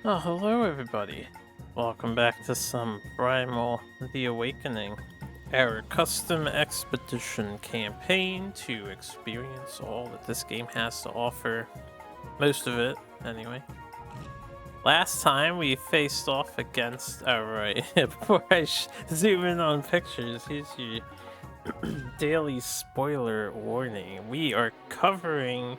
Oh, hello everybody. Welcome back to some Primal The Awakening, our custom expedition campaign to experience all that this game has to offer. Most of it, anyway. Last time we faced off against, alright, before I zoom in on pictures, here's your daily spoiler warning. We are covering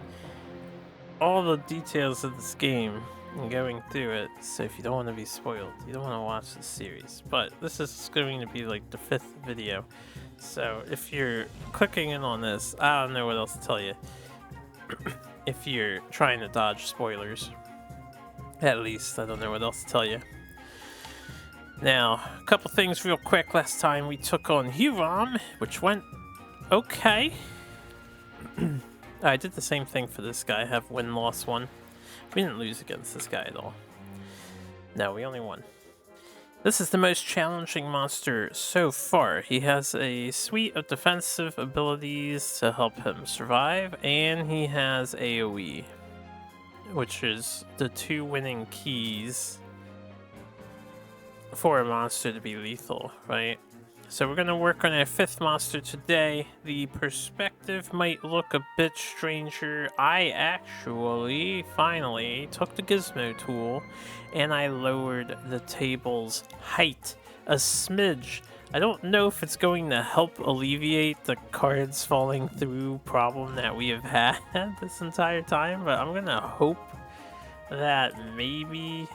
all the details of this game and going through it, so if you don't want to be spoiled, you don't want to watch the series. But this is going to be like the 5th video, so if you're clicking in on this, I don't know what else to tell you. If you're trying to dodge spoilers, at least, I don't know what else to tell you. Now, a couple things real quick. Last time we took on Huron, which went okay. I did the same thing for this guy, have win-loss one. We didn't lose against this guy at all. No, we only won. This is the most challenging monster so far. He has a suite of defensive abilities to help him survive, and he has AoE, which is the 2 winning keys for a monster to be lethal, right? So we're going to work on our 5th monster today. The perspective might look a bit stranger. I actually, finally, took the gizmo tool and I lowered the table's height a smidge. I don't know if it's going to help alleviate the cards falling through problem that we have had this entire time, but I'm going to hope that maybe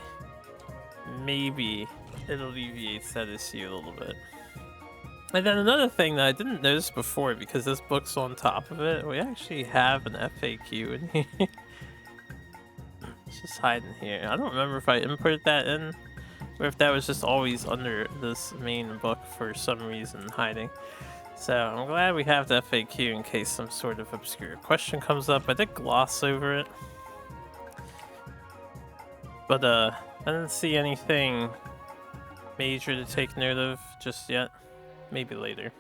it alleviates that issue a little bit. And then another thing that I didn't notice before, because this book's on top of it, we actually have an FAQ in here. It's just hiding here. I don't remember if I imported that in, or if that was just always under this main book for some reason hiding. So I'm glad we have the FAQ in case some sort of obscure question comes up. I did gloss over it, but I didn't see anything major to take note of just yet. Maybe later.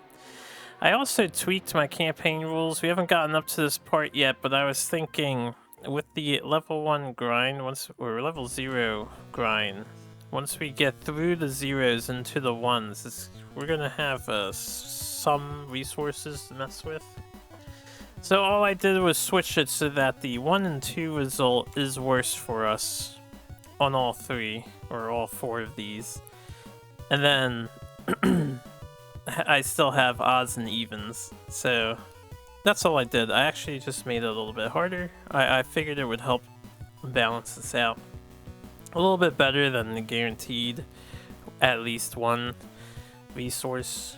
I also tweaked my campaign rules. We haven't gotten up to this part yet, but I was thinking with the level 1 grind, or level 0 grind, once we get through the 0s into the 1s, we're gonna have some resources to mess with. So all I did was switch it so that the 1 and 2 result is worse for us on all 3 or all 4 of these. And then I still have odds and evens, so that's all I did. I actually just made it a little bit harder. I figured it would help balance this out a little bit better than the guaranteed at least 1 resource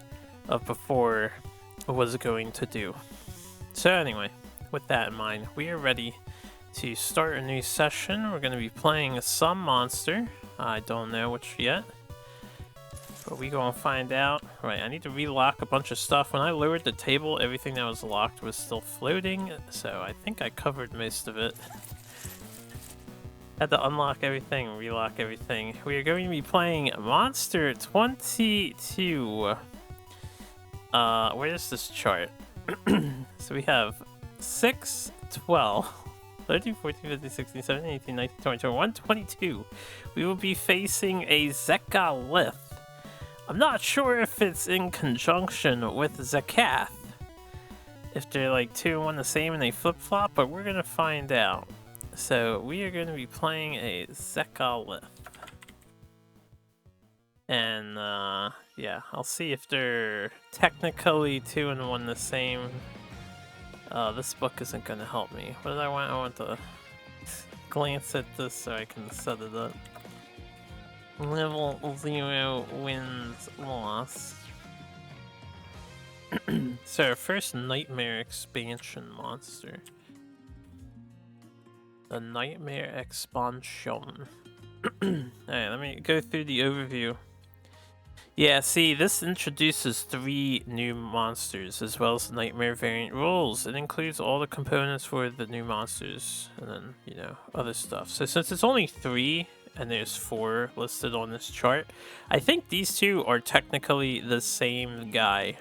of before was going to do. So anyway, with that in mind, we are ready to start a new session. We're going to be playing some monster. I don't know which yet, but we gonna find out. Right, I need to relock a bunch of stuff. When I lowered the table, everything that was locked was still floating, so I think I covered most of it. Had to unlock everything, relock everything. We are going to be playing Monster 22. Where's this chart? So we have 6, 12, 13, 14, 15, 16, 17, 18, 19, 20, 21, 22. We will be facing a Zekalith. I'm not sure if it's in conjunction with Zekalith, if they're like 2 and 1 the same and they flip-flop, but we're gonna find out. So we are gonna be playing a Zekalith. And yeah, I'll see if they're technically 2 and 1 the same. This book isn't gonna help me. What did I want? I want to glance at this so I can set it up. Level 0 wins loss. So our first Nightmare expansion monster. The Nightmare expansion. Alright, let me go through the overview. Yeah, see, this introduces 3 new monsters, as well as the Nightmare variant rules. It includes all the components for the new monsters, and then, you know, other stuff. So since it's only 3, and there's 4 listed on this chart, I think these 2 are technically the same guy.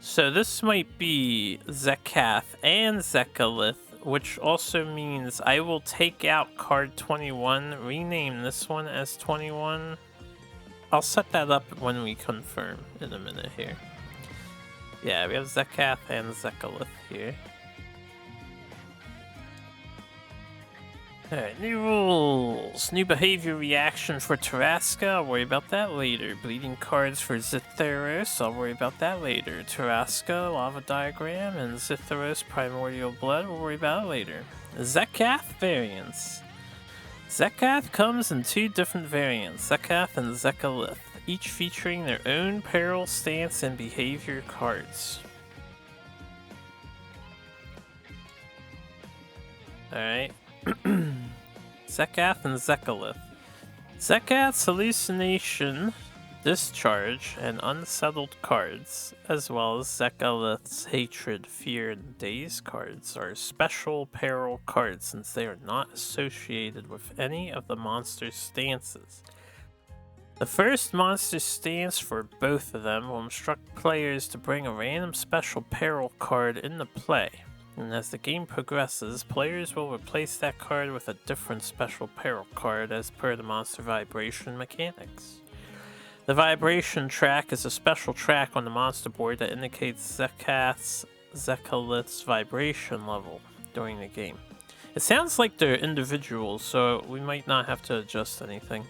So this might be Zekalith and Zekalith which also means I will take out card 21, rename this one as 21. I'll set that up when we confirm in a minute here. Yeah, we have Zekalith and Zekalith here. Alright, new rules. New behavior reaction for Tarrasca, I'll worry about that later. Bleeding cards for Zetheros, I'll worry about that later. Tarrasca, Lava Diagram, and Zetheros Primordial Blood, we'll worry about it later. Zekalith variants. Zekalith comes in 2 different variants, Zekalith and Zekalith, each featuring their own peril, stance, and behavior cards. Alright. Zekalith and Zekalith. Zekalith's hallucination, discharge, and unsettled cards, as well as Zekalith's hatred, fear, and daze cards, are special peril cards since they are not associated with any of the monster's stances. The first monster stance for both of them will instruct players to bring a random special peril card into play. And as the game progresses, players will replace that card with a different special peril card as per the monster vibration mechanics. The vibration track is a special track on the monster board that indicates Zekalith's vibration level during the game. It sounds like they're individuals, so we might not have to adjust anything.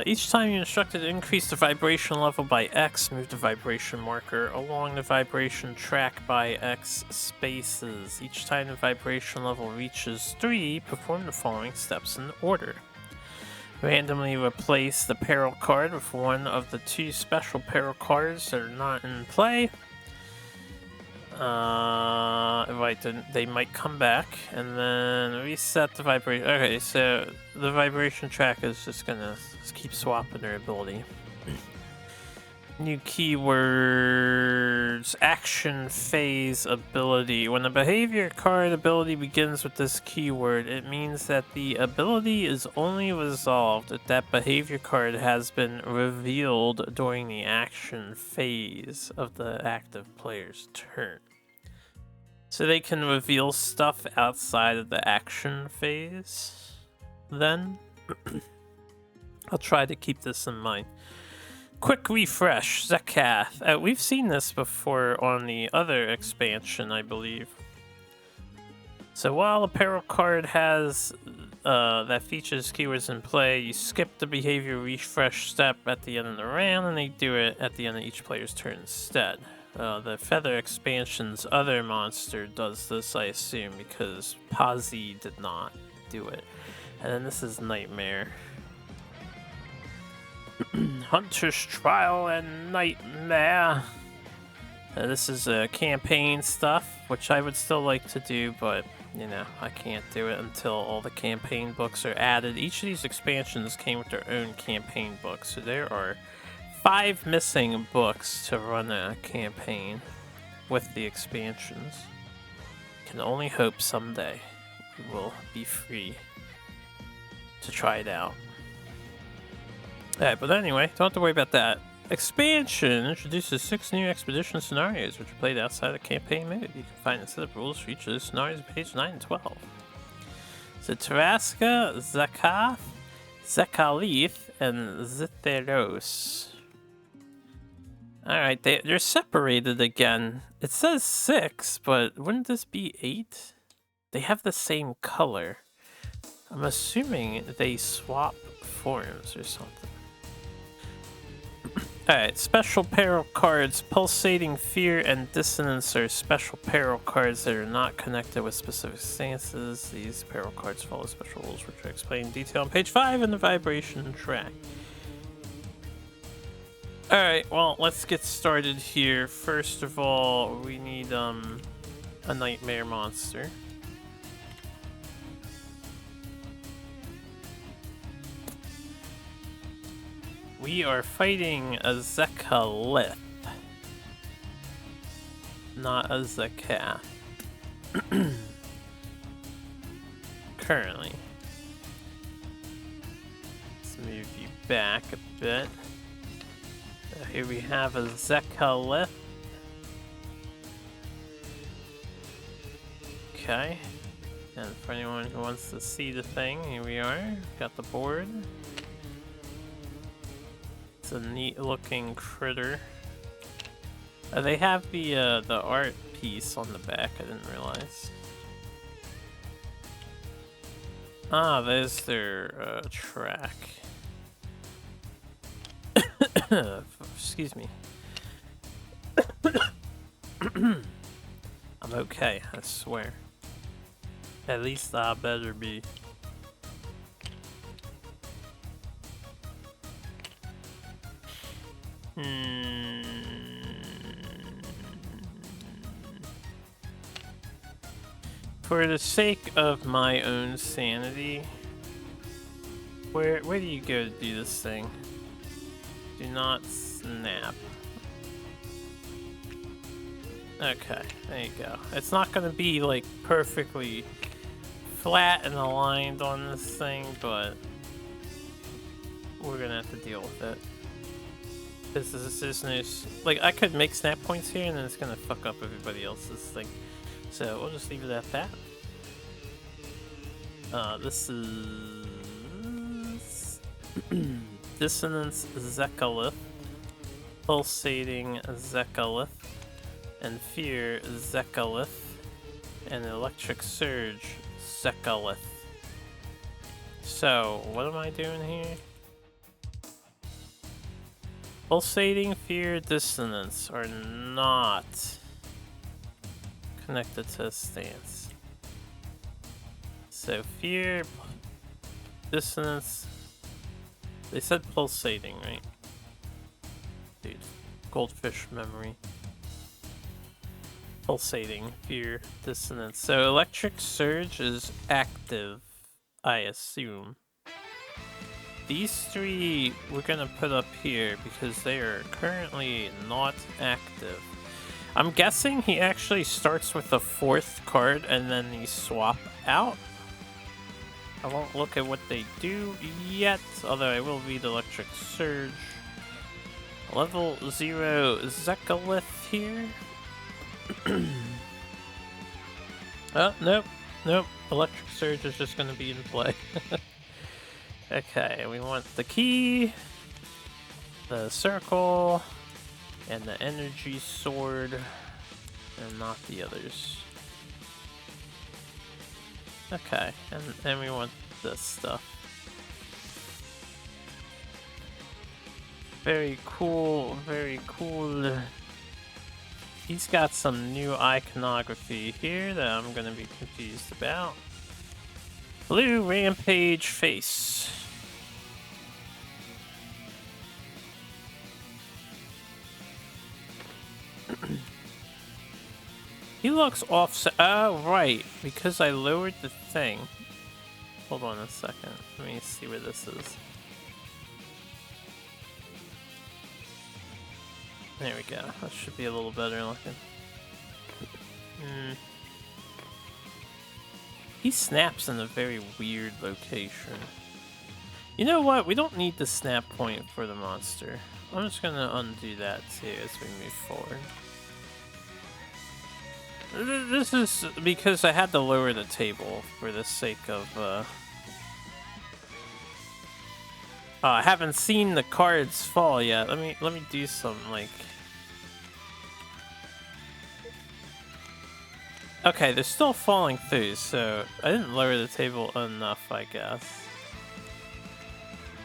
Each time you instructed to increase the vibration level by X, move the vibration marker along the vibration track by X spaces. Each time the vibration level reaches 3, perform the following steps in order. Randomly replace the peril card with one of the 2 special peril cards that are not in play. Right, then they might come back, and then reset the vibration. Okay, so the vibration track is just gonna keep swapping their ability. New keywords: action phase ability. When a behavior card ability begins with this keyword, it means that the ability is only resolved if that behavior card has been revealed during the action phase of the active player's turn. So they can reveal stuff outside of the action phase, then. I'll try to keep this in mind. Quick refresh, Zekalith. We've seen this before on the other expansion, I believe. So while a peril card has that features keywords in play, you skip the behavior refresh step at the end of the round, and they do it at the end of each player's turn instead. The Feather expansion's other monster does this, I assume, because Pazzi did not do it. And then this is Nightmare. Hunter's Trial and Nightmare. This is campaign stuff, which I would still like to do, but, you know, I can't do it until all the campaign books are added. Each of these expansions came with their own campaign book, so there are 5 missing books to run a campaign with the expansions. Can only hope someday we will be free to try it out. Alright, but anyway, don't have to worry about that. Expansion introduces 6 new expedition scenarios which are played outside the campaign mode. You can find a set of rules for each of those scenarios on page 9 and 12. So Tarrasca, Zekalith, and Zetheros. Alright, they're separated again. It says 6, but wouldn't this be 8? They have the same color. I'm assuming they swap forms or something. Alright, special peril cards. Pulsating Fear and Dissonance are special peril cards that are not connected with specific stances. These peril cards follow special rules which are explained in detail on page 5 in the vibration track. Alright, well, let's get started here. First of all, we need a nightmare monster. We are fighting a Zekalith, not a Zekalith. Currently. Let's move you back a bit. Here we have a Zekalith. Okay. And for anyone who wants to see the thing, here we are. Got the board. It's a neat looking critter. They have the art piece on the back, I didn't realize. Ah, there's their track. Excuse me. I'm okay, I swear. At least I better be. For the sake of my own sanity, where do you go to do this thing? Do not snap. Okay, there you go. It's not gonna be like perfectly flat and aligned on this thing, but we're gonna have to deal with it. This is no, like, I could make snap points here and then it's gonna fuck up everybody else's thing. So we'll just leave it at that. This is Dissonance Zekalith, Pulsating Zekalith, and Fear Zekalith, and Electric Surge Zekalith. So, what am I doing here? Pulsating, Fear, Dissonance are not connected to a stance. So Fear, Dissonance, they said Pulsating, right? Dude, goldfish memory. Pulsating, Fear, Dissonance. So Electric Surge is active, I assume. These three we're gonna put up here because they are currently not active. I'm guessing he actually starts with the 4th card and then he swap out. I won't look at what they do yet, although I will read Electric Surge. Lv-0 Zekalith here. Oh, nope. Electric Surge is just gonna be in play. Okay, we want the key, the circle, and the energy sword, and not the others. Okay, and then we want this stuff. Very cool, very cool. He's got some new iconography here that I'm gonna be confused about. Blue Rampage face. He looks offset. Oh, right. Because I lowered the thing. Hold on a second. Let me see where this is. There we go. That should be a little better looking. He snaps in a very weird location. You know what? We don't need the snap point for the monster. I'm just gonna undo that too as we move forward. This is because I had to lower the table for the sake of I haven't seen the cards fall yet. Let me do some like. Okay, they're still falling through, so I didn't lower the table enough, I guess.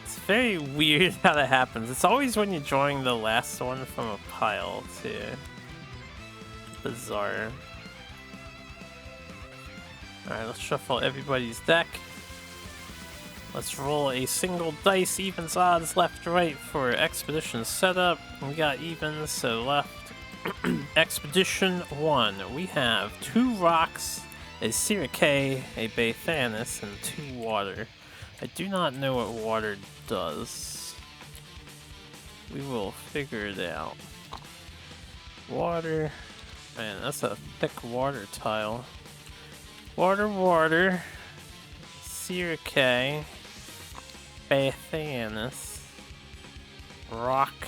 It's very weird how that happens. It's always when you're drawing the last one from a pile, too. Bizarre. Alright, let's shuffle everybody's deck. Let's roll a single dice, evens, odds, left, right for Expedition setup. We got evens, so left. Expedition 1. We have 2 rocks, a Sirike, a Bathanis, and 2 water. I do not know what water does. We will figure it out. Water. Man, that's a thick water tile. Water. Sirike. Bathanis. Rock.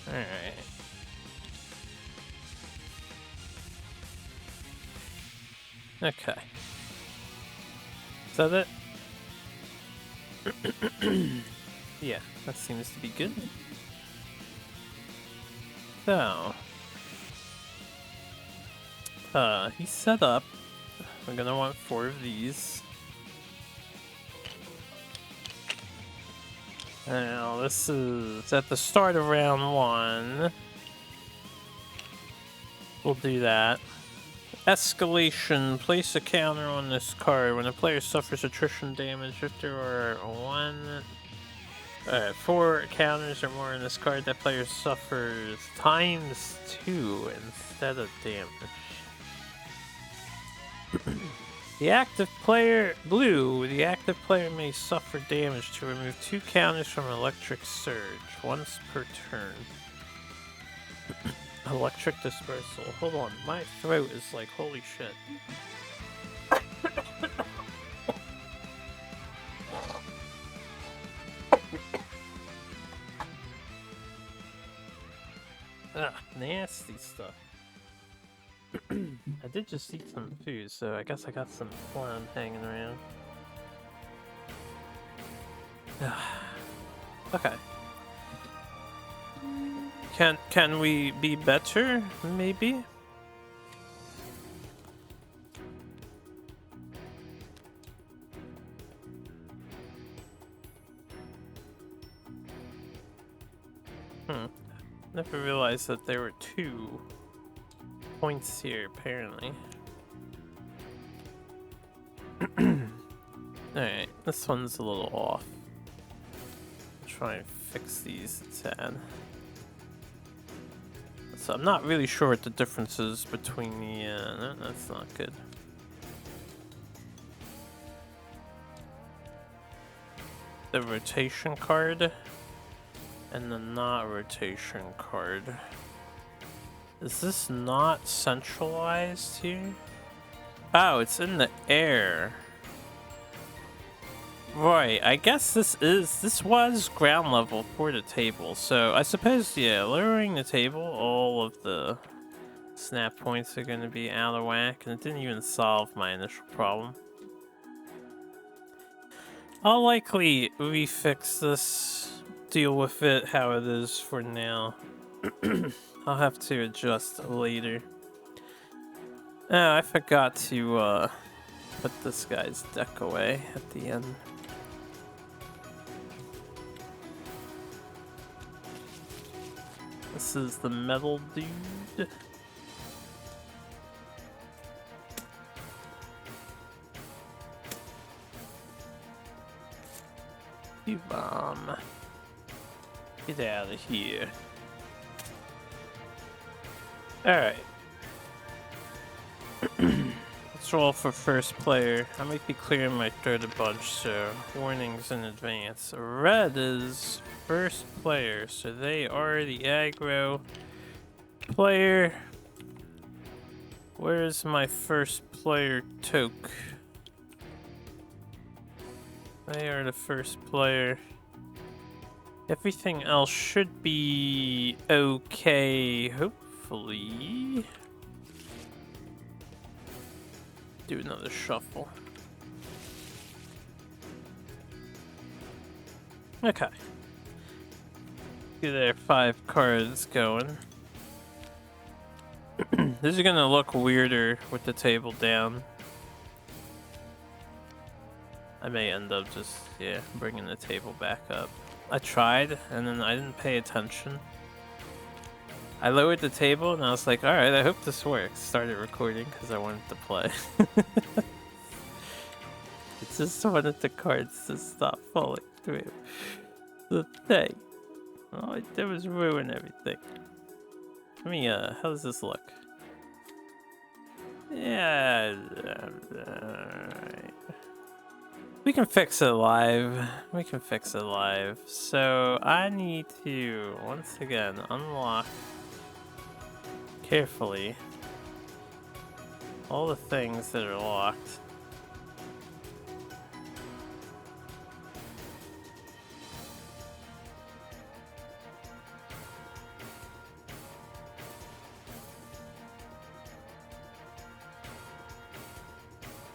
Alright. Okay. Is that it? Yeah, that seems to be good. So, he's set up. We're gonna want 4 of these. Now, this is at the start of round 1. We'll do that. Escalation. Place a counter on this card. When a player suffers attrition damage, if there are 4 counters or more in this card, that player suffers times 2 instead of damage. The active player, blue, the active player may suffer damage to remove 2 counters from electric surge once per turn. Electric dispersal. Hold on, my throat is like, holy shit. Ah, nasty stuff. I did just eat some food, so I guess I got some phlegm hanging around. Okay. Can we be better? Maybe? Never realized that there were 2 points here, apparently. Alright, this one's a little off. I'll try and fix these a tad. So I'm not really sure what the difference is between the, no, that's not good. The rotation card and the not rotation card. Is this not centralized here? Oh, it's in the air. Right, I guess this was ground level for the table, so I suppose, yeah, lowering the table, all of the snap points are gonna be out of whack, and it didn't even solve my initial problem. I'll likely refix this, deal with it how it is for now. I'll have to adjust later. Oh, I forgot to, put this guy's deck away at the end. This is the metal dude. You bomb. Get out of here. Alright. Let's roll for first player. I might be clearing my third a bunch, so warnings in advance. Red is first player, so they are the aggro player. Where's my first player toke? They are the first player. Everything else should be okay, hopefully. Do another shuffle. Okay. Get there, 5 cards going. This is gonna look weirder with the table down. I may end up just, yeah, bringing the table back up. I tried, and then I didn't pay attention. I lowered the table, and I was like, alright, I hope this works. Started recording, because I wanted to play. I just wanted the cards to stop falling through the thing. All I did was ruin everything. Let me, how does this look? Yeah, alright. We can fix it live. We can fix it live. So I need to, once again, unlock carefully all the things that are locked.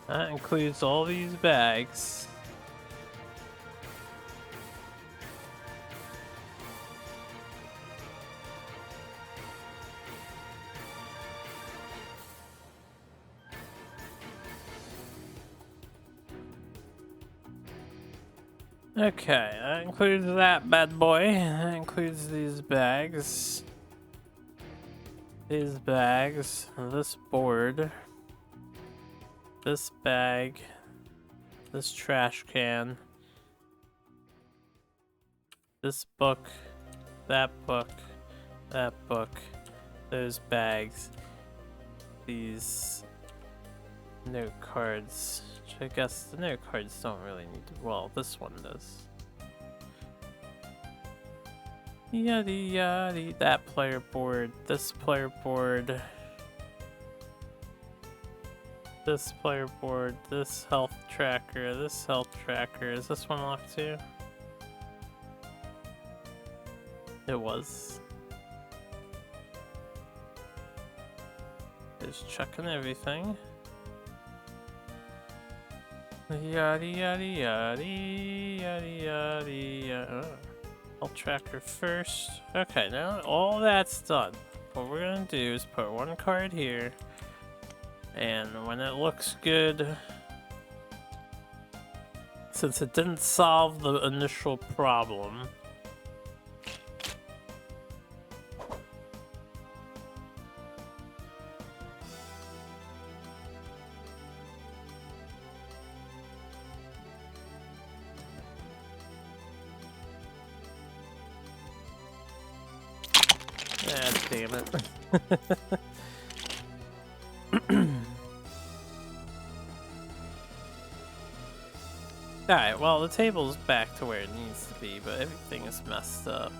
That includes all these bags. Okay, that includes that bad boy. That includes these bags. These bags. This board. This bag. This trash can. This book. That book. That book. Those bags. These note cards. I guess the note cards don't really need to. Well, this one does. Yaddy yaddy. That player board. This player board. This player board. This health tracker. This health tracker. Is this one locked too? It was. Just checking everything. Yaddy yaddy yaddy yaddy yaddy yaddy. I'll tracker first. Okay, now all that's done. What we're gonna do is put one card here, and when it looks good, since it didn't solve the initial problem, damn it. Alright, well, the table's back to where it needs to be, but everything is messed up.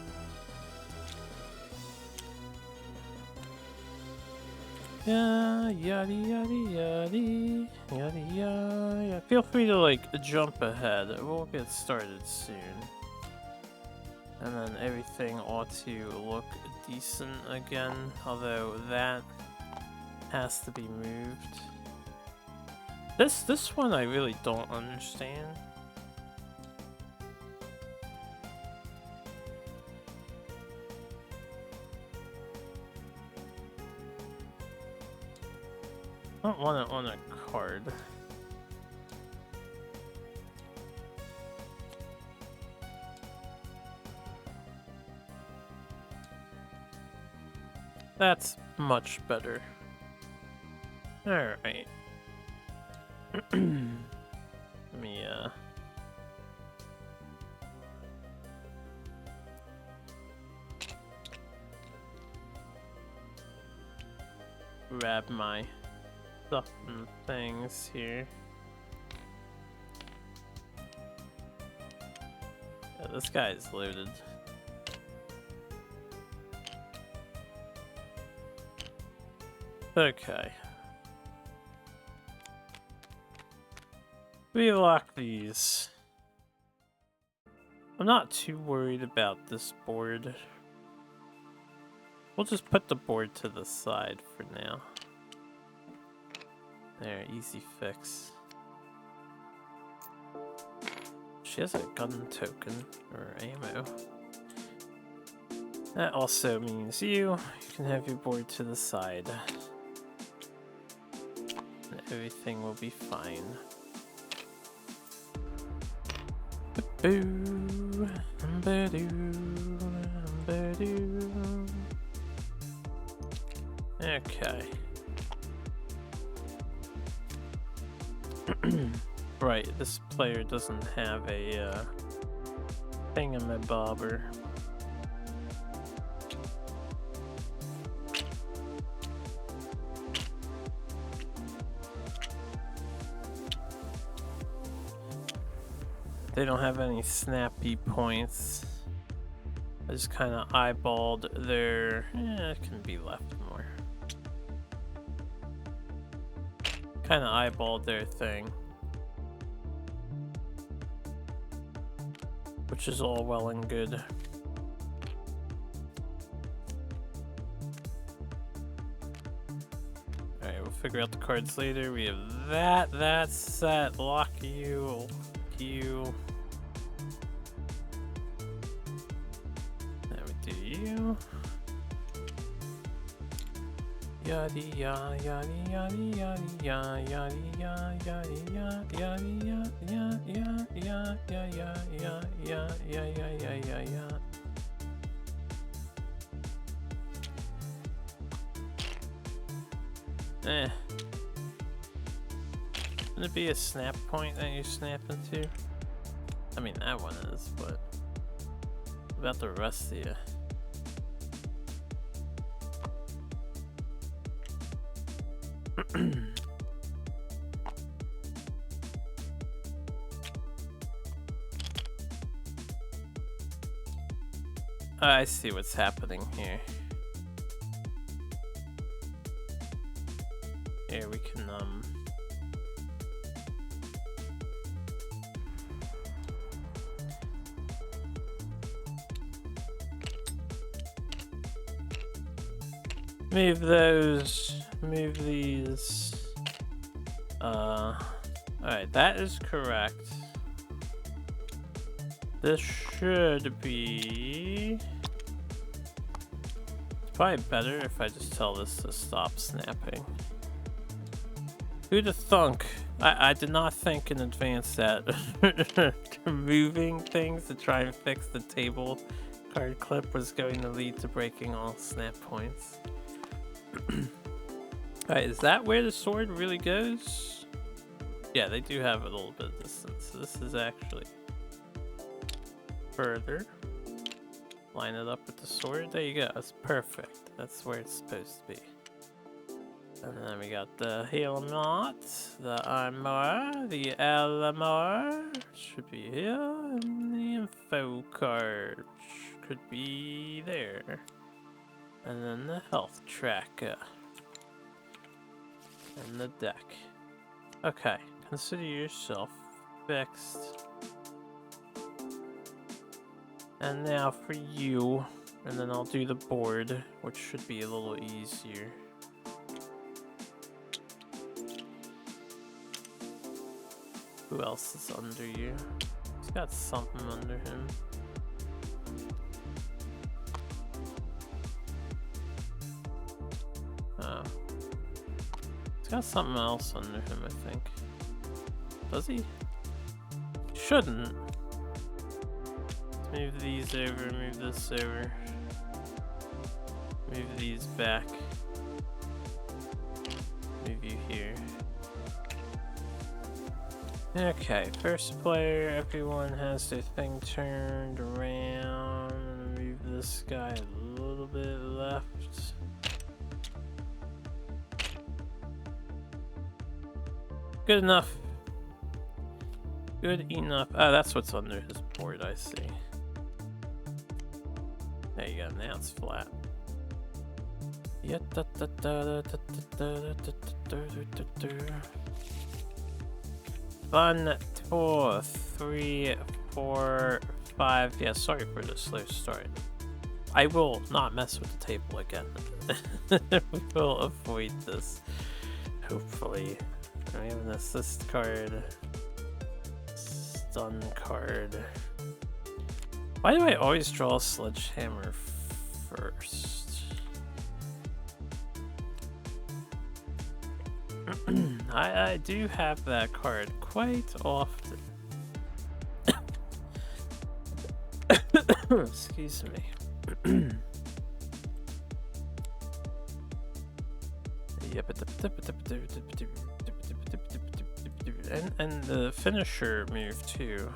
Yeah, yaddy yaddy yaddy yaddy yaddy. Feel free to like jump ahead. We'll get started soon. And then everything ought to look decent again, although that has to be moved. This one I really don't understand. I don't want it on a card. That's much better. Alright. Let me, grab my stuff and things here. Yeah, this guy is loaded. Okay. We lock these. I'm not too worried about this board. We'll just put the board to the side for now. There, easy fix. She has a gun token, or ammo. That also means you can have your board to the side. And everything will be fine. Boo, okay. Right, this player doesn't have a thingamabobber. They don't have any snappy points. I just kind of eyeballed their... it can be left more. Kind of eyeballed their thing. Which is all well and good. Alright, we'll figure out the cards later. We have that. That's set. Lock you. You. Then we do you. Yadi ya yadi yadi yadi ya yadi ya yadi ya yadi ya ya ya ya ya ya ya ya ya ya ya ya. Would it be a snap point that you snap into? I mean, that one is, but what about the rest of you? I see what's happening here. Here we can move those, move these. Alright, that is correct. This should be... It's probably better if I just tell this to stop snapping. Who'd have thunk? I did not think in advance that moving things to try and fix the table card clip was going to lead to breaking all snap points. Alright, is that where the sword really goes? Yeah, they do have a little bit of distance. So this is actually further. Line it up with the sword. There you go. That's perfect. That's where it's supposed to be. And then we got the helmet, the armor, the armor should be here, and the info card could be there. And then the health tracker. And the deck. Okay, consider yourself fixed. And now for you, and then I'll do the board, which should be a little easier. Who else is under you? He's got something under him. Oh. He's got something else under him, I think. Does he? Shouldn't. Let's move these over, move this over. Move these back. Move you here. Okay, first player, everyone has their thing turned around. Move this guy a little bit left. Good enough. Good enough. Ah, that's what's under his board, I see. There you go, now it's flat. 1, 2, 3, 4, 5. Yeah, sorry for the slow start. I will not mess with the table again. We will avoid this, hopefully. We have an assist card, stun card. Why do I always draw a sledgehammer first? I do have that card quite often. Excuse me. And the finisher move too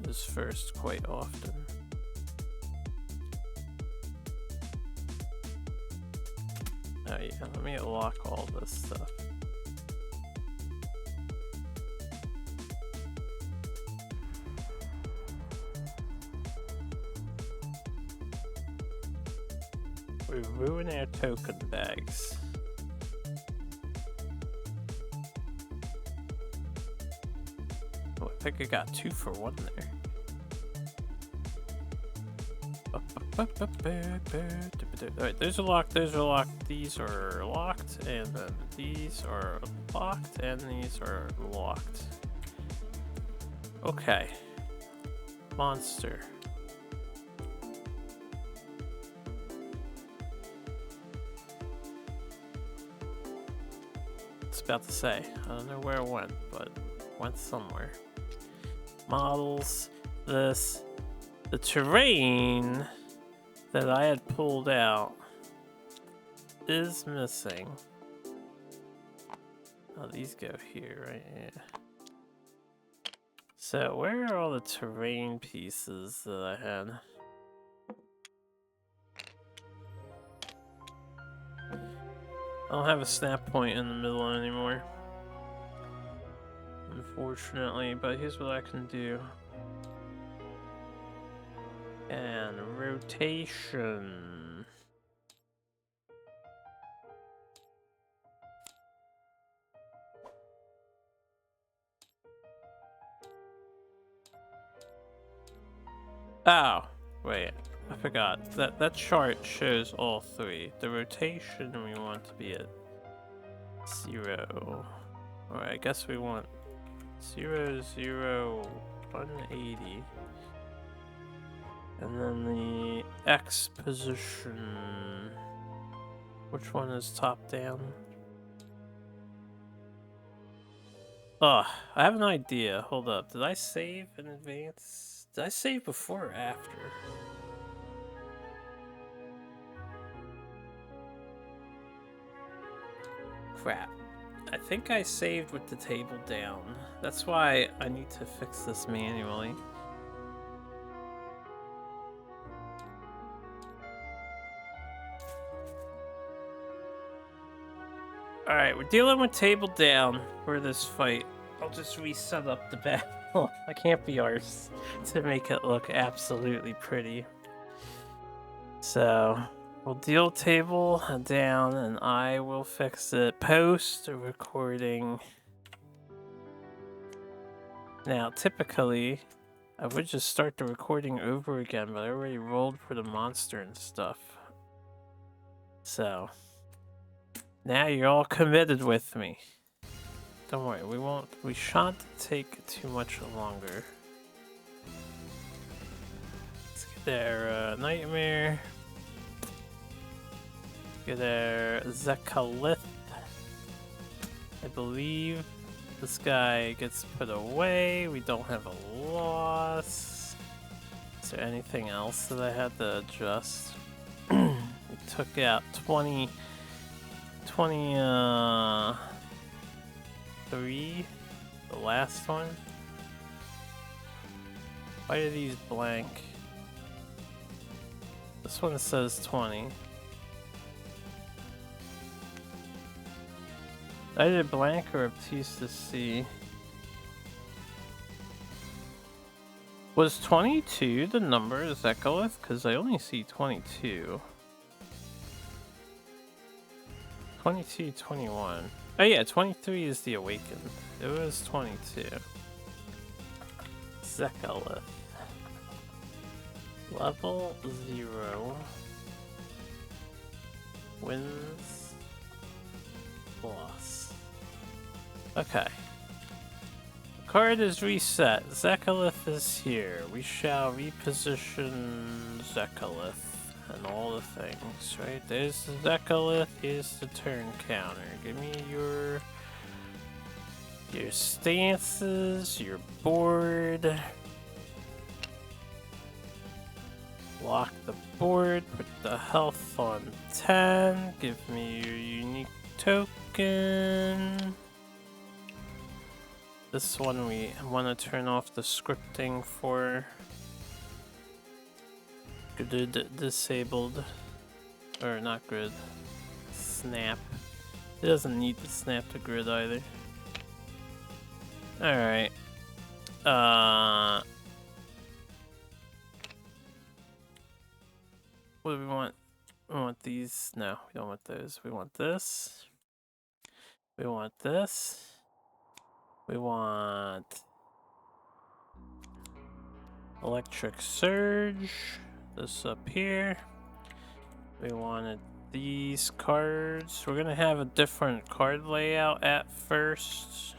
is first quite often. Oh yeah, let me lock all this stuff. We ruin our token bags. Oh, I think I got 2 for 1 there. Alright, those are locked, those are locked, these are locked, and then these are locked, and these are locked. Okay. Monster. It's about to say. I don't know where it went, but it went somewhere. Models. This. The terrain that I had pulled out is missing. Oh, these go here, right? Yeah. So, where are all the terrain pieces that I had? I don't have a snap point in the middle anymore, unfortunately, but here's what I can do. And rotation. Oh, wait, I forgot. That chart shows all three. The rotation we want to be at 0. Alright, I guess we want 0, 0, 180. And then the X position. Which one is top down? Oh, I have an idea. Hold up. Did I save in advance? Did I save before or after? Crap. I think I saved with the table down. That's why I need to fix this manually. Alright, we're dealing with table down for this fight. I'll just reset up the battle. I can't be arsed to make it look absolutely pretty. So, we'll deal table down and I will fix it post recording. Now, typically, I would just start the recording over again, but I already rolled for the monster and stuff. So, now you're all committed with me. Don't worry, we shan't take too much longer. Let's get their nightmare. Get their Zekalith. I believe this guy gets put away. We don't have a loss. Is there anything else that I had to adjust? We took out 23, the last one. Why are these blank? This one says 20. I did blank or obtuse to see. Was 22 the number of Zekalith? Because I only see 22. 22, 21. Oh yeah, 23 is the awakened. It was 22. Zekalith. Level 0. Wins. Loss. Okay. The card is reset. Zekalith is here. We shall reposition Zekalith and all the things, right? There's the Zekalith, here's the turn counter. Give me your stances, your board. Lock the board, put the health on 10. Give me your unique token. This one we want to turn off the scripting for. Grid disabled. Or not grid. Snap. It doesn't need to snap to grid either. Alright. What do we want? We want these. No, we don't want those. We want this. We want this. We want electric surge. This up here. We wanted these cards. We're gonna have a different card layout at first.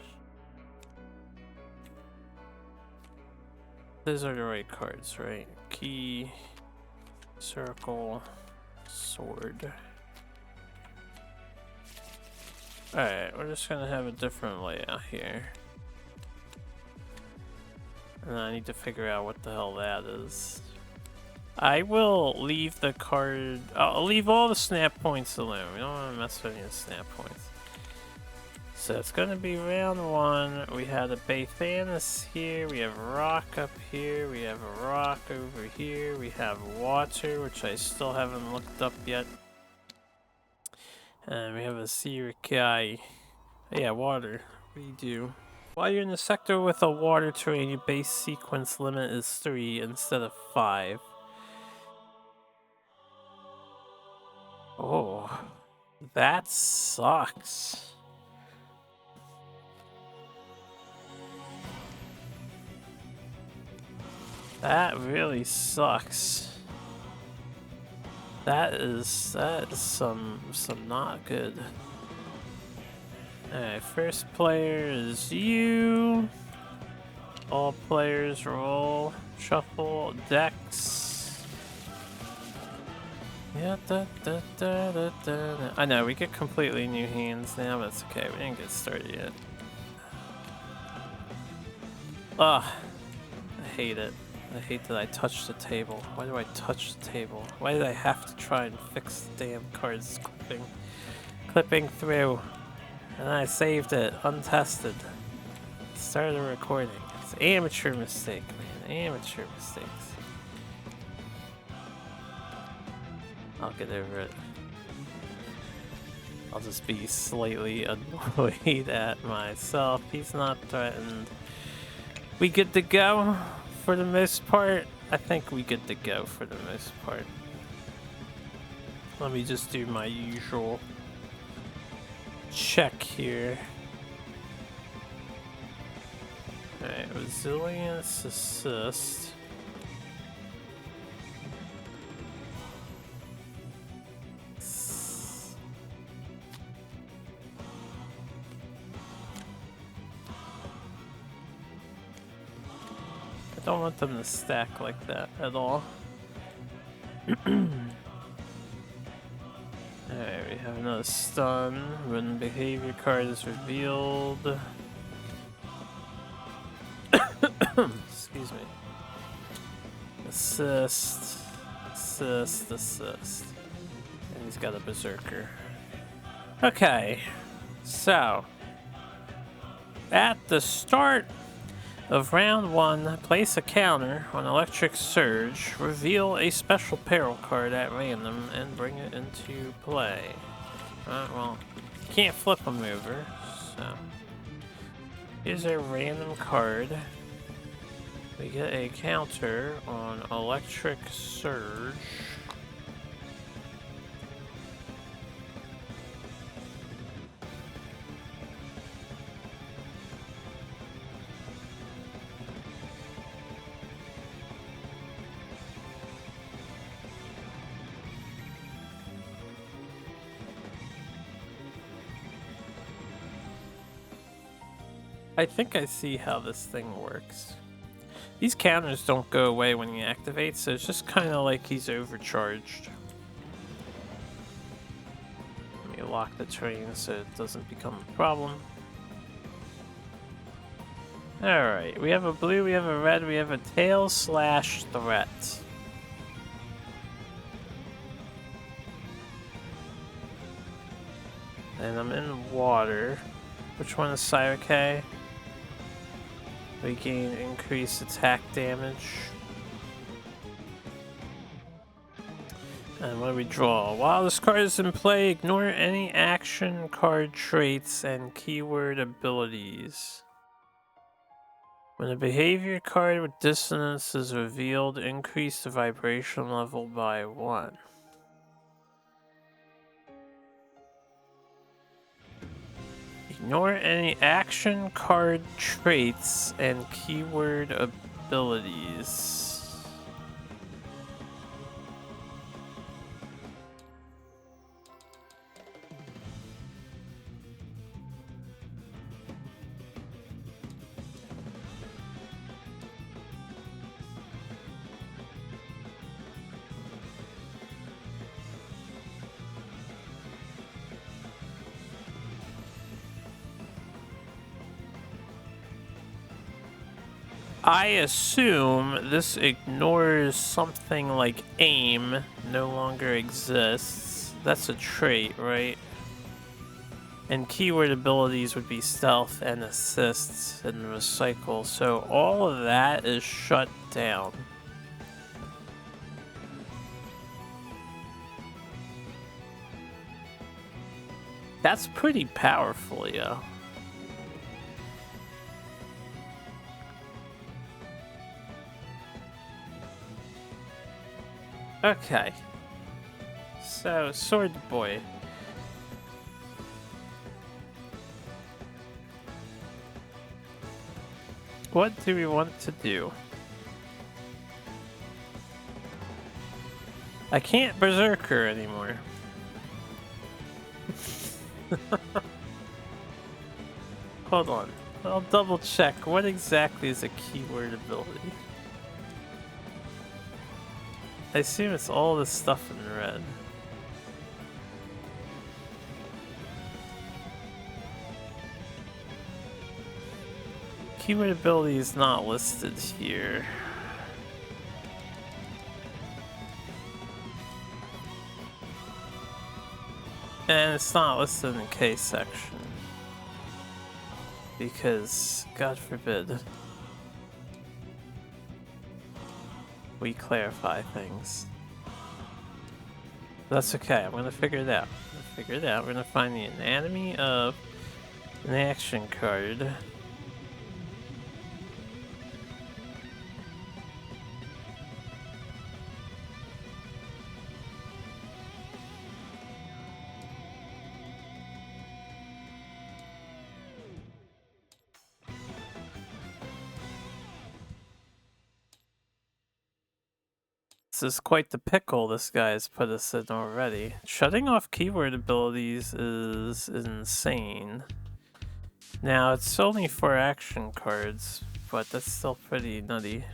These are the right cards, right? Key, circle, sword. Alright, we're just gonna have a different layout here. And I need to figure out what the hell that is. I will leave the card... I'll leave all the snap points alone. We don't want to mess with any of the snap points. So it's going to be round 1. We have the Bathanus here. We have rock up here. We have a rock over here. We have water, which I still haven't looked up yet. And we have a Sirikai. Yeah, water. What do you do? While you're in the sector with a water terrain, your base sequence limit is 3 instead of 5. Oh, that sucks. That really sucks. That is some not good. Alright, first player is you. All players roll, shuffle, decks. Yeah, I know, we get completely new hands now, but it's okay, we didn't get started yet. Ugh, I hate it. I hate that I touched the table. Why do I touch the table? Why did I have to try and fix the damn cards clipping through? And I saved it, untested. Started the recording. It's an amateur mistake, man. Amateur mistakes. I'll get over it. I'll just be slightly annoyed at myself. He's not threatened. We good to go for the most part? I think we good to go for the most part. Let me just do my usual check here. Alright, resilience assist. I don't want them to stack like that at all. Alright, we have another stun. When behavior card is revealed. Excuse me. Assist. Assist. Assist. And he's got a berserker. Okay. So. At the start of round 1, place a counter on Electric Surge, reveal a special peril card at random, and bring it into play. Well, you can't flip them over, so... Here's a random card. We get a counter on Electric Surge. I think I see how this thing works. These counters don't go away when he activates, so it's just kind of like he's overcharged. Let me lock the terrain so it doesn't become a problem. Alright, we have a blue, we have a red, we have a tail slash threat. And I'm in water. Which one is Sirike? We gain increased attack damage. And what do we draw? While this card is in play, ignore any action card traits and keyword abilities. When a behavior card with dissonance is revealed, increase the vibration level by 1. Ignore any action card traits and keyword abilities. I assume this ignores something like aim no longer exists. That's a trait, right? And keyword abilities would be stealth and assists and recycle. So all of that is shut down. That's pretty powerful, yeah. Okay. So, Sword Boy. What do we want to do? I can't Berserker anymore. Hold on. I'll double check. What exactly is a keyword ability? I assume it's all this stuff in red. Keyword ability is not listed here. And it's not listed in the case section. Because, God forbid, we clarify things. That's okay, I'm gonna figure it out. We're gonna find the anatomy of an action card. This is quite the pickle this guy has put us in already. Shutting off keyword abilities is insane. Now, it's only for action cards, but that's still pretty nutty.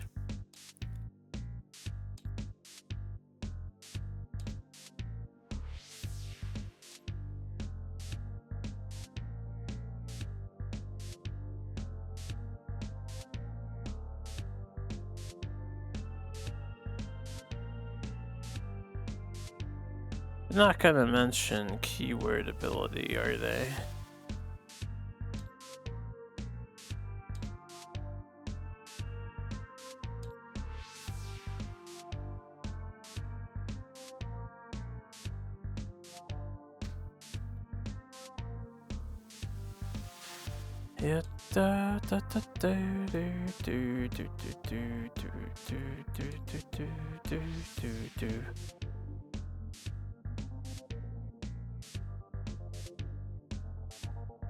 They're not gonna mention keyword ability, are they?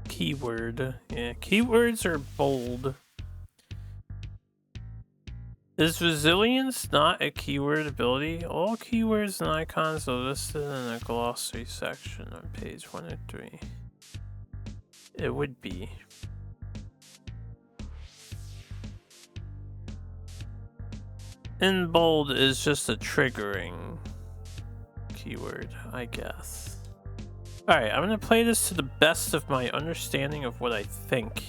Keyword. Yeah, keywords are bold. Is resilience not a keyword ability? All keywords and icons are listed in the glossary section on page 103. It would be. And bold is just a triggering keyword, I guess. Alright, I'm gonna play this to the best of my understanding of what I think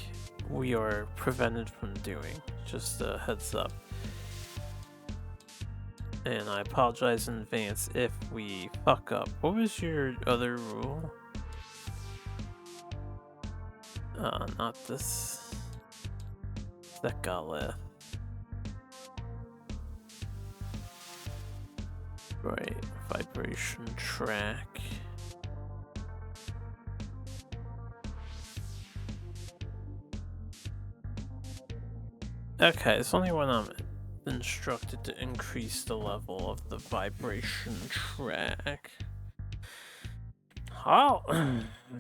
we are prevented from doing. Just a heads up. And I apologize in advance if we fuck up. What was your other rule? Not this. Zekalith. Right, vibration track. Okay, it's only when I'm instructed to increase the level of the vibration track. I'll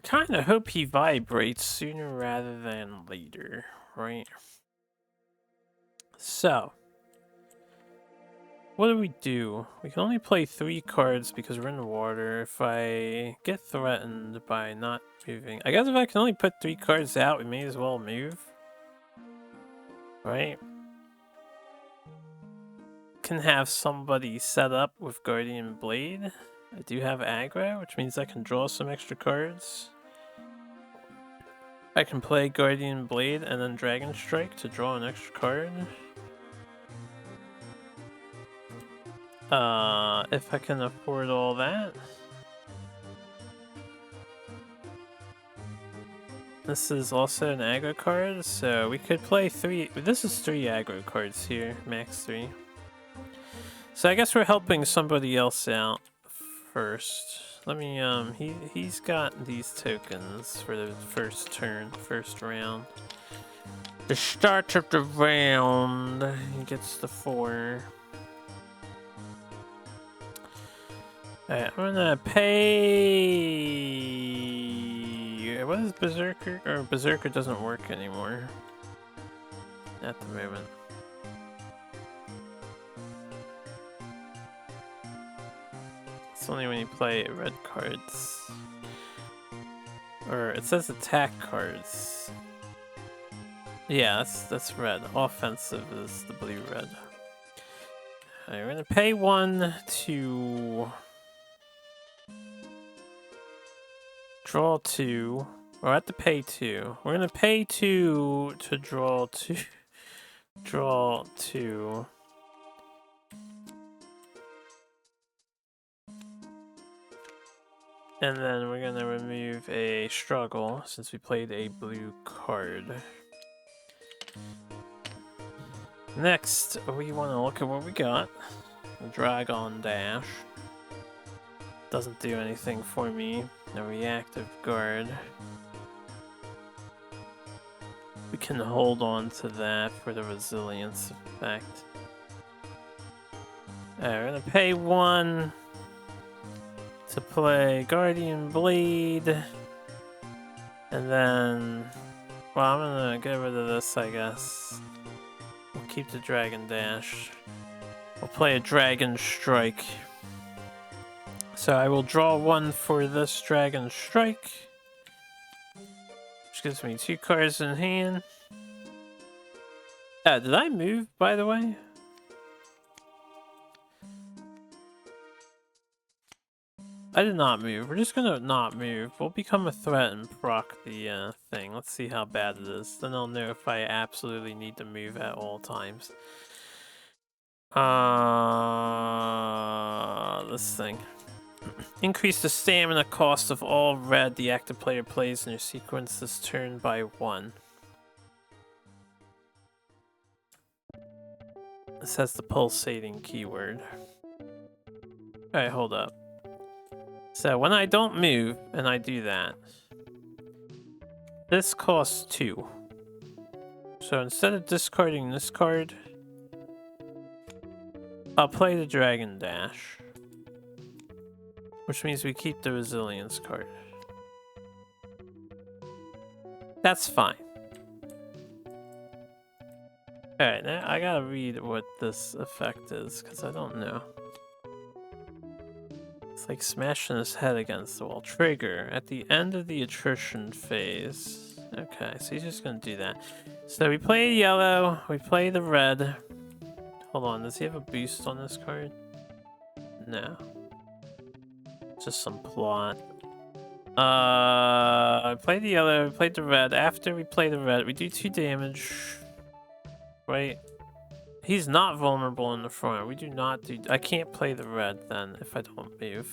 kind of hope he vibrates sooner rather than later, right? So, what do? We can only play 3 cards because we're in the water. If I get threatened by not moving, I guess if I can only put 3 cards out, we may as well move. Right? Can have somebody set up with Guardian Blade. I do have aggro, which means I can draw some extra cards. I can play Guardian Blade and then Dragon Strike to draw an extra card. If I can afford all that. This is also an aggro card, so we could play 3. This is 3 aggro cards here, max 3. So I guess we're helping somebody else out first. Let me, he's got these tokens for the first turn, first round. The start of the round, he gets the 4. Alright, I'm gonna pay... What is Berserker? Or Berserker doesn't work anymore. At the moment. It's only when you play red cards. Or it says attack cards. Yeah, that's red. Offensive is the blue-red. Alright, we're gonna pay 1 to... Draw 2. We'll have to pay 2. We're gonna pay 2 to draw 2. Draw 2. And then we're gonna remove a struggle since we played a blue card. Next, we want to look at what we got. Dragon Dash. Doesn't do anything for me. No reactive guard. We can hold on to that for the resilience effect. Alright, we're gonna pay 1 to play Guardian Blade. And then... Well, I'm gonna get rid of this, I guess. We'll keep the Dragon Dash. We'll play a Dragon Strike. So I will draw 1 for this Dragon Strike. Which gives me 2 cards in hand. Did I move, by the way? I did not move. We're just gonna not move. We'll become a threat and proc the thing. Let's see how bad it is. Then I'll know if I absolutely need to move at all times. This thing. Increase the stamina cost of all red the active player plays in your sequence this turn by 1. This has the pulsating keyword. Alright, hold up. So when I don't move, and I do that, this costs 2. So instead of discarding this card, I'll play the Dragon Dash. Which means we keep the resilience card. That's fine. Alright, now I gotta read what this effect is, because I don't know. It's like smashing his head against the wall. Trigger at the end of the attrition phase. Okay, so he's just gonna do that. So we play yellow, we play the red. Hold on, does he have a boost on this card? No. Just some plot. I played the yellow, we played the red. After we play the red, we do 2 damage. Right? He's not vulnerable in the front. We do not do... I can't play the red then if I don't move.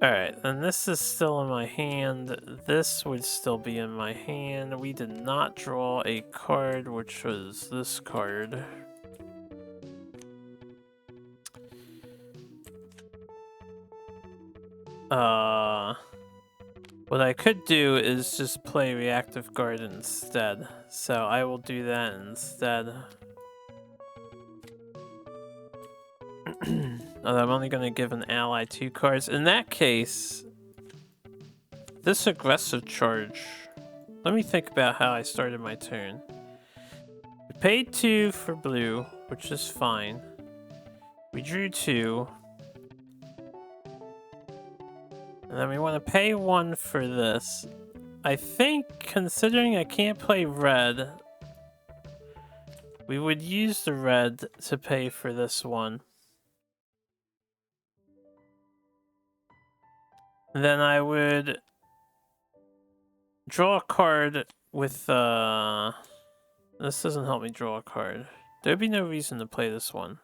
Alright, and this is still in my hand. This would still be in my hand. We did not draw a card, which was this card. What I could do is just play Reactive Guard instead. So I will do that instead. I'm only going to give an ally 2 cards. In that case, this aggressive charge. Let me think about how I started my turn. We paid 2 for blue, which is fine. We drew 2. And then we want to pay 1 for this. I think, considering I can't play red, we would use the red to pay for this one. Then I would draw a card with, this doesn't help me draw a card. There'd be no reason to play this one.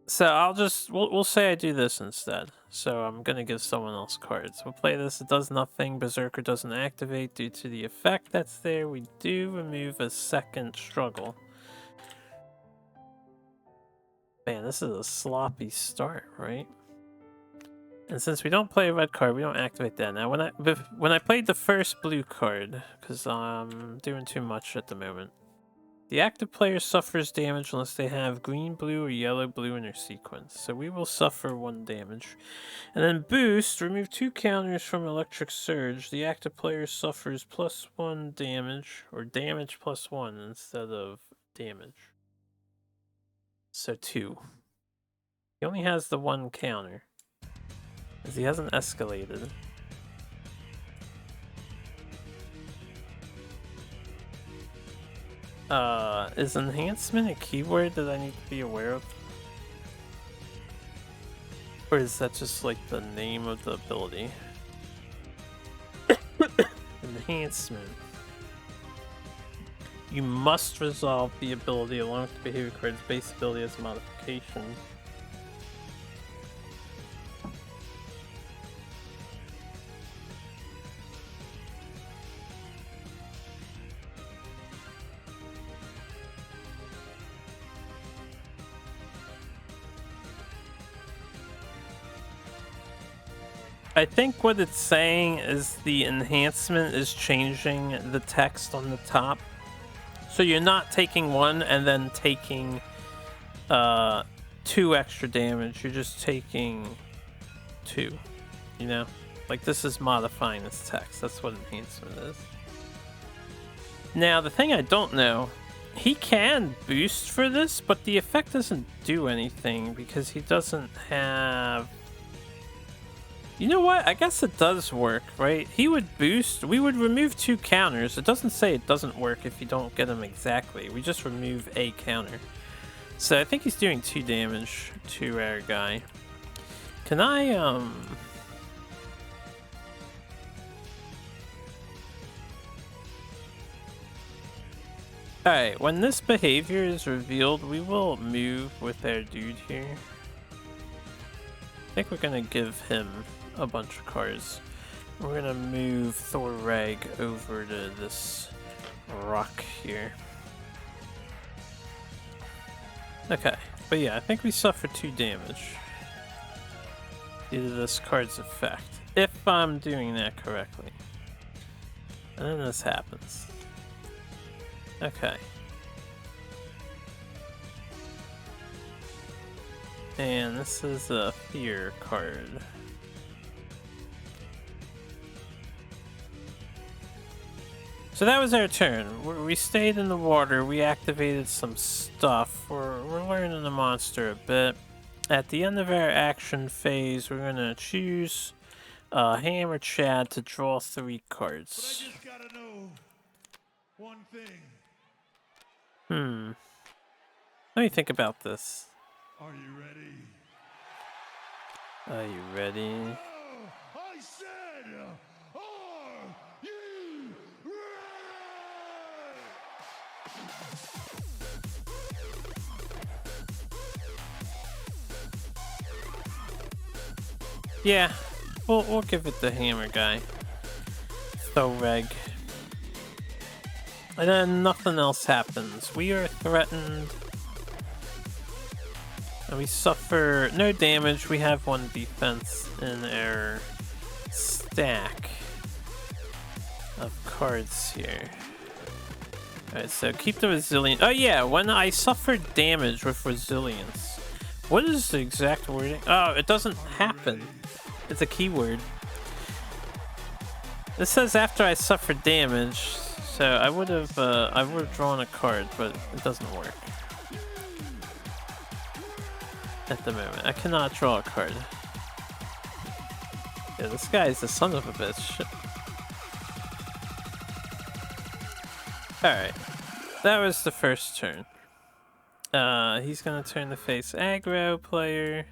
So we'll say I do this instead. So I'm gonna give someone else cards. We'll play this. It does nothing. Berserker doesn't activate due to the effect that's there. We do remove a second struggle. Man, this is a sloppy start, right? And since we don't play a red card, we don't activate that. Now, when I played the first blue card, because I'm doing too much at the moment, the active player suffers damage unless they have green, blue, or yellow, blue in their sequence. So we will suffer 1 damage. And then boost, remove 2 counters from Electric Surge. The active player suffers +1 damage, or damage +1 instead of damage. So 2. He only has the 1 counter, because he hasn't escalated. Is enhancement a keyword that I need to be aware of? Or is that just like the name of the ability? Enhancement. You must resolve the ability along with the behavior card's base ability as a modification. I think what it's saying is the enhancement is changing the text on the top. So you're not taking 1 and then taking 2 extra damage. You're just taking 2, you know? Like, this is modifying this text. That's what enhancement is. Now, the thing I don't know, he can boost for this, but the effect doesn't do anything because he doesn't have... You know what? I guess it does work, right? He would boost. We would remove 2 counters. It doesn't say it doesn't work if you don't get him exactly. We just remove a counter. So I think he's doing 2 damage to our guy. Can I, Alright, when this behavior is revealed, we will move with our dude here. I think we're gonna give him a bunch of cards. We're gonna move Thorreg over to this rock here. Okay, but yeah, I think we suffer 2 damage due to this card's effect, if I'm doing that correctly. And then this happens. Okay. And this is a fear card. So that was our turn. We stayed in the water, we activated some stuff, we're learning the monster a bit. At the end of our action phase, we're gonna choose Hammer Chad to draw 3 cards. But I just gotta know one thing. Let me think about this. Are you ready? Are you ready? Oh, I said, are you ready? Yeah, we'll give it the hammer guy. Thorreg. And then nothing else happens. We are threatened. And we suffer no damage. We have 1 defense in our stack of cards here. Alright, so keep the resilience. Oh yeah, when I suffer damage with resilience. What is the exact wording? Oh, it doesn't happen. It's a keyword. This says after I suffer damage, so I would have drawn a card, but it doesn't work at the moment. I cannot draw a card. Yeah, this guy is the son of a bitch. Alright, that was the first turn. He's gonna turn to face aggro player.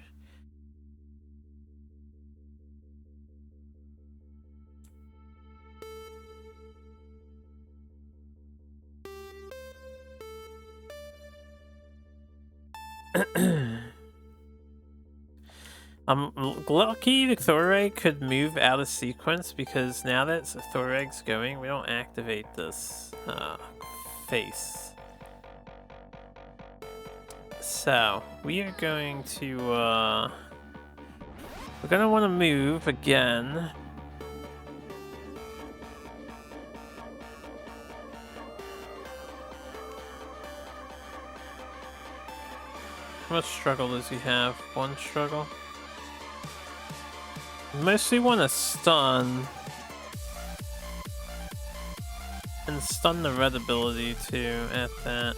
I'm lucky the Thoreg could move out of sequence because now that Thoreg's going, we don't activate this face. So we are going to we're gonna want to move again. How much struggle does he have? One struggle? Mostly want to stun. And stun the red ability too at that.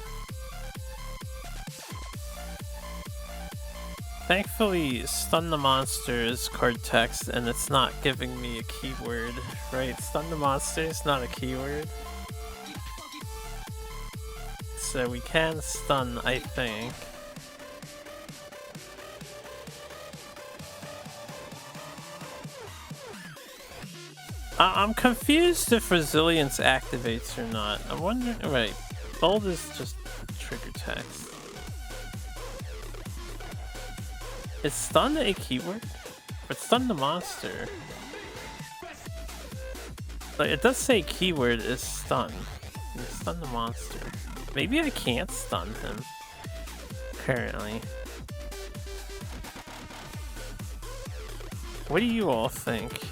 Thankfully, stun the monster is card text and it's not giving me a keyword, right? Stun the monster is not a keyword. So we can stun, I think. I'm confused if Resilience activates or not. I'm wondering. Right, bold is just trigger text. Is stun a keyword? But stun the monster. Like it does say keyword is stun. Stun the monster. Maybe I can't stun him currently. What do you all think?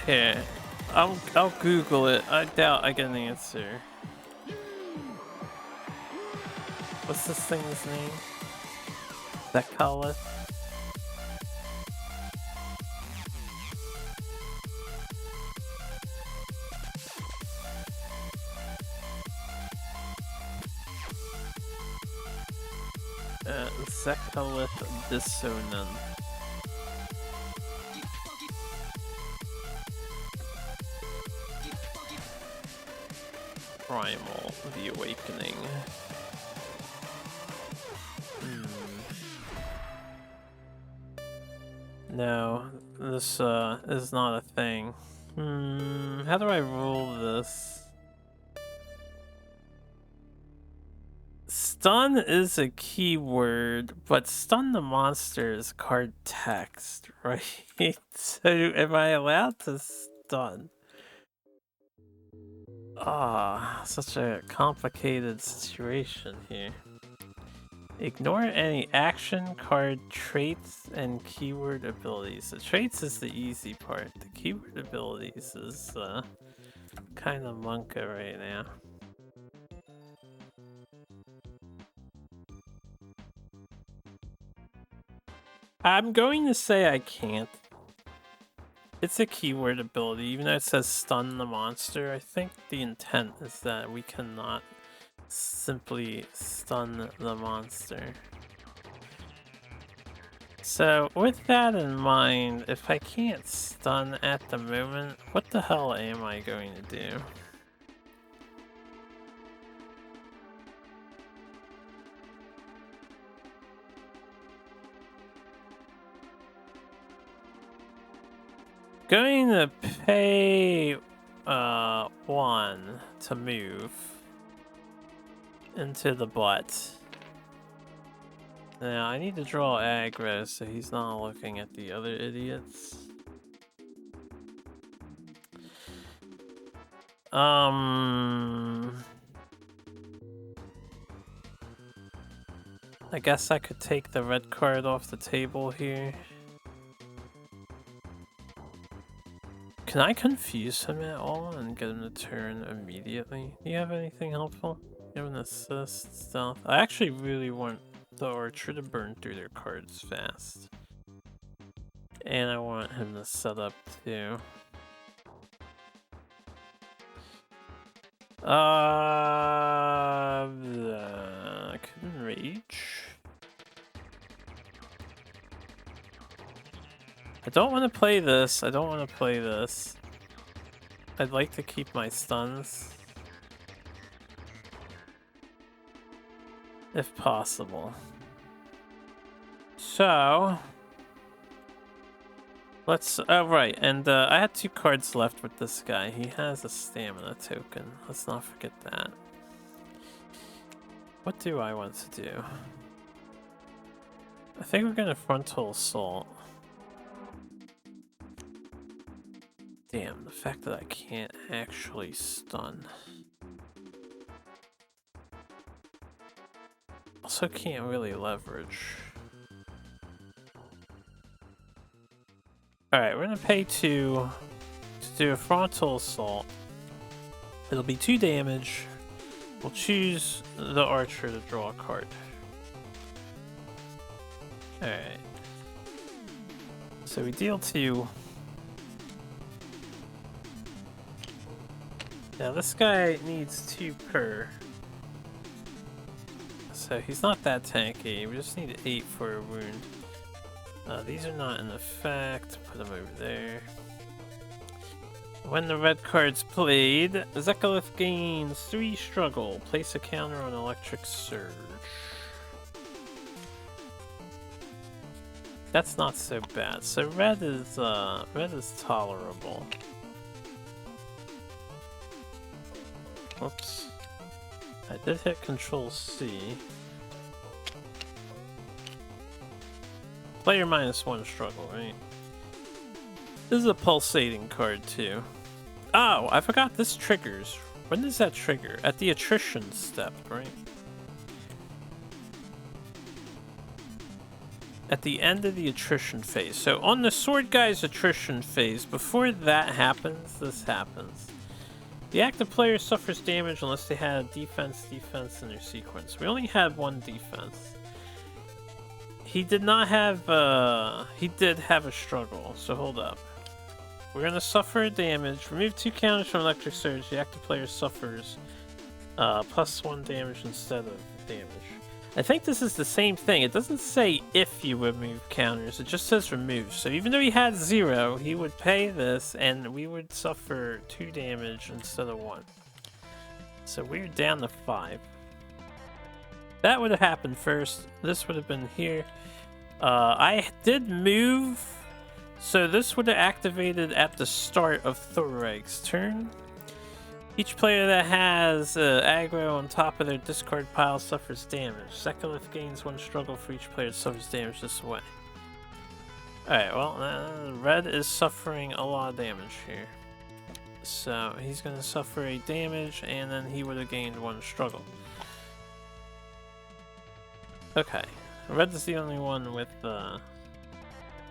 Here, I'll Google it. I doubt I get an answer. What's this thing's name? Zekalith? Zekalith Dissonant. Primal, the Awakening. No, this is not a thing. How do I rule this? Stun is a keyword, but stun the monster is card text, right? So am I allowed to stun? Ah, such a complicated situation here. Ignore any action, card, traits, and keyword abilities. The traits is the easy part. The keyword abilities is kind of monka right now. I'm going to say I can't. It's a keyword ability, even though it says stun the monster. I think the intent is that we cannot simply stun the monster. So with that in mind, if I can't stun at the moment, what the hell am I going to do? Going to pay 1 to move into the butt. Now I need to draw aggro so he's not looking at the other idiots. I guess I could take the red card off the table here. Can I confuse him at all and get him to turn immediately? Do you have anything helpful? You have an assist, stealth? I actually really want the Archer to burn through their cards fast. And I want him to set up too. I couldn't rage. I don't want to play this. I don't want to play this. I'd like to keep my stuns. If possible. So... let's... oh, right. And I had 2 cards left with this guy. He has a stamina token. Let's not forget that. What do I want to do? I think we're gonna frontal assault. Damn, the fact that I can't actually stun. Also can't really leverage. Alright, we're gonna pay 2 to do a frontal assault. It'll be 2 damage. We'll choose the archer to draw a card. Alright. So we deal 2. Now this guy needs 2 per. So he's not that tanky. We just need 8 for a wound. These are not in effect. Put them over there. When the red card's played, Zekalith gains 3 struggle. Place a counter on electric surge. That's not so bad. So red is tolerable. Whoops. I did hit Control C. Player -1 struggle, right? This is a pulsating card too. Oh, I forgot this triggers. When does that trigger? At the attrition step, right? At the end of the attrition phase. So on the sword guy's attrition phase, before that happens, this happens. The active player suffers damage unless they had defense in their sequence. We only had 1 defense. He did not have, he did have a struggle, so hold up. We're gonna suffer damage. Remove 2 counters from electric surge. The active player suffers +1 damage instead of damage. I think this is the same thing. It doesn't say if you remove counters, it just says remove. So even though he had 0, he would pay this and we would suffer 2 damage instead of 1. So we're down to 5. That would have happened first. This would have been here. I did move, so this would have activated at the start of Thorreg's turn. Each player that has aggro on top of their discard pile suffers damage. Zekalith gains 1 struggle for each player that suffers damage this way. Alright, well, red is suffering a lot of damage here. So he's going to suffer a damage, and then he would have gained 1 struggle. Okay, red is the only one with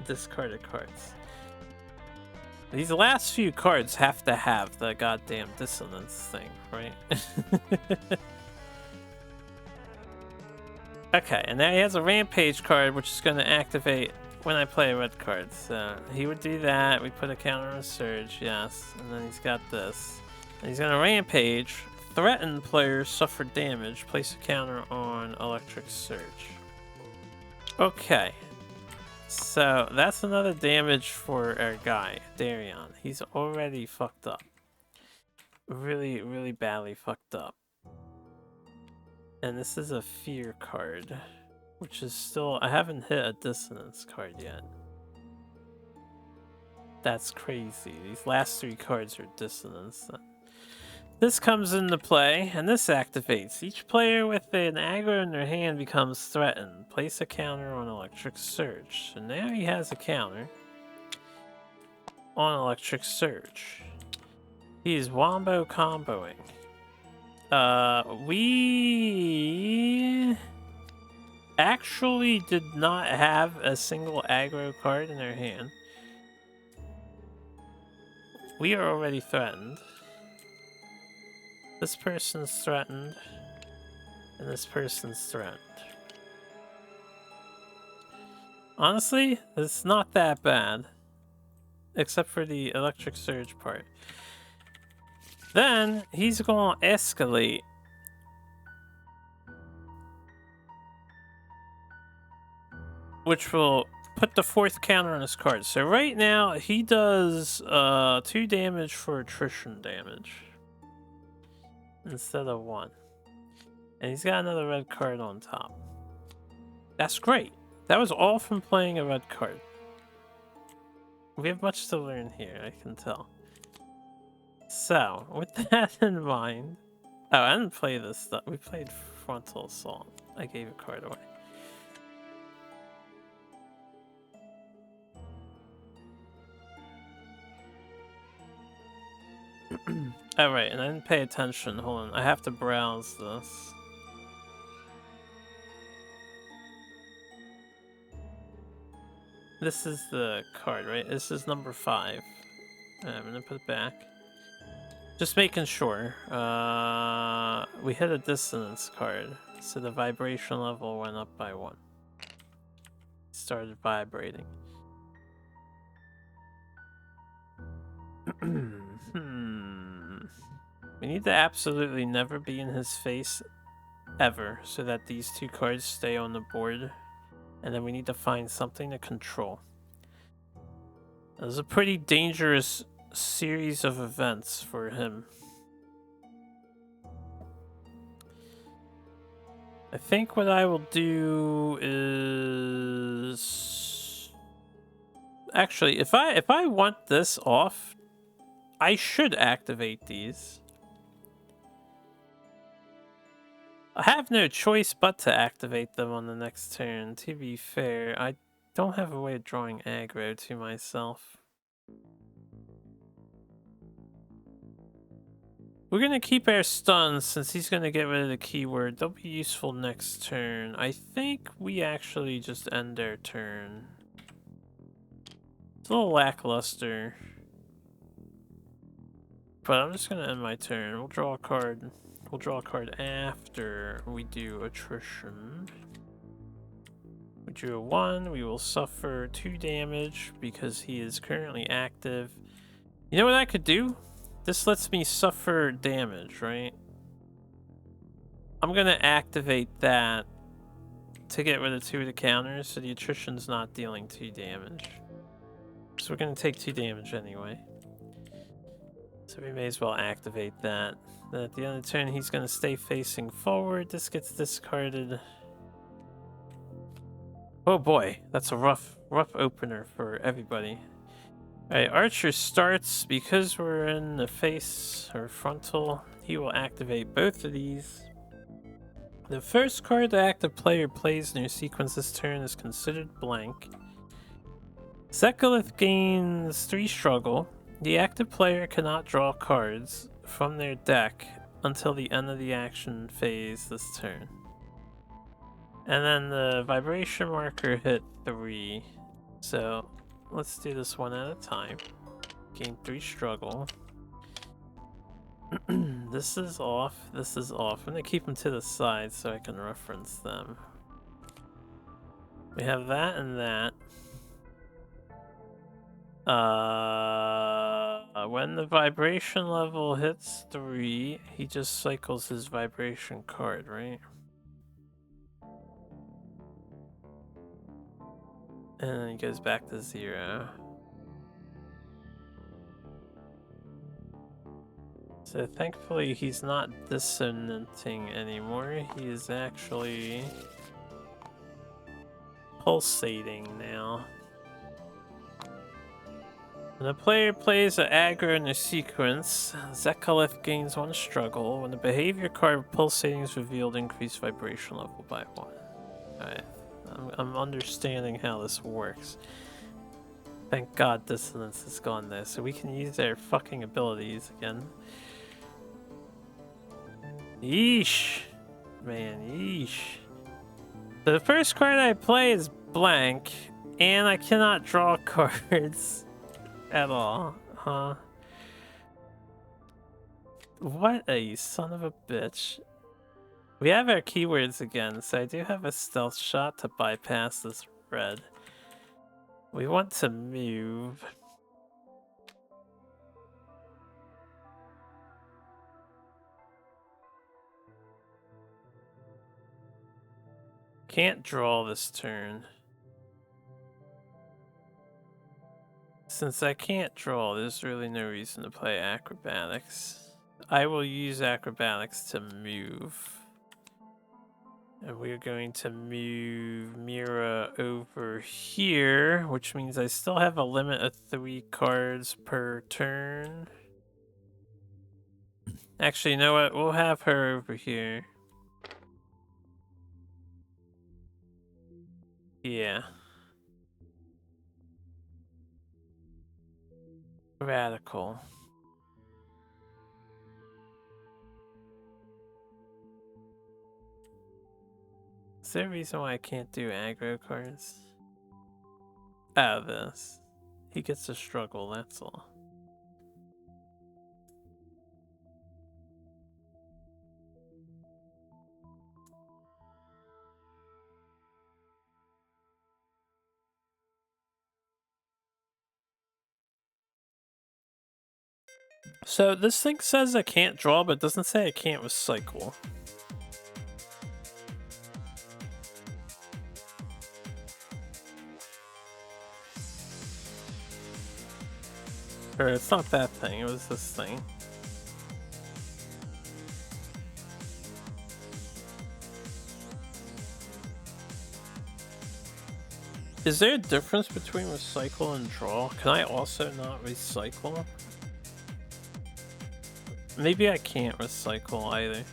discarded cards. These last few cards have to have the goddamn dissonance thing, right? Okay, and now he has a rampage card, which is going to activate when I play a red card. So he would do that. We put a counter on surge, yes. And then he's got this. And he's going to rampage. Threatened players suffer damage. Place a counter on electric surge. Okay. So that's another damage for our guy, Darion. He's already fucked up. Really, really badly fucked up. And this is a fear card, which is still... I haven't hit a dissonance card yet. That's crazy. These last 3 cards are dissonance. This comes into play, and this activates. Each player with an aggro in their hand becomes threatened. Place a counter on electric surge. So now he has a counter on electric surge. He is wombo comboing. We actually did not have a single aggro card in our hand. We are already threatened. This person's threatened, and this person's threatened. Honestly, it's not that bad, except for the electric surge part. Then, he's going to escalate. Which will put the 4th counter on his card. So right now, he does 2 damage for attrition damage. Instead of 1. And he's got another red card on top. That's great. That was all from playing a red card. We have much to learn here, I can tell. So, with that in mind... Oh, I didn't play this stuff. We played frontal assault. I gave a card away. Alright, and I didn't pay attention. Hold on, I have to browse this. This is the card, right? This is number 5. I'm gonna put it back. Just making sure. We hit a dissonance card, so the vibration level went up by 1. Started vibrating. We need to absolutely never be in his face ever, so that these 2 cards stay on the board. And then we need to find something to control. It was a pretty dangerous series of events for him. I think what I will do is... Actually, if I want this off, I should activate these. I have no choice but to activate them on the next turn. To be fair, I don't have a way of drawing aggro to myself. We're gonna keep our stuns since he's gonna get rid of the keyword. They'll be useful next turn. I think we actually just end our turn. It's a little lackluster. But I'm just gonna end my turn. We'll draw a card. We'll draw a card after we do attrition. We drew a 1. We will suffer 2 damage because he is currently active. You know what I could do? This lets me suffer damage, right? I'm gonna activate that to get rid of 2 of the counters, so the attrition's not dealing 2 damage. So we're gonna take 2 damage anyway. So we may as well activate that. Then at the end of the turn, he's gonna stay facing forward. This gets discarded. Oh boy, that's a rough opener for everybody. Alright, Archer starts. Because we're in the face or frontal, he will activate both of these. The first card the active player plays in your sequence this turn is considered blank. Zekalith gains 3 struggle. The active player cannot draw cards from their deck until the end of the action phase this turn. And then the vibration marker hit 3. So let's do this one at a time. Gain 3 struggle. This is off. This is off. I'm gonna keep them to the side so I can reference them. We have that and that. When the vibration level hits 3, he just cycles his vibration card, right? And then he goes back to 0. So thankfully he's not dissonanting anymore. He is actually pulsating now. When a player plays an aggro in a sequence, Zekalith gains 1 struggle. When the behavior card pulsating is revealed, increase vibration level by 1. Alright, I'm understanding how this works. Thank God dissonance is gone there, so we can use their fucking abilities again. Yeesh. Man, yeesh. So the first card I play is blank, and I cannot draw cards. At all, huh? What a son of a bitch. We have our keywords again, so I do have a stealth shot to bypass this red. We want to move. Can't draw this turn. Since I can't draw, there's really no reason to play acrobatics. I will use acrobatics to move. And we're going to move Mira over here, which means I still have a limit of 3 cards per turn. Actually, you know what? We'll have her over here. Yeah. Radical. Is there a reason why I can't do aggro cards? Oh, this. He gets to struggle, that's all. So this thing says I can't draw, but it doesn't say I can't recycle. Or it's not that thing, it was this thing. Is there a difference between recycle and draw? Can I also not recycle? Maybe I can't recycle either.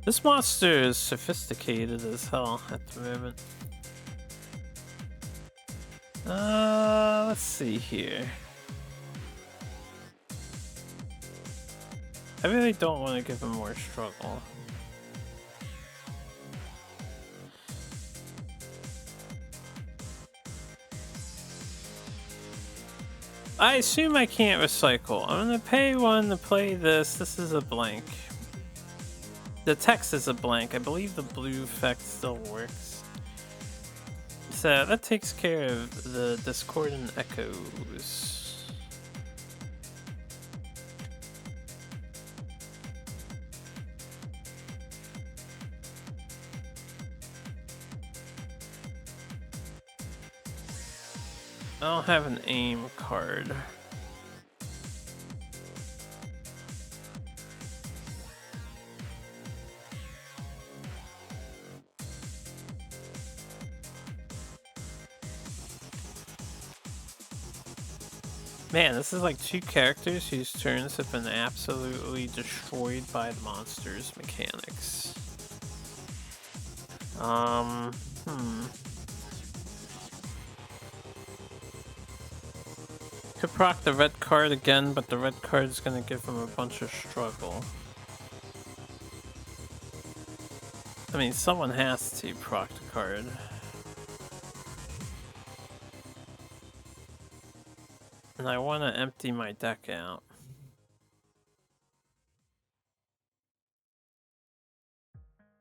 This monster is sophisticated as hell at the moment. Let's see here. I really don't want to give him more struggle. I assume I can't recycle. I'm gonna pay one to play this. This is a blank. The text is a blank. I believe the blue effect still works. So that takes care of the discordant echoes. I don't have an aim card. Man, this is like two characters whose turns have been absolutely destroyed by the monster's mechanics. Could proc the red card again, but the red card is gonna give him a bunch of struggle. I mean, someone has to proc the card. And I want to empty my deck out.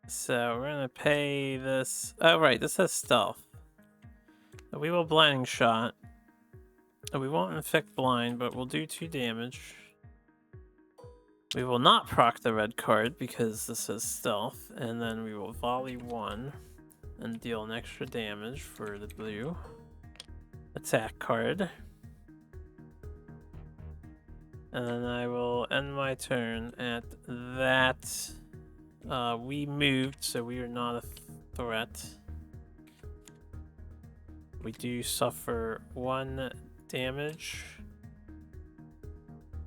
So we're gonna pay this. Oh right, this has stealth. We will blinding shot. We won't infect blind, but we'll do 2 damage. We will not proc the red card because this is stealth, and then we will volley 1 and deal an extra damage for the blue attack card. And then I will end my turn at that. We moved, so we are not a threat. We do suffer 1 damage.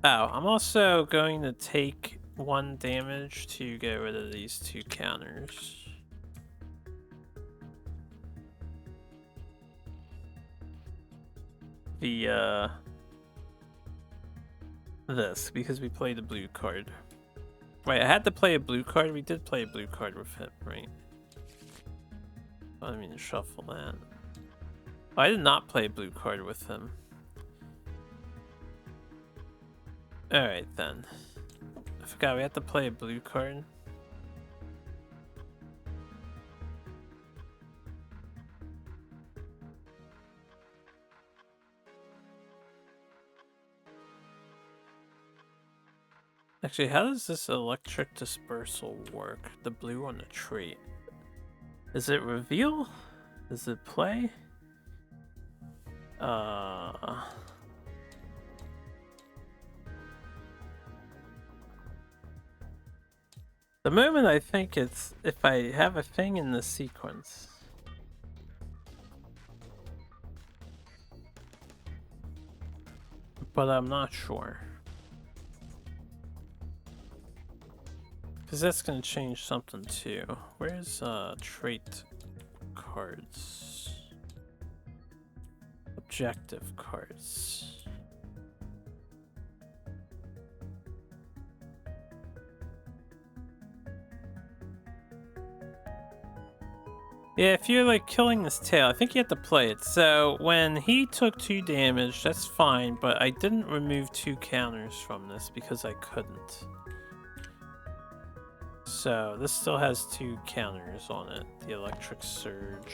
Oh, I'm also going to take 1 damage to get rid of these 2 counters. This, because we played a blue card. Wait, I had to play a blue card? We did play a blue card with him, right? I mean to shuffle that. Oh, I did not play a blue card with him. Alright then. I forgot we had to play a blue card. Actually, how does this electric dispersal work? The blue on the trait. Is it reveal? Is it play? The moment I think it's if I have a thing in the sequence. But I'm not sure. Because that's going to change something too. Where's trait cards? objective cards. Yeah, if you're like killing this tail, I think you have to play it. So when he took 2 damage, that's fine, but I didn't remove 2 counters from this because I couldn't. So this still has 2 counters on it. The electric surge.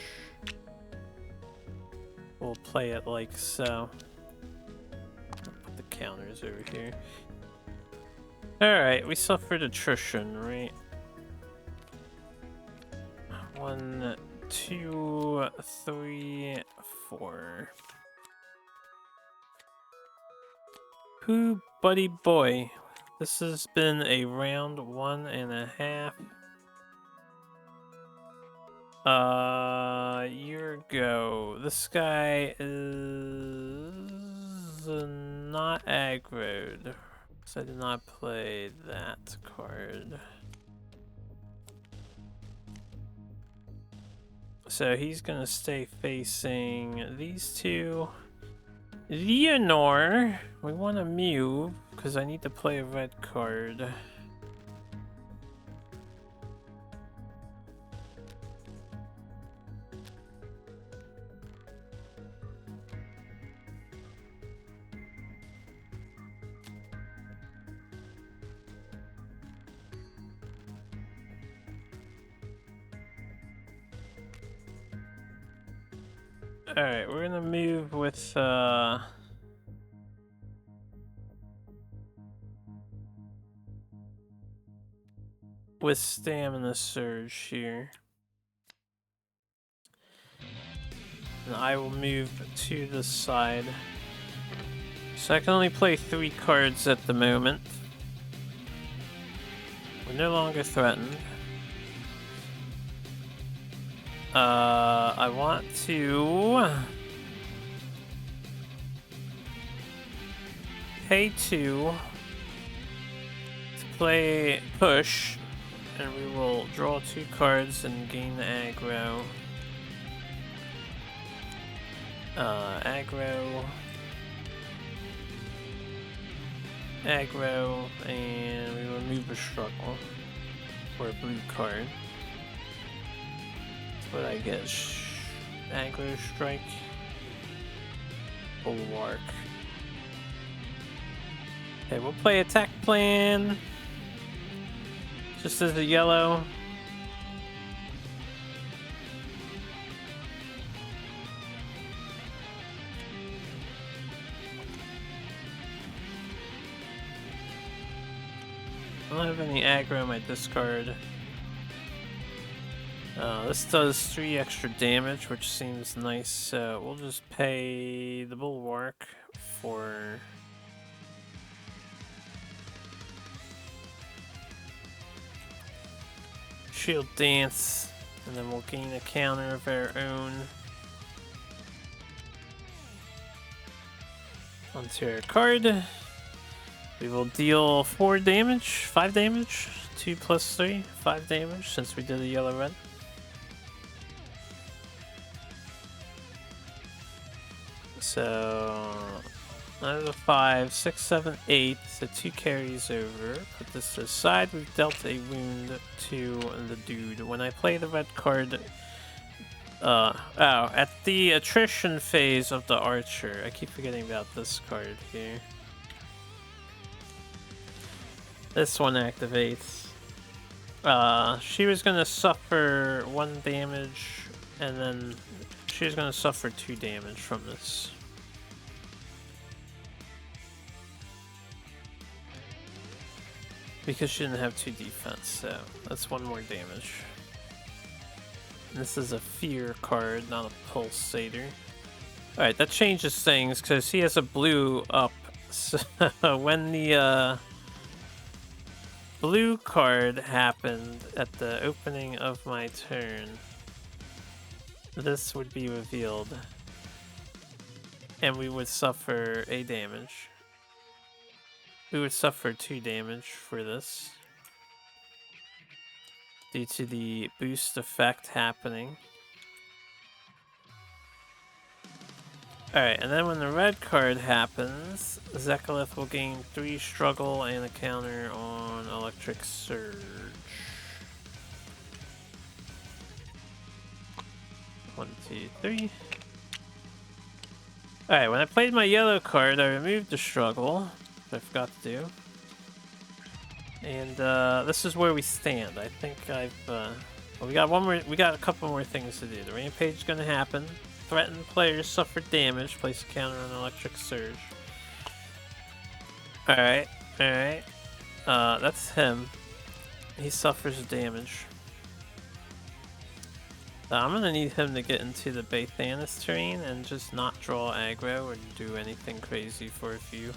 We'll play it like so. I'll put the counters over here. Alright, we suffered attrition, right? 1, 2, 3, 4. Who, buddy boy? This has been a round 1.5. Year ago. This guy is not aggroed, so I did not play that card. So he's gonna stay facing these two. Leonor, we want to move because I need to play a red card. Alright, we're gonna move with Stamina Surge here. And I will move to the side. So I can only play 3 cards at the moment. We're no longer threatened. I want to pay 2 to play push, and we will draw 2 cards and gain the aggro. Aggro, and we remove a struggle for a blue card. What I get? Aggro strike. Bulwark. Okay, we'll play attack plan. Just as a yellow. I don't have any aggro in my discard. This does 3 extra damage, which seems nice, so we'll just pay the Bulwark for Shield Dance, and then we'll gain a counter of our own onto our card. We will deal 4 damage, 5 damage, 2 plus 3, 5 damage, since we did a yellow-red. So, out of the 5, 6, 7, 8, so 2 carries over. Put this aside. We've dealt a wound to the dude. When I play the red card, at the attrition phase of the archer, I keep forgetting about this card here. This one activates. She was gonna suffer 1 damage, and then she was gonna suffer 2 damage from this. Because she didn't have 2 defense, so that's 1 more damage. And this is a fear card, not a pulsator. Alright, that changes things because he has a blue up. So when the blue card happened at the opening of my turn, this would be revealed. And we would suffer a damage. We would suffer 2 damage for this due to the boost effect happening. Alright, and then when the red card happens, Zekalith will gain 3 struggle and a counter on Electric Surge. 1, 2, 3. Alright, when I played my yellow card, I removed the struggle, which I forgot to do. And this is where we stand. I think I've well, we got a couple more things to do. The rampage is gonna happen. Threatened players suffer damage. Place a counter on Electric Surge. Alright, alright. That's him. He suffers damage. I'm gonna need him to get into the Baythanis terrain and just not draw aggro or do anything crazy for a few.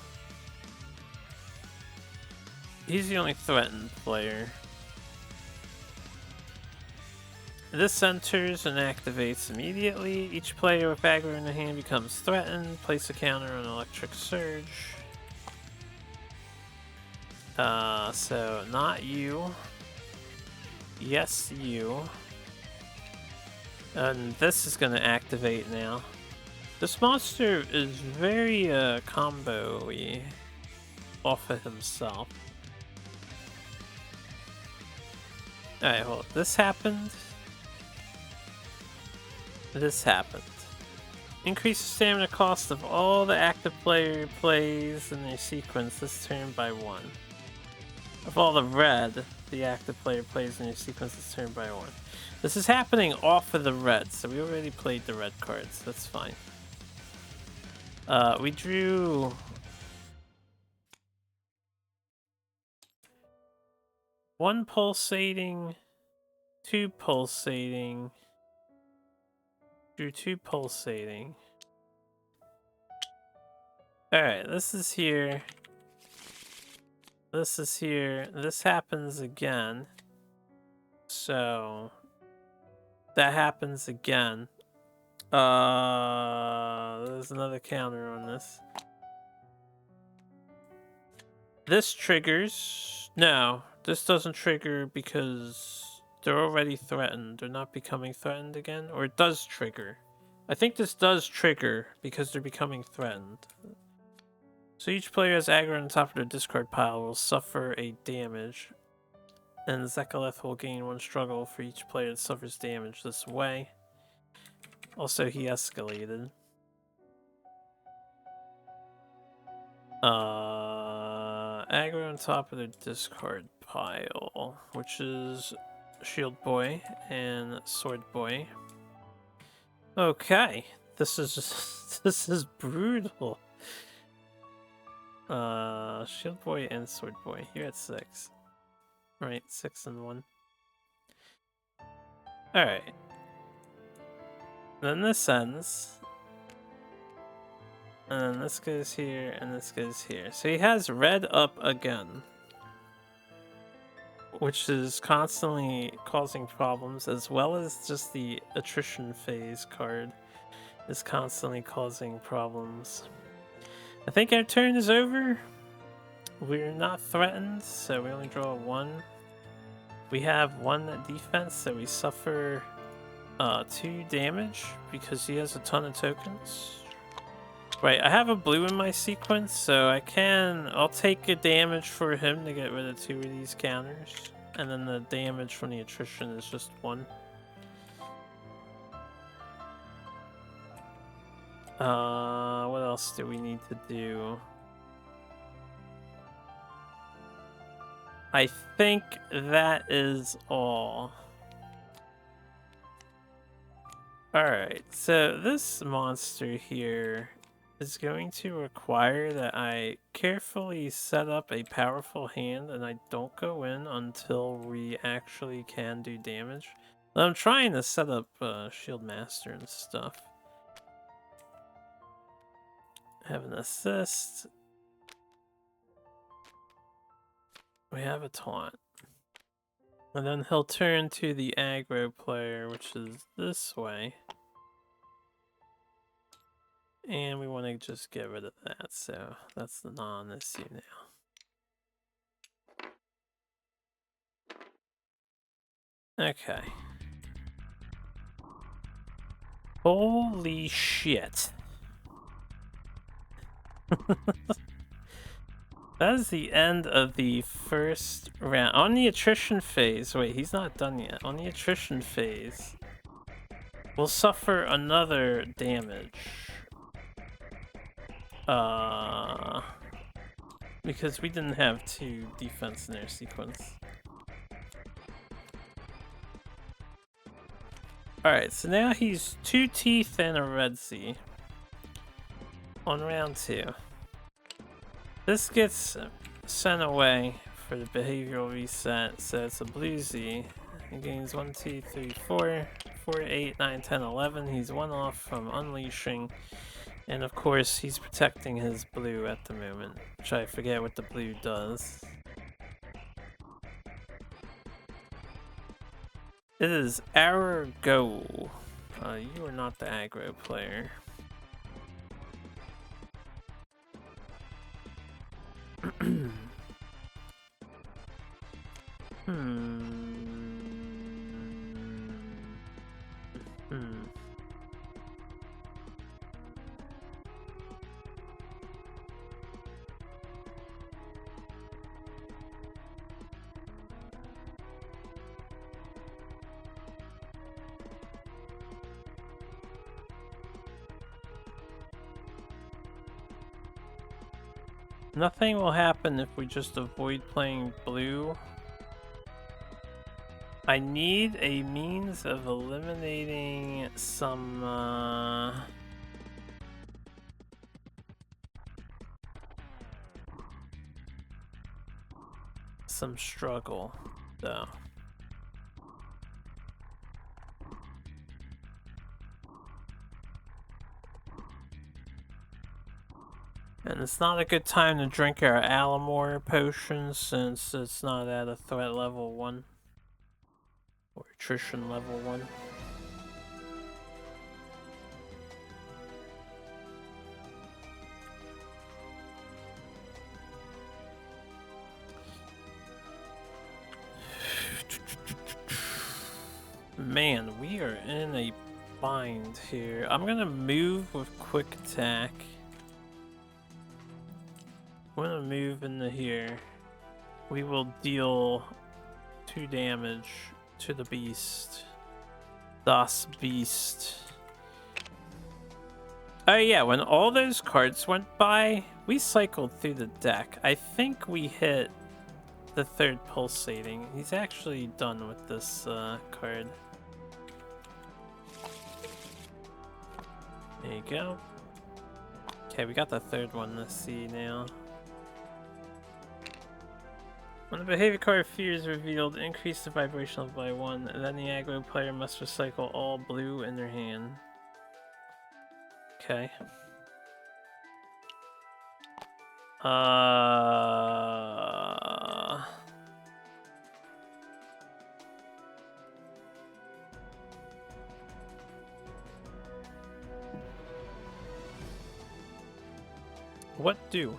He's the only threatened player. This enters and activates immediately. Each player with aggro in the hand becomes threatened. Place a counter on Electric Surge. So not you. Yes, you. And this is gonna activate now. This monster is very combo-y off of himself. Alright, well, this happened. This happened. Increase the stamina cost of all the active player plays in their sequence this turn by 1. Of all the red, the active player plays in your sequence this turn by 1. This is happening off of the red, so we already played the red cards. That's fine. We drew... one pulsating, 2 pulsating, drew 2 pulsating. Alright, this is here. This is here. This happens again. So that happens again. There's another counter on this. This triggers. No, this doesn't trigger because they're already threatened. They're not becoming threatened again. Or it does trigger. I think this does trigger because they're becoming threatened. So each player has aggro on the top of their discard pile will suffer a damage. And Zekalith will gain 1 struggle for each player that suffers damage this way. Also, he escalated. Aggro on top of their discard pile, which is Shield Boy and Sword Boy. Okay, this is this is brutal. Shield Boy and Sword Boy. You're at 6. Right, 6 and 1. Alright. Then this ends. And then this goes here, and this goes here. So he has red up again. Which is constantly causing problems, as well as just the attrition phase card is constantly causing problems. I think our turn is over. We're not threatened, so we only draw 1. We have 1 defense, so we suffer 2 damage because he has a ton of tokens. Right, I have a blue in my sequence, so I'll take a damage for him to get rid of 2 of these counters. And then the damage from the attrition is just 1. What else do we need to do? I think that is all. Alright, so this monster here is going to require that I carefully set up a powerful hand and I don't go in until we actually can do damage. I'm trying to set up Shield Master and stuff. Have an assist. We have a taunt. And then he'll turn to the aggro player, which is this way. And we want to just get rid of that, so that's the non-issue now. Okay. Holy shit. That is the end of the first round. On the attrition phase, wait, he's not done yet. On the attrition phase, we'll suffer another damage. Because we didn't have 2 defense in their sequence. Alright, so now he's 2 teeth and a red Z. On round 2. This gets sent away for the behavioral reset, so it's a blue Z. He gains 1, 2, 3, 4, 4, 8, 9, 10, 11. He's 1 off from unleashing. And of course, he's protecting his blue at the moment, which I forget what the blue does. It is our go. You are not the aggro player. Nothing will happen if we just avoid playing blue. I need a means of eliminating some struggle, though. And it's not a good time to drink our Alamore potion since it's not at a threat level 1. Or attrition level 1. Man, we are in a bind here. I'm gonna move with quick attack. I'm gonna move into here. We will deal 2 damage to the beast. Das Beast. Oh yeah, when all those cards went by, we cycled through the deck. I think we hit the 3rd pulsating. He's actually done with this card. There you go. Okay, we got the 3rd one to see now. When the behavior card Fear is revealed, increase the vibration level by 1, and then the aggro player must recycle all blue in their hand. Okay. What do?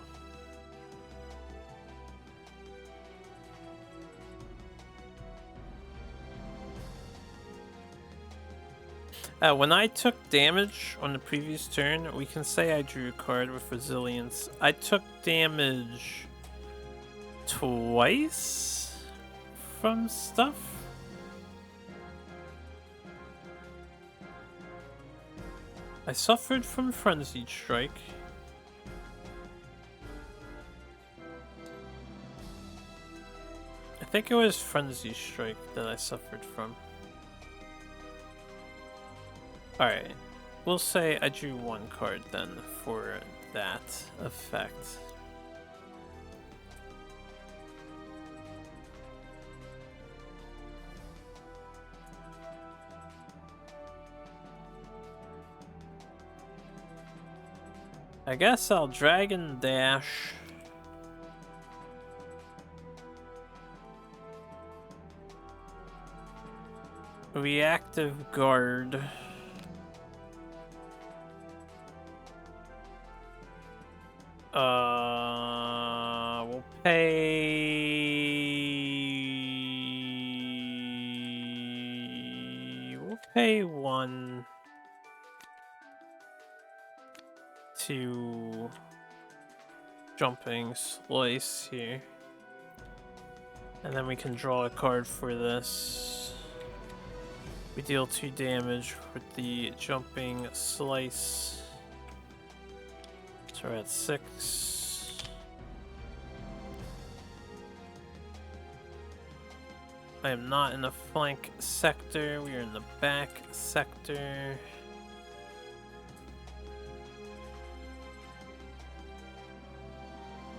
When I took damage on the previous turn, we can say I drew a card with resilience. I took damage twice from stuff? I suffered from Frenzied Strike. I think it was Frenzy Strike that I suffered from. Alright, we'll say I drew 1 card then for that effect. I guess I'll Dragon Dash. Reactive Guard. We'll pay 1 to jumping slice here. And then we can draw a card for this. We deal 2 damage with the jumping slice. So we're at 6. I am not in the flank sector, we are in the back sector.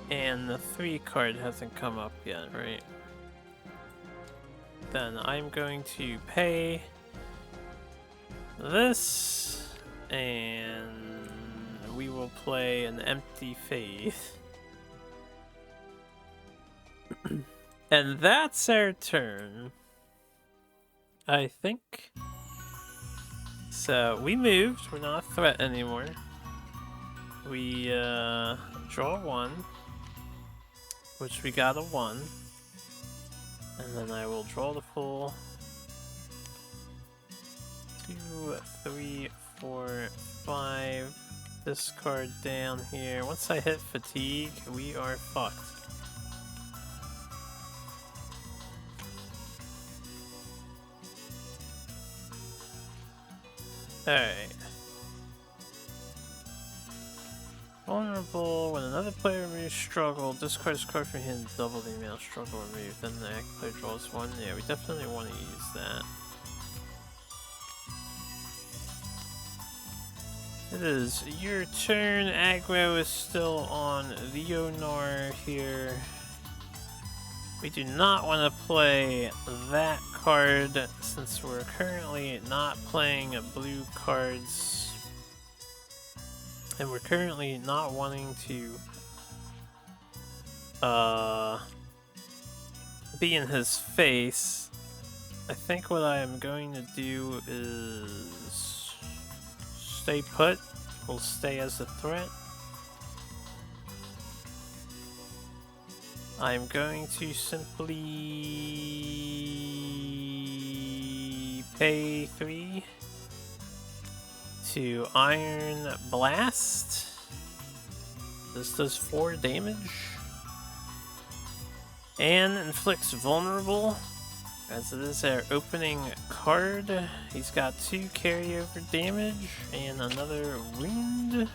And the 3 card hasn't come up yet, right? Then I'm going to pay this, and we will play an Empty Faith. And that's our turn, I think. So we moved, we're not a threat anymore. We draw 1, which we got a 1. And then I will draw the full 2, 3, 4, 5. This card down here. Once I hit fatigue, we are fucked. Alright. Vulnerable. When another player removes struggle, discard this card from your hand, double the amount of struggle removed. Then the active player draws 1. Yeah, we definitely want to use that. It is your turn. Aggro is still on Leonor here. We do not want to play that card since we're currently not playing blue cards. And we're currently not wanting to be in his face. I think what I am going to do is stay put. We'll stay as a threat. I'm going to simply pay 3 to Iron Blast. This does 4 damage. And inflicts vulnerable, as it is our opening card. He's got 2 carryover damage and another wound.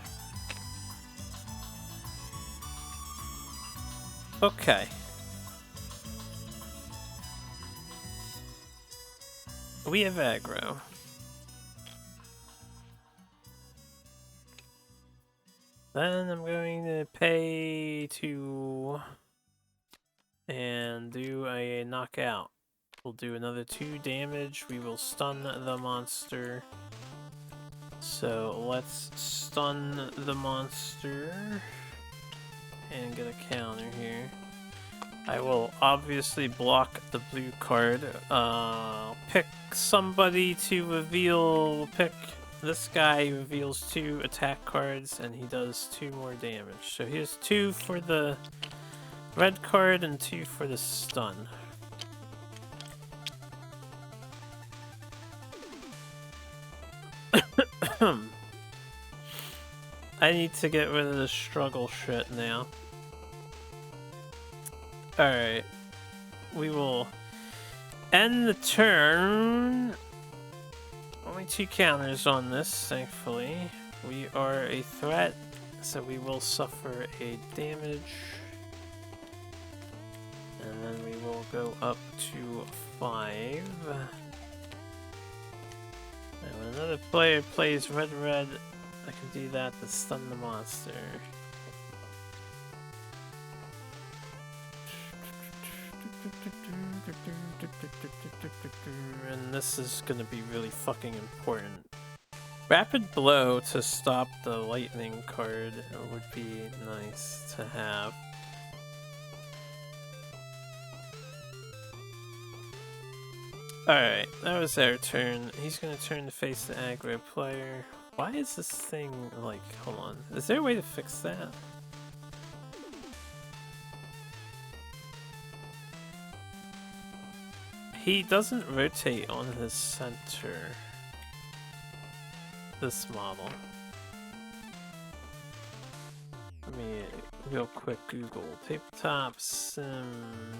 Okay. We have aggro. Then I'm going to pay 2 and do a knockout. We'll do another 2 damage. We will stun the monster. So let's stun the monster and get a counter here. I will obviously block the blue card. Pick somebody to reveal. We'll pick this guy who reveals 2 attack cards and he does 2 more damage. So here's 2 for the red card and 2 for the stun. I need to get rid of the struggle shit now. Alright. We will end the turn. Only 2 counters on this, thankfully. We are a threat, so we will suffer a damage. And then we will go up to 5. And when another player plays red, I can do that to stun the monster. And this is gonna be really fucking important. Rapid blow to stop the lightning card would be nice to have. Alright, that was our turn. He's gonna turn to face the aggro player. Why is this thing like, hold on, is there a way to fix that? He doesn't rotate on his center. This model. Let me Real quick Google. Tabletop sim.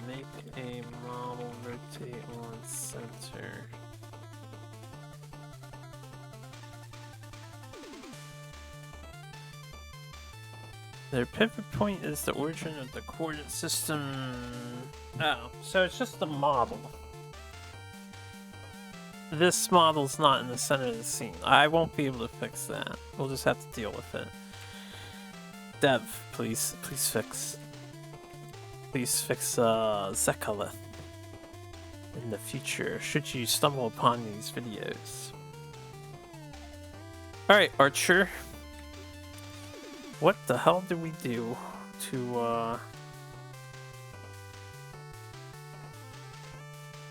Make a model rotate on center. Their pivot point is the origin of the coordinate system. Oh, so it's just the model. This model's not in the center of the scene. I won't be able to fix that. We'll just have to deal with it. Dev, please fix. Please fix Zekalith in the future, should you stumble upon these videos. Alright, Archer. What the hell did we do to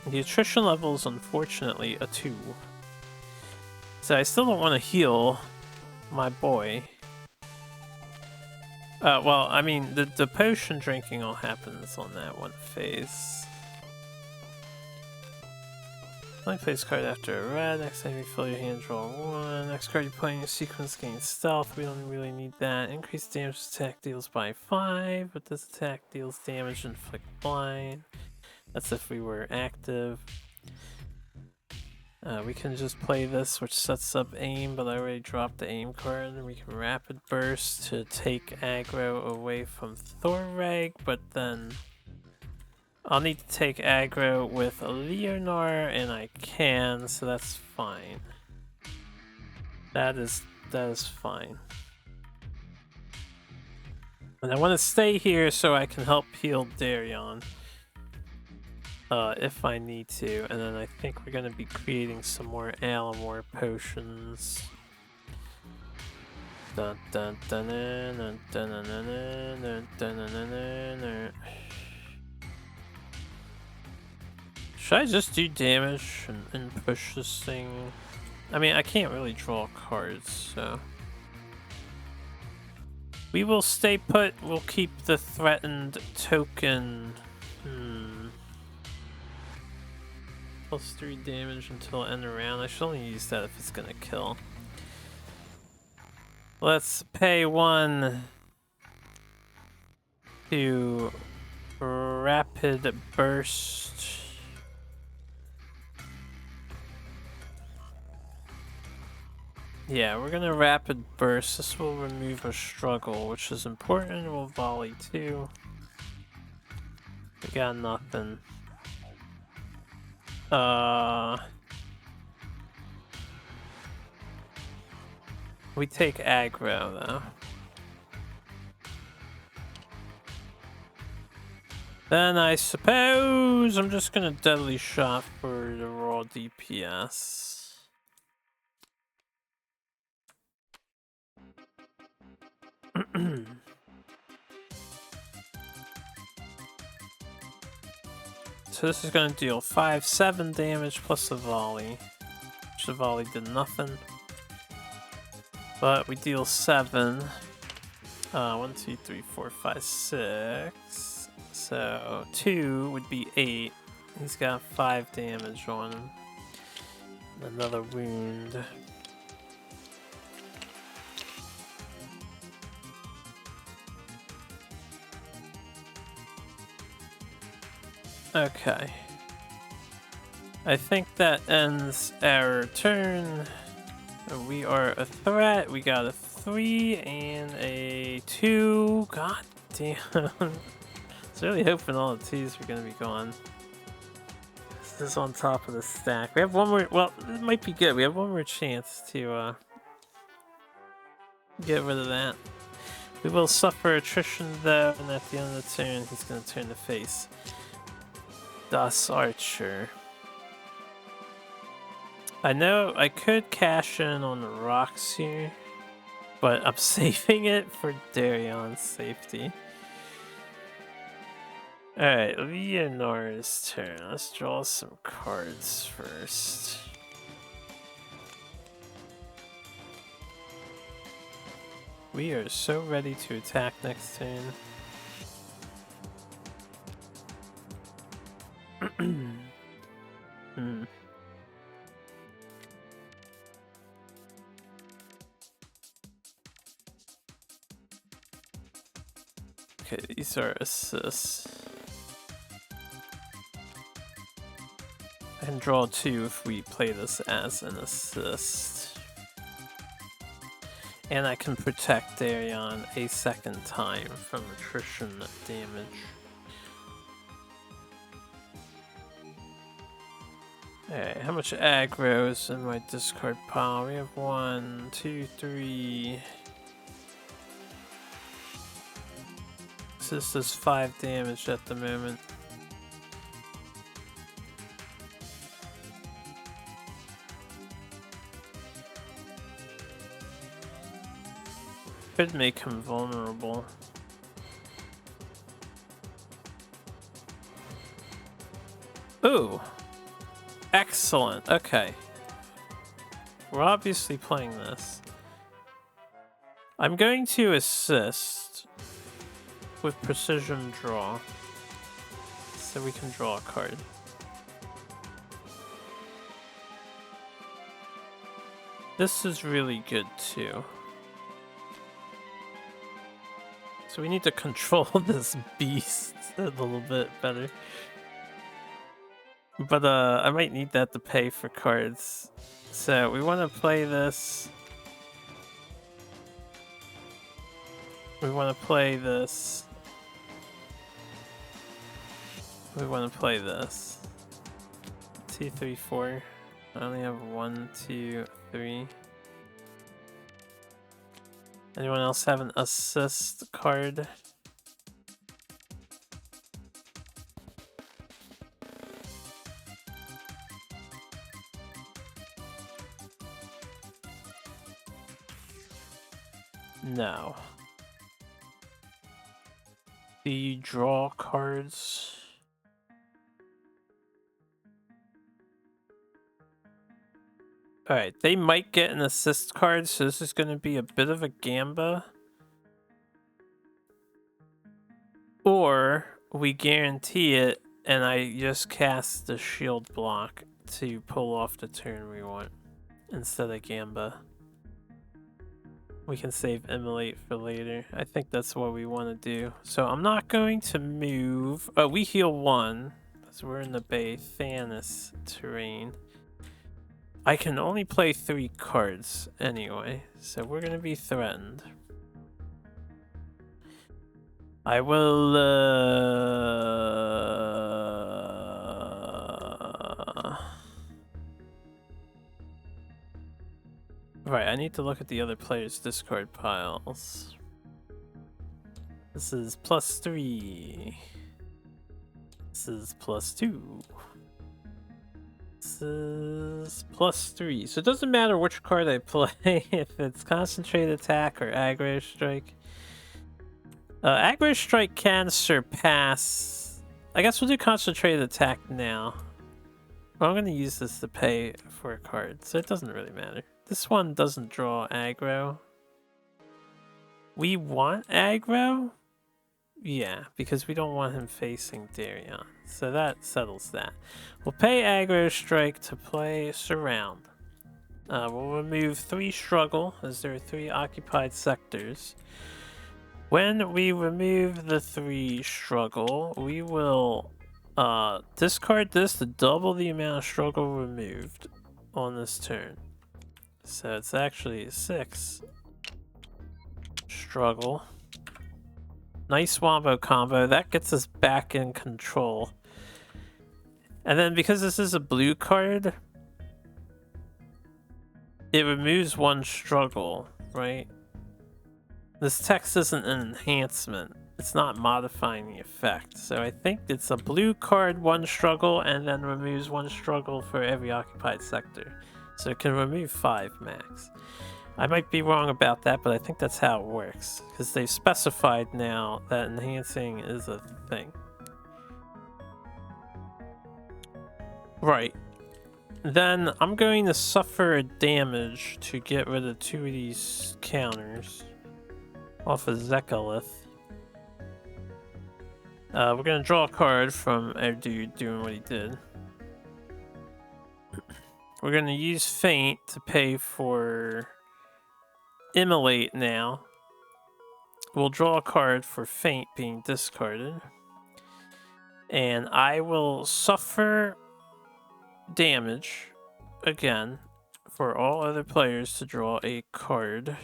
the attrition level is unfortunately a 2. So I still don't want to heal my boy. Well, I mean, the potion drinking all happens on that one phase. Only place card after a red. Next time you fill your hand, draw 1. Next card you play in your sequence gains stealth. We don't really need that. Increased damage attack deals by 5, but this attack deals damage and inflict blind. That's if we were active. We can just play this, which sets up aim, but I already dropped the aim card. And we can rapid burst to take aggro away from Thorreg, but then I'll need to take aggro with Leonor, and I can, so that's fine. That is fine. And I want to stay here so I can help heal Darion. If I need to, and then I think we're gonna be creating some more Alamore potions. Dun, dun, dun, dun, dun, dun, dun, dun, dun, dun, dun, dun. Should I just do damage and push this thing? I mean, I can't really draw cards, so we will stay put. We'll keep the threatened token. +3 damage until end of round. I should only use that if it's gonna kill. Let's pay 1 to rapid burst. Yeah, we're gonna rapid burst. This will remove a struggle, which is important. We'll volley 2. We got nothing. We take aggro though. Then I suppose I'm just gonna deadly shot for the raw DPS. So this is going to deal 5-7 damage plus the volley. Which the volley did nothing. But we deal 7. 1, 2, 3, 4, 5, 6. So 2 would be 8. He's got 5 damage on him. Another wound. Okay. I think that ends our turn. We are a threat. We got a 3 and a 2. God damn. I was really hoping all the 2s were going to be gone. This is on top of the stack. We have one more. Well, it might be good. We have one more chance to get rid of that. We will suffer attrition though, and at the end of the turn, he's going to turn the face. Das Archer. I know I could cash in on the rocks here, but I'm saving it for Darion's safety. Alright, Leonor's turn. Let's draw some cards first. We are so ready to attack next turn. Okay, these are assists. I can draw 2 if we play this as an assist. And I can protect Daryon a second time from attrition damage. Alright, how much aggro is in my discard pile? We have 1, 2, 3. So this does 5 damage at the moment. Could make him vulnerable. Ooh! Excellent, okay. We're obviously playing this. I'm going to assist with precision draw, so we can draw a card. This is really good too. So we need to control this beast a little bit better. But I might need that to pay for cards. So we want to play this. We want to play this. We want to play this. 2, 3, 4. I only have 1, 2, 3. Anyone else have an assist card? No. Do you draw cards? Alright, they might get an assist card, so this is going to be a bit of a gamba. Or we guarantee it, and I just cast the shield block to pull off the turn we want instead of gamba. We can save Immolate for later. I think that's what we want to do. So I'm not going to move. Oh, we heal 1, so we're in the Bay Thanos terrain. I can only play 3 cards anyway, so we're going to be threatened. I will, Right, I need to look at the other players' discard piles. This is +3. This is +2. This is +3. So it doesn't matter which card I play, if it's Concentrated Attack or Aggro Strike. Aggro Strike can surpass... I guess we'll do Concentrated Attack now. Well, I'm going to use this to pay for a card, so it doesn't really matter. This one doesn't draw aggro. We want aggro? Yeah, because we don't want him facing Daryon. So that settles that. We'll pay Aggro Strike to play Surround. We'll remove 3 Struggle, as there are 3 occupied sectors. When we remove the 3 Struggle, we will discard this to double the amount of Struggle removed on this turn. So it's actually 6 Struggle. Nice Wombo combo. That gets us back in control. And then because this is a blue card, it removes 1 Struggle, right? This text isn't an enhancement. It's not modifying the effect. So I think it's a blue card, 1 Struggle, and then removes 1 Struggle for every occupied sector. So it can remove 5 max. I might be wrong about that, but I think that's how it works. Because they've specified now that enhancing is a thing. Right. Then I'm going to suffer a damage to get rid of 2 of these counters off of Zekalith. We're going to draw a card from our dude doing what he did. We're going to use Feint to pay for Immolate now. will draw a card for Feint being discarded. And I will suffer damage again for all other players to draw a card.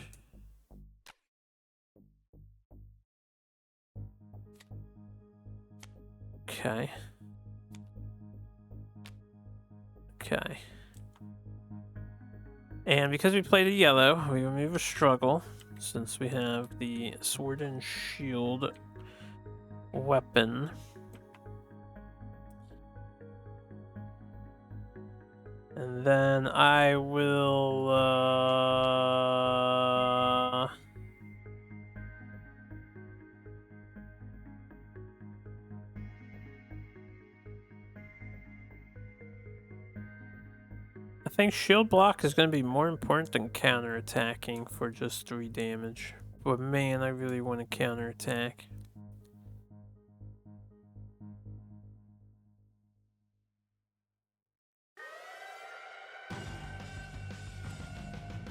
Okay. Okay. And because we played a yellow, we remove a struggle, since we have the sword and shield weapon. And then I will, I think shield block is going to be more important than counterattacking for just 3 damage. But man, I really want to counterattack.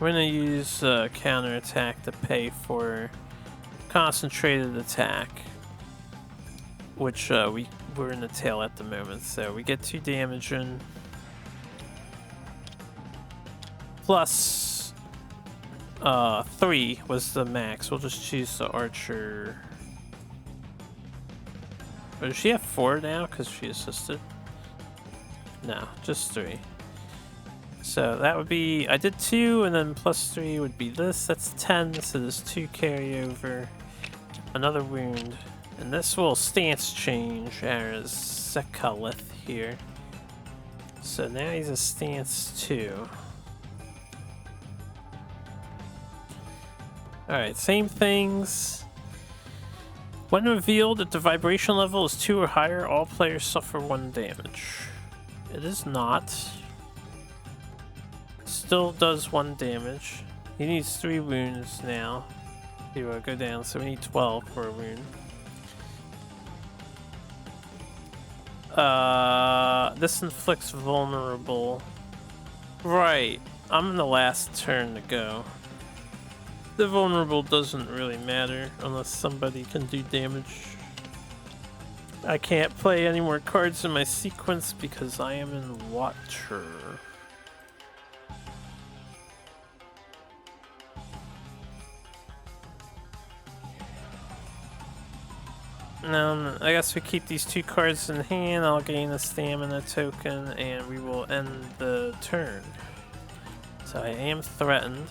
We're going to use counterattack to pay for concentrated attack, which we're in the tail at the moment, so we get 2 damage in. Plus 3 was the max. We'll just choose the archer. Or does she have 4 now because she assisted? No, just 3. So that would be, I did 2 and then plus 3 would be this. That's 10, so there's 2 carryover. Another wound. And this will stance change as Zekalith here. So now he's a stance 2. Alright, same things. When revealed, if the vibration level is 2 or higher, all players suffer 1 damage. It is not. Still does 1 damage. He needs 3 wounds now to go down, so we need 12 for a wound. This inflicts vulnerable. Right, I'm in the last turn to go. The vulnerable doesn't really matter unless somebody can do damage. I can't play any more cards in my sequence because I am in water. I guess we keep these 2 cards in hand. I'll gain a stamina token and we will end the turn. So I am threatened.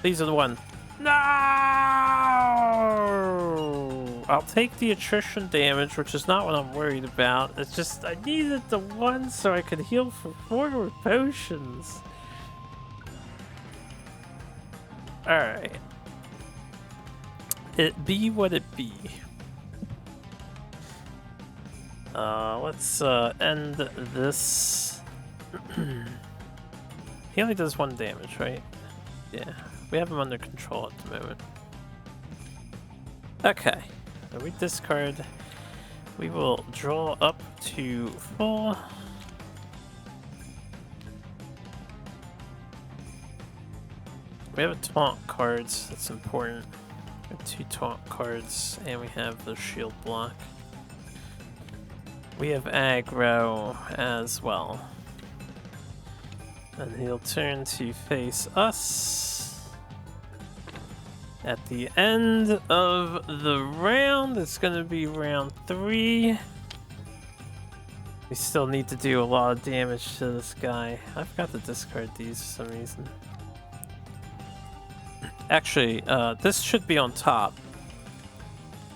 These are the 1. No! I'll take the attrition damage, which is not what I'm worried about. It's just I needed the 1 so I could heal for 4 more potions. Alright. It be what it be. Let's end this. He only does 1 damage, right? Yeah. We have him under control at the moment. Okay, so we discard. We will draw up to full. We have a taunt cards, that's important. We have 2 taunt cards, and we have the shield block. We have aggro as well. And he'll turn to face us. At the end of the round, it's going to be round 3. We still need to do a lot of damage to this guy. I forgot to discard these for some reason. Actually, this should be on top.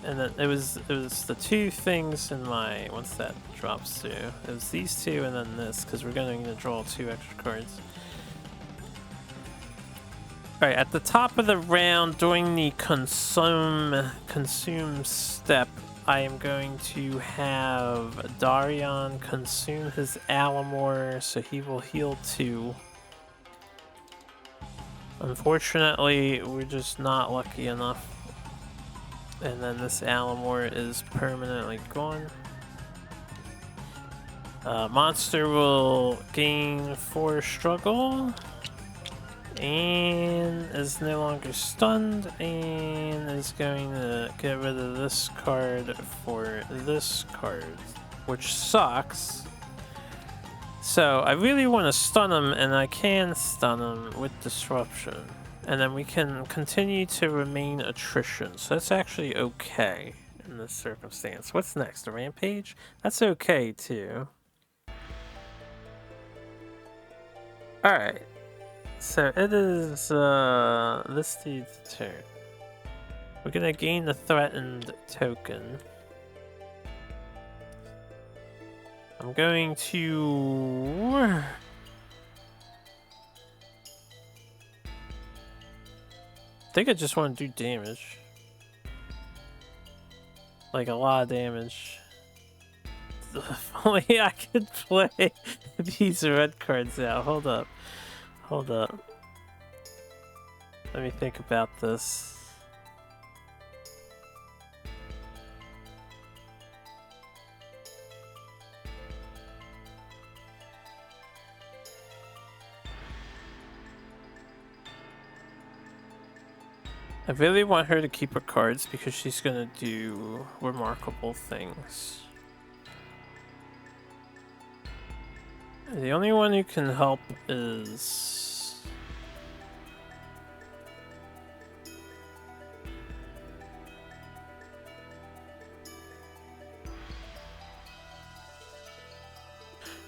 And then it was the 2 things in my, once that drops through. It was these 2 and then this, because we're going to draw 2 extra cards. Alright, at the top of the round, during the consume step, I am going to have Darion consume his Alamore, so he will heal 2. Unfortunately, we're just not lucky enough. And then this Alamore is permanently gone. Monster will gain 4 struggle. And is no longer stunned, and is going to get rid of this card for this card, which sucks. So I really want to stun him, and I can stun him with Disruption. And then we can continue to remain attrition. So that's actually okay in this circumstance. What's next? A Rampage? That's okay too. Alright. So it is this dude's turn. We're gonna gain the threatened token. I'm going to... I think I just want to do damage. Like a lot of damage. If only I could play these red cards out. Hold up. Hold up. Let me think about this. I really want her to keep her cards because she's gonna do remarkable things. The only one who can help is...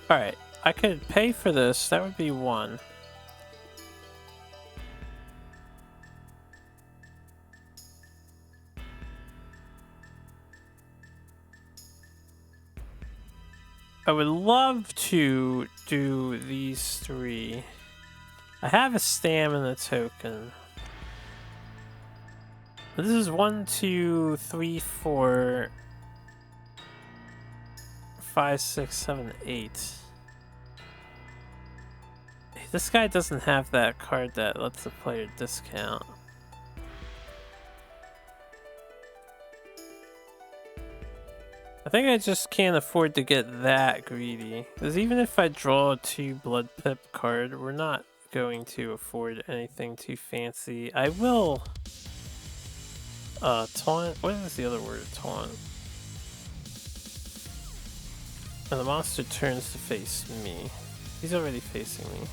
Alright, I could pay for this. That would be one. I would love to do these three. I have a stamina token. This is 1, 2, 3, 4, 5, 6, 7, 8. This guy doesn't have that card that lets the player discount. I think I just can't afford to get that greedy. Because even if I draw a 2 Blood Pip card, we're not going to afford anything too fancy. I will... taunt? What is the other word? Taunt. And the monster turns to face me. He's already facing me.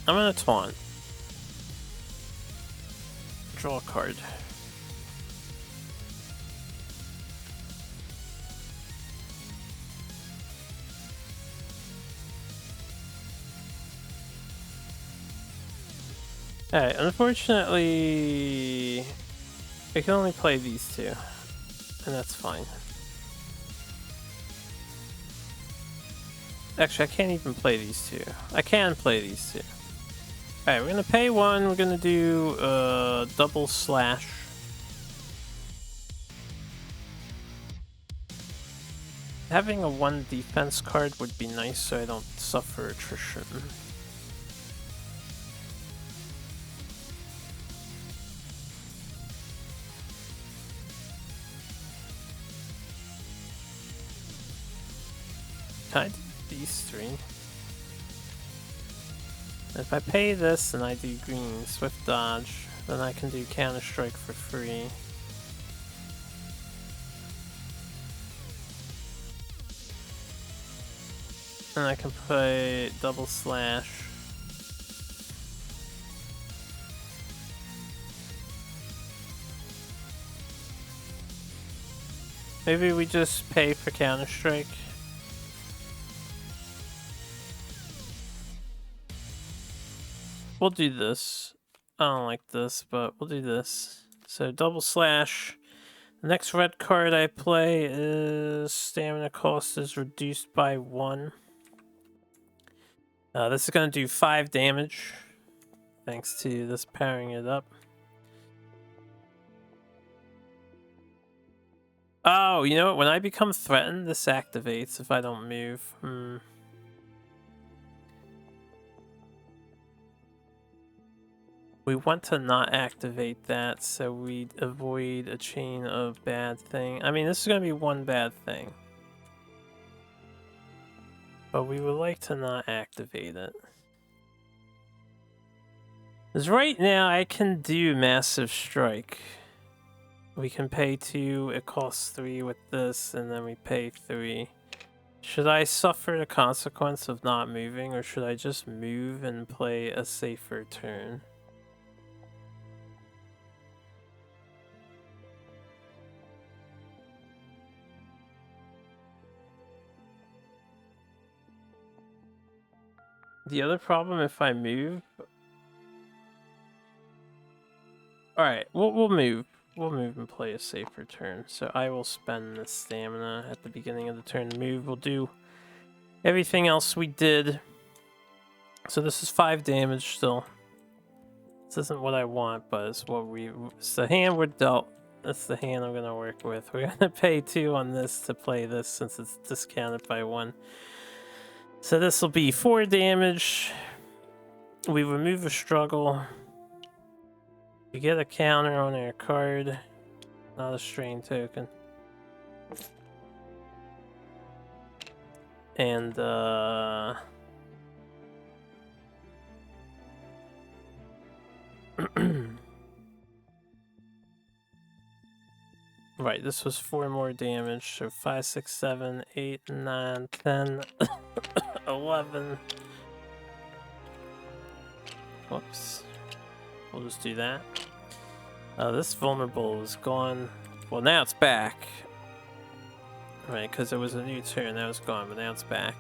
I'm gonna taunt. Draw a card. Alright, unfortunately, I can only play these two, and that's fine. Actually, I can't even play these two. I can play these two. Alright, we're gonna pay one, we're gonna do double slash. Having a 1 defense card would be nice so I don't suffer attrition. Can I do these three? If I pay this and I do green, swift dodge, then I can do counter strike for free. And I can play double slash. Maybe we just pay for counter strike. We'll do this. I don't like this, but we'll do this. So double slash. The next red card I play is stamina cost is reduced by 1. This is going to do 5 damage. Thanks to this powering it up. Oh, you know what? When I become threatened, this activates if I don't move. We want to not activate that so we avoid a chain of bad thing. I mean, this is going to be one bad thing. But we would like to not activate it. Because right now I can do Massive Strike. We can pay 2, it costs 3 with this, and then we pay 3. Should I suffer the consequence of not moving, or should I just move and play a safer turn? The other problem if I move... Alright, we'll move. We'll move and play a safer turn. So I will spend the stamina at the beginning of the turn to move. We'll do everything else we did. So this is 5 damage still. This isn't what I want, but it's what it's the hand we're dealt. That's the hand I'm gonna work with. We're gonna pay 2 on this to play this since it's discounted by 1. So this will be 4 damage. We remove a struggle. We get a counter on our card. Not a strain token. And right, this was 4 more damage, so 5, 6, 7, 8, 9, 10, 11. Whoops. We'll just do that. This vulnerable is gone. Well, now it's back. Right, because it was a new turn, that was gone, but now it's back.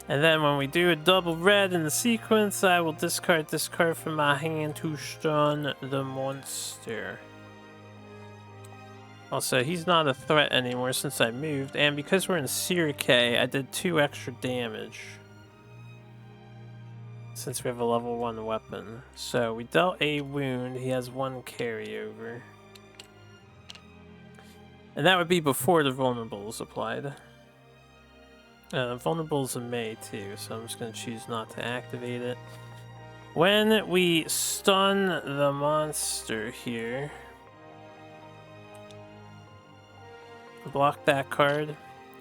And then when we do a double red in the sequence, I will discard this card from my hand to stun the monster. Also, he's not a threat anymore since I moved, and because we're in Sirike, I did 2 extra damage. Since we have a level 1 weapon. So we dealt a wound, he has 1 carryover. And that would be before the vulnerable is applied. Vulnerable's in May too, so I'm just going to choose not to activate it. When we stun the monster here, block that card,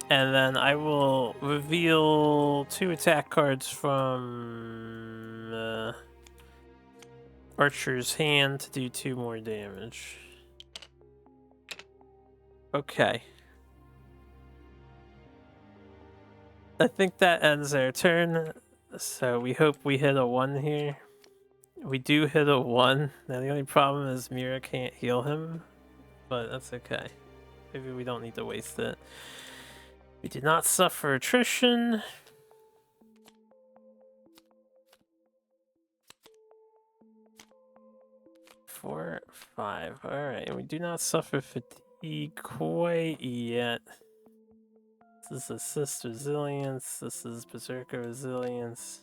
and then I will reveal 2 attack cards from Archer's hand to do 2 more damage. Okay. I think that ends our turn, so we hope we hit a 1 here. We do hit a 1. Now the only problem is Mira can't heal him, but that's okay. Maybe we don't need to waste it. We did not suffer attrition. Four, 5. Alright, and we do not suffer fatigue quite yet. This is Assist Resilience. This is Berserker Resilience.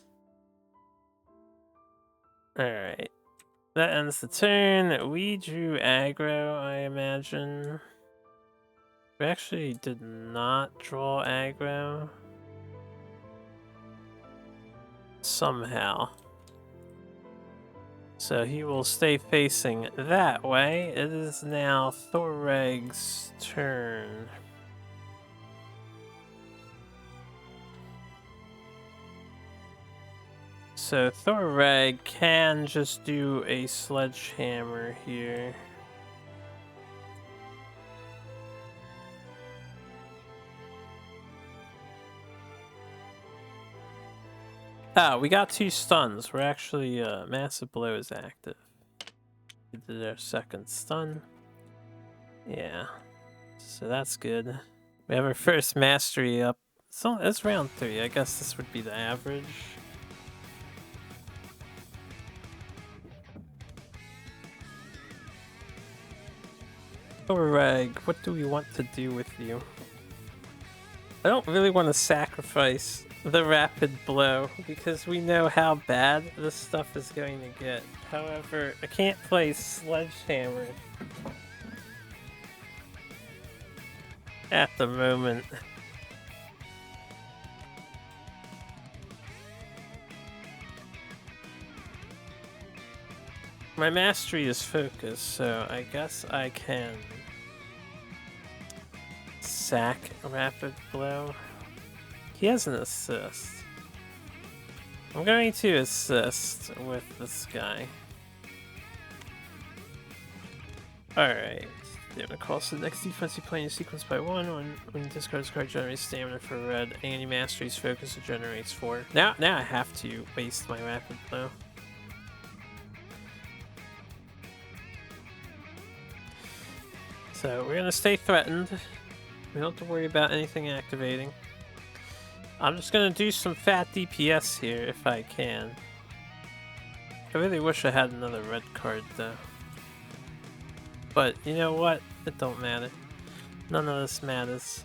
Alright. That ends the turn. We drew aggro, I imagine. We actually did not draw aggro. Somehow. So he will stay facing that way. It is now Thorreg's turn. So Thorreg can just do a sledgehammer here. Ah, we got 2 stuns. We're actually, Massive Blow is active. We did our 2nd stun. Yeah. So that's good. We have our first mastery up. So it's round 3. I guess this would be the average. Thorreg, what do we want to do with you? I don't really want to sacrifice the rapid blow because we know how bad this stuff is going to get. However, I can't play sledgehammer at the moment. My mastery is focus, so I guess I can Zach Rapid Blow. He has an assist. I'm going to assist with this guy. Alright. Stamina cost. The next defense you play in your sequence by 1. When you discard this card, generates stamina for red. And you master its focus, it generates 4. Now I have to waste my Rapid Blow. So we're gonna stay threatened. We don't have to worry about anything activating. I'm just gonna do some fat DPS here if I can. I really wish I had another red card though. But you know what? It don't matter. None of this matters.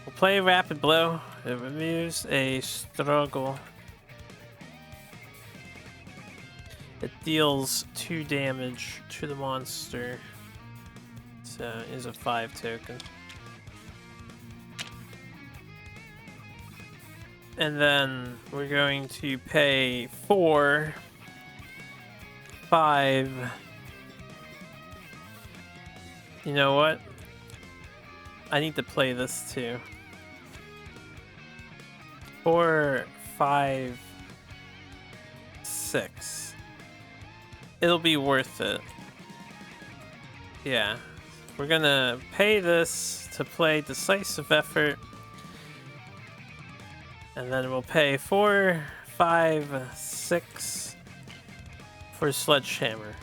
We'll play Rapid Blow. It removes a struggle. It deals 2 damage to the monster. So it is a 5 token. And then we're going to pay 4, 5. You know what? I need to play this too. 4, 5, 6. It'll be worth it. Yeah. We're gonna pay this to play Decisive Effort. And then we'll pay 4, 5, 6 for Sledgehammer.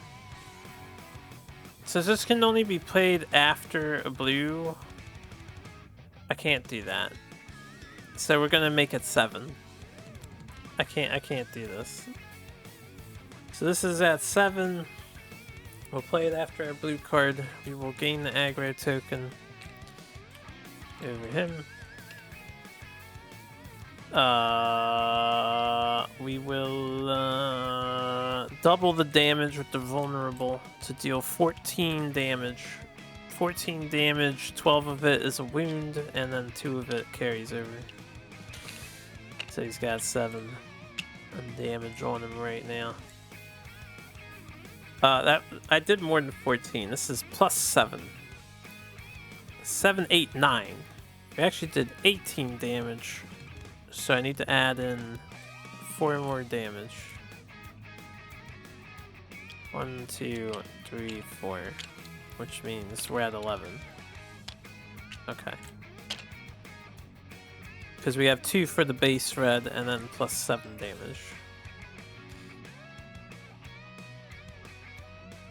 Since this can only be played after a blue, I can't do that. So we're gonna make it 7. I can't do this. So this is at 7. We'll play it after our blue card. We will gain the aggro token over him. We will double the damage with the vulnerable to deal 14 damage. 14 damage, 12 of it is a wound, and then 2 of it carries over. So he's got 7 damage on him right now. That I did more than 14. This is plus 7. 7, 8, 9. We actually did 18 damage. So I need to add in 4 more damage. 1, 2, 3, 4. Which means we're at 11. Okay. Because we have 2 for the base red and then plus 7 damage.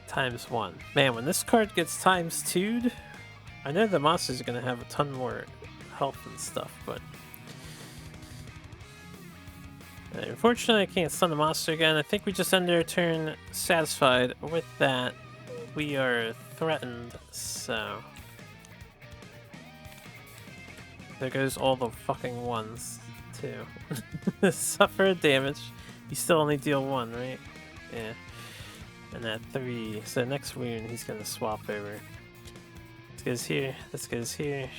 Times 1. Man, when this card gets times 2'd, I know the monsters are going to have a ton more health and stuff, but unfortunately I can't stun the monster again. I think we just end our turn satisfied with that. We are threatened, so there goes all the fucking ones too. Suffer damage. You still only deal 1, right? Yeah. And at 3, so next wound he's gonna swap over. This goes here, this goes here.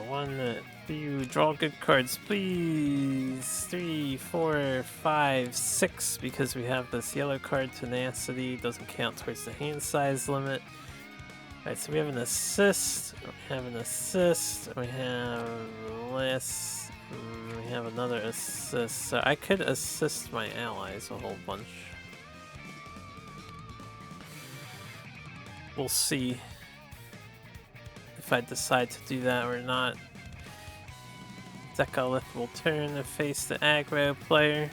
1, 2, draw good cards, please. 3, 4, 5, 6, because we have this yellow card, Tenacity, doesn't count towards the hand size limit. Alright, so we have an assist, we have an assist, we have less, we have another assist. So I could assist my allies a whole bunch. We'll see if I decide to do that or not. Zekalith will turn and face the aggro player.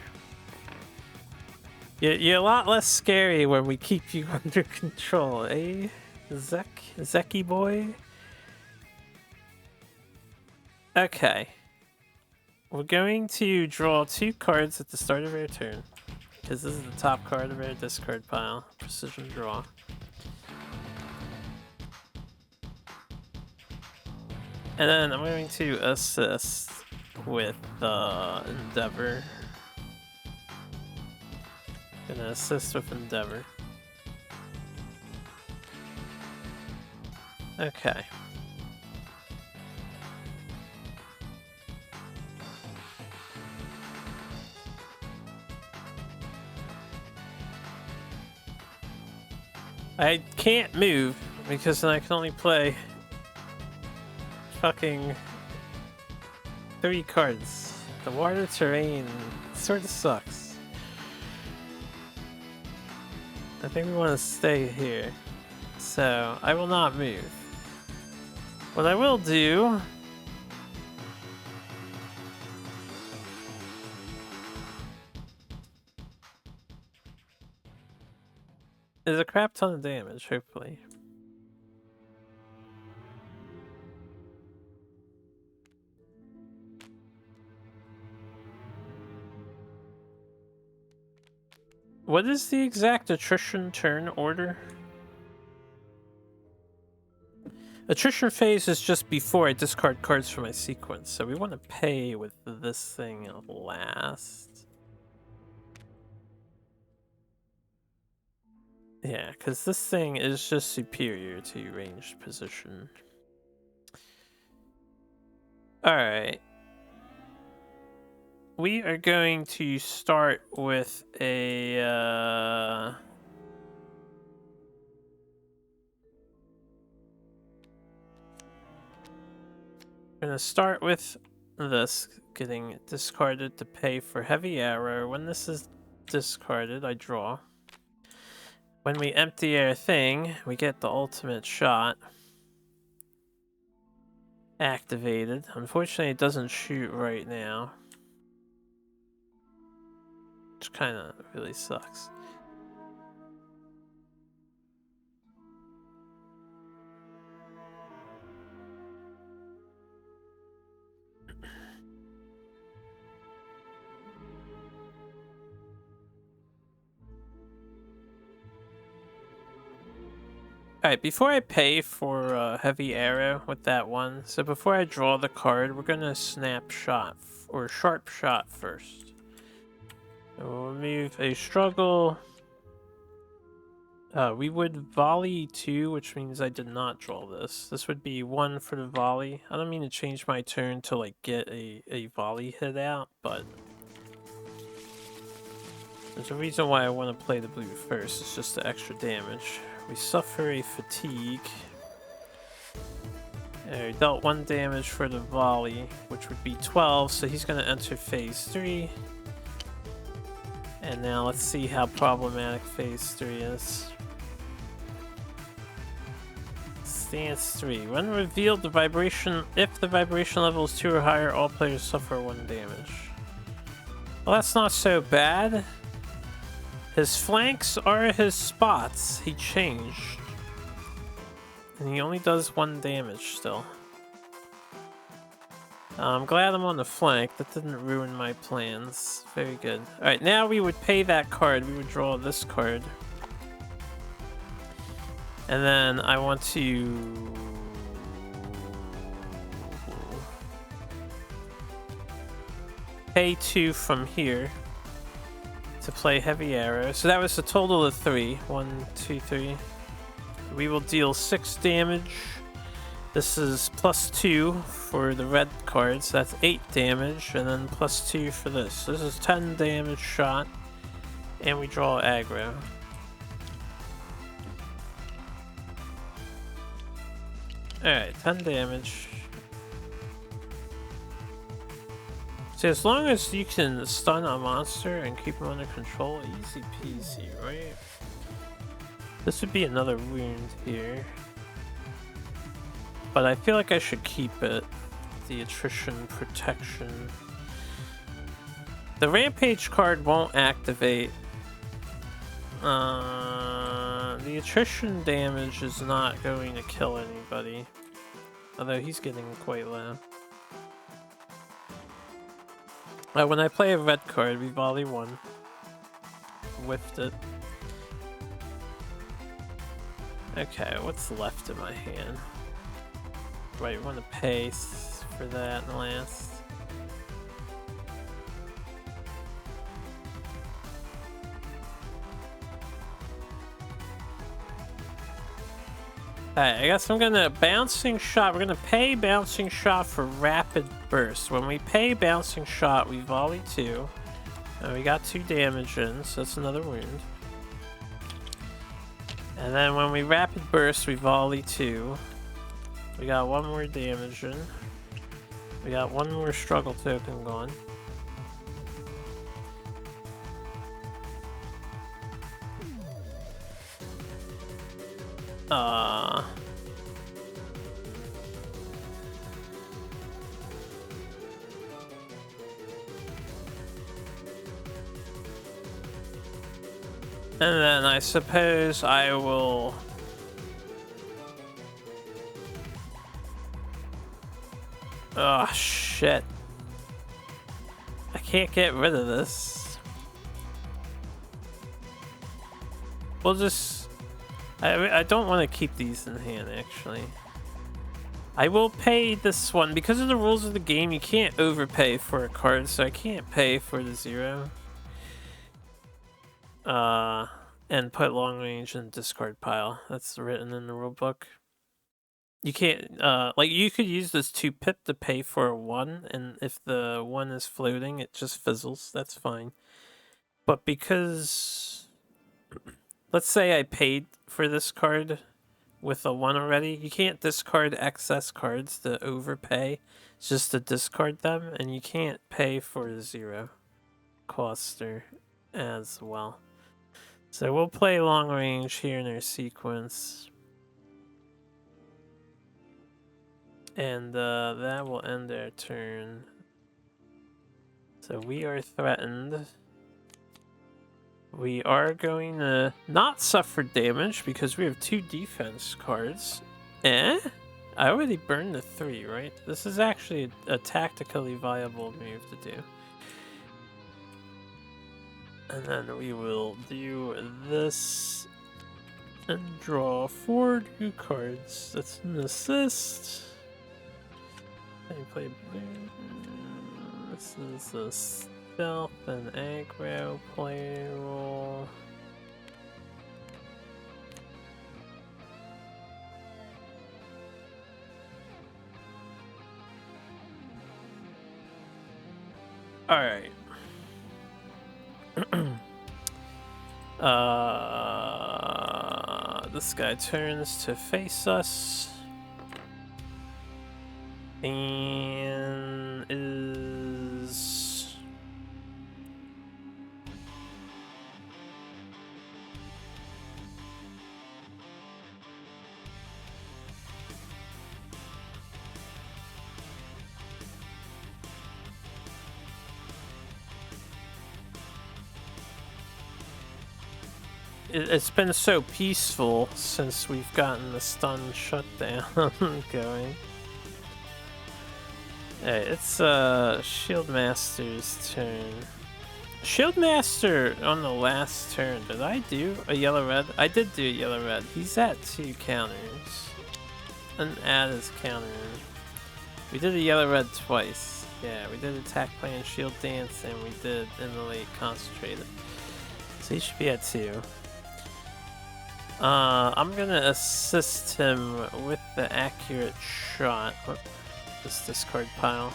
You're a lot less scary when we keep you under control, eh? Zeki boy? Okay. We're going to draw 2 cards at the start of our turn. Because this is the top card of our discard pile. Precision draw. And then I'm going to assist with Endeavor. Gonna assist with Endeavor. Okay. I can't move because then I can only play fucking 3 cards. The water terrain sort of sucks. I think we want to stay here. So, I will not move. What I will do is a crap ton of damage, hopefully. What is the exact attrition turn order? Attrition phase is just before I discard cards from my sequence, so we want to pay with this thing last. Yeah, because this thing is just superior to ranged position. Alright. We are going to start with a... We're going to start with this, getting discarded to pay for heavy arrow. When this is discarded, I draw. When we empty our thing, we get the ultimate shot activated. Unfortunately, it doesn't shoot right now, which kind of really sucks. Alright, before I pay for heavy arrow with that one, so before I draw the card, we're gonna snapshot or sharp shot first. And we'll remove a struggle. We would volley 2, which means I did not draw this. This would be 1 for the volley. I don't mean to change my turn to like get a volley hit out, but there's a reason why I want to play the blue first. It's just the extra damage. We suffer a fatigue. We dealt 1 damage for the volley, which would be 12, so he's going to enter phase 3. And now let's see how problematic phase 3 is. Stance 3. When revealed, the vibration, if the vibration level is 2 or higher, all players suffer 1 damage. Well, that's not so bad. His flanks are his spots. He changed. And he only does 1 damage still. I'm glad I'm on the flank. That didn't ruin my plans. Very good. Alright, now we would pay that card. We would draw this card. And then I want to... pay 2 from here to play heavy arrow. So that was a total of 3. 1, 2, 3. We will deal 6 damage. This is +2 for the red cards. That's 8 damage, and then +2 for this. This is 10 damage shot, and we draw aggro. Alright, 10 damage. So as long as you can stun a monster and keep him under control, easy peasy, right? This would be another wound here. But I feel like I should keep it. The attrition protection. The rampage card won't activate. The attrition damage is not going to kill anybody. Although he's getting quite low. When I play a red card, we volley 1. Whiffed it. Okay, what's left in my hand? Right, we want to pay for that last. Alright, I guess I'm gonna bouncing shot. We're gonna pay bouncing shot for rapid burst. When we pay bouncing shot, we volley 2. And we got 2 damage in, so that's another wound. And then when we rapid burst, we volley 2. We got 1 more damage in. We got 1 more struggle token gone. And then I suppose I will... Oh, shit. I can't get rid of this. We'll just... I don't want to keep these in hand, actually. I will pay this one. Because of the rules of the game, you can't overpay for a card, so I can't pay for the 0. And put long range in the discard pile. That's written in the rulebook. You can't, like, you could use this 2 pip to pay for a 1, and if the 1 is floating, it just fizzles. That's fine. But because, let's say I paid for this card with a 1 already, you can't discard excess cards to overpay. It's just to discard them, and you can't pay for the 0 coster as well. So we'll play long range here in our sequence. And that will end our turn. So we are threatened. We are going to not suffer damage because we have 2 defense cards. I already burned the 3, right? This is actually a tactically viable move to do. And then we will do this and draw 4 new cards. That's an assist. And play blue. This is a stealth and aggro play roll. Alright. This guy turns to face us. And is... It's been so peaceful since we've gotten the stun shutdown going. Alright, it's Shield Master's turn. Shield Master on the last turn, did I do a yellow-red? I did do a yellow-red. He's at 2 counters. And add his counter in. We did a yellow-red twice. Yeah, we did attack play and shield dance, and we did immolate concentrated. So he should be at 2. I'm gonna assist him with the accurate shot. Whoop. This discard pile.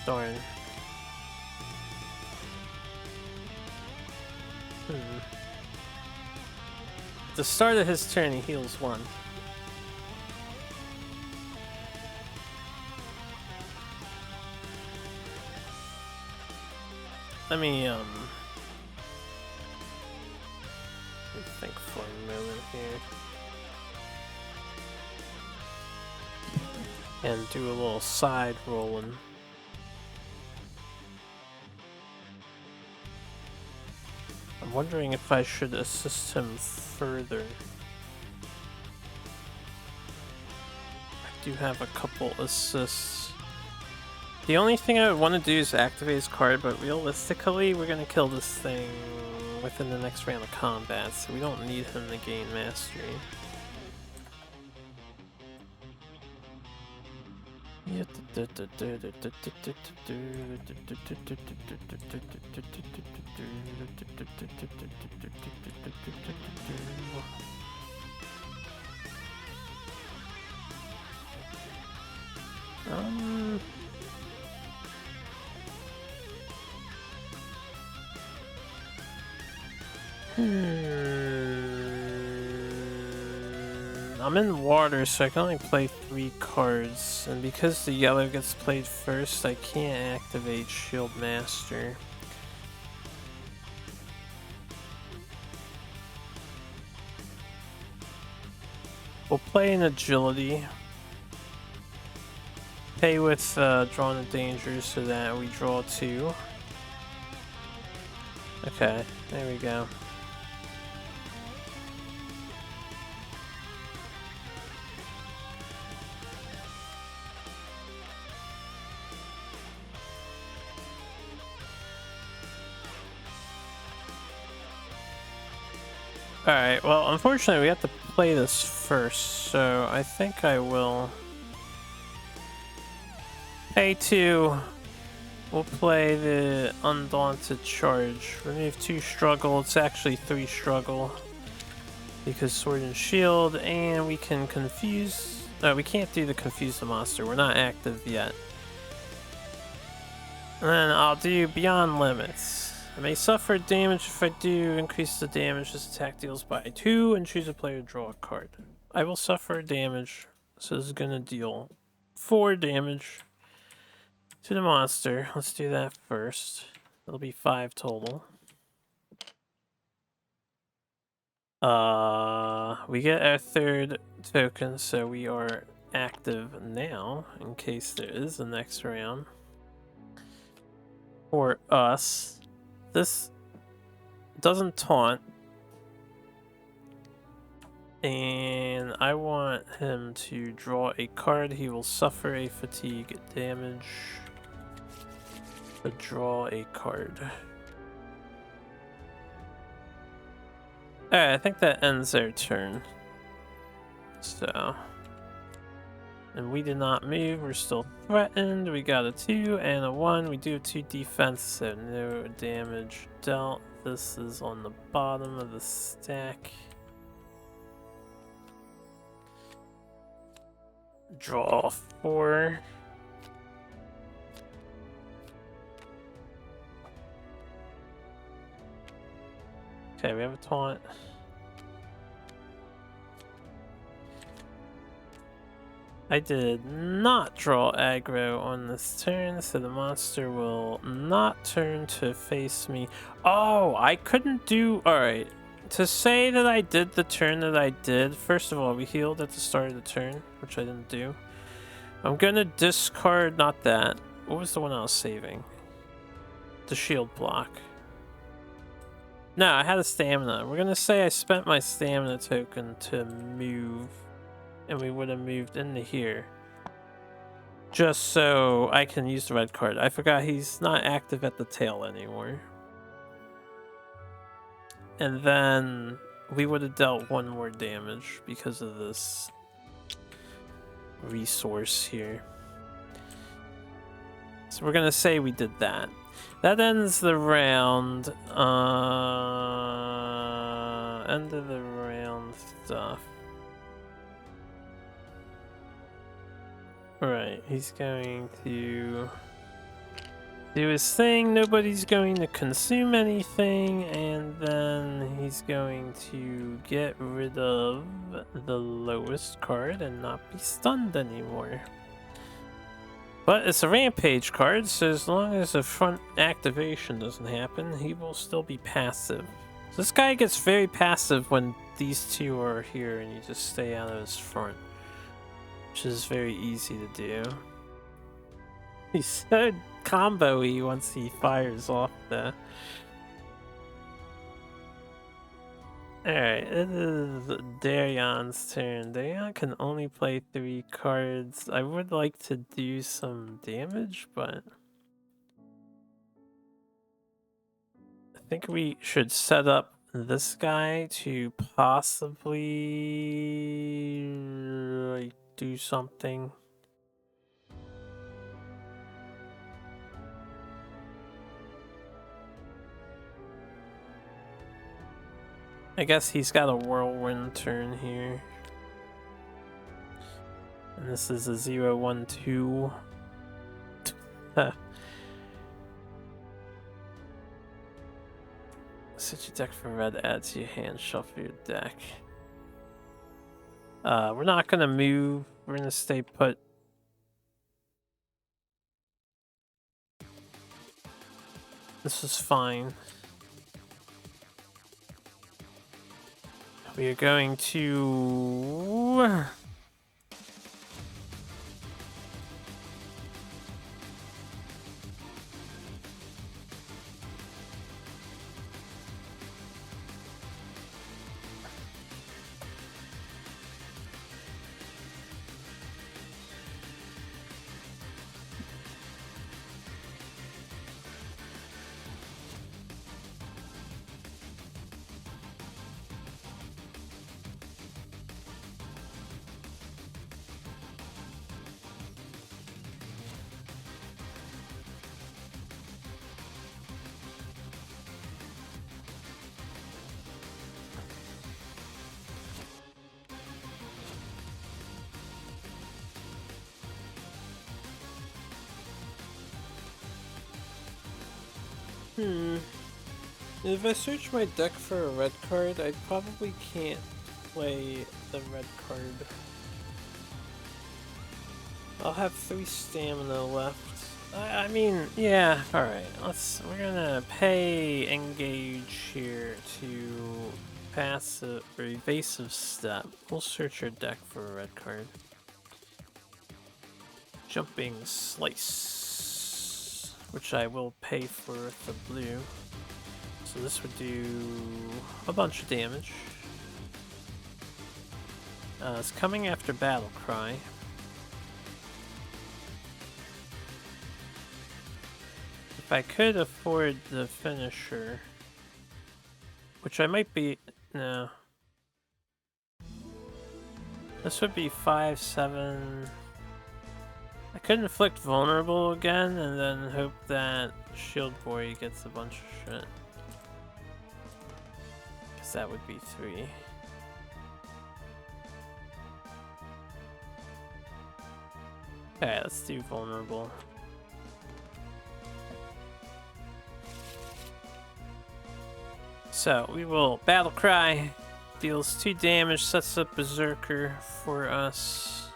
Darn. At the start of his turn, he heals 1. Let me think for a moment here. And do a little side rolling. I'm wondering if I should assist him further. I do have a couple assists. The only thing I would want to do is activate his card, but realistically, we're going to kill this thing within the next round of combat, so we don't need him to gain mastery. I'm in water, so I can only play 3 cards. And because the yellow gets played first, I can't activate Shield Master. We'll play an agility. Pay with drawing the danger so that we draw 2. Okay, there we go. Alright, well, unfortunately we have to play this first, so I think I will pay 2. We'll play the Undaunted Charge. Remove 2 struggle. It's actually 3 struggle. Because Sword and Shield, and we can confuse... we can't do the Confuse the Monster. We're not active yet. And then I'll do Beyond Limits. I may suffer damage if I do increase the damage this attack deals by 2 and choose a player to draw a card. I will suffer damage, so this is going to deal 4 damage to the monster. Let's do that first. It'll be 5 total. We get our 3rd token, so we are active now in case there is a next round. For us, this doesn't taunt, and I want him to draw a card. He will suffer a fatigue damage to draw a card. Alright, I think that ends their turn. So, and we did not move, we're still threatened. We got a 2 and a 1. We do have 2 defense, so no damage dealt. This is on the bottom of the stack. Draw 4. Okay, we have a taunt. I did not draw aggro on this turn, so the monster will not turn to face me. Oh, I couldn't do... Alright, to say that I did the turn that I did, first of all, we healed at the start of the turn, which I didn't do. I'm gonna discard, not that. What was the one I was saving? The shield block. No, I had a stamina. We're gonna say I spent my stamina token to move, and we would have moved into here. Just so I can use the red card. I forgot he's not active at the tail anymore. And then we would have dealt 1 more damage because of this resource here. So we're gonna say we did that. That ends the round. End of the round stuff. Right, he's going to do his thing. Nobody's going to consume anything, and then he's going to get rid of the lowest card and not be stunned anymore. But it's a rampage card, so as long as the front activation doesn't happen, he will still be passive. So this guy gets very passive when these 2 are here and you just stay out of his front, which is very easy to do. He's so combo-y once he fires off the... Alright, it is Darion's turn. Darion can only play 3 cards. I would like to do some damage, but I think we should set up this guy to possibly like, do something. I guess he's got a whirlwind turn here. And this is a 0-1-2. Set your deck for red, add to your hand, shuffle your deck. We're not gonna move. We're gonna stay put. This is fine. We are going to... If I search my deck for a red card, I probably can't play the red card. I'll have 3 stamina left. I mean, yeah, alright. We're gonna pay engage here to pass a evasive step. We'll search our deck for a red card. Jumping slice, which I will pay for the blue. So this would do a bunch of damage. It's coming after Battle Cry. If I could afford the finisher, which I might be... no. This would be 5, 7... I could inflict vulnerable again and then hope that Shield Boy gets a bunch of shit. Because that would be 3. Okay, let's do vulnerable. So we will Battle Cry, deals 2 damage, sets up Berserker for us.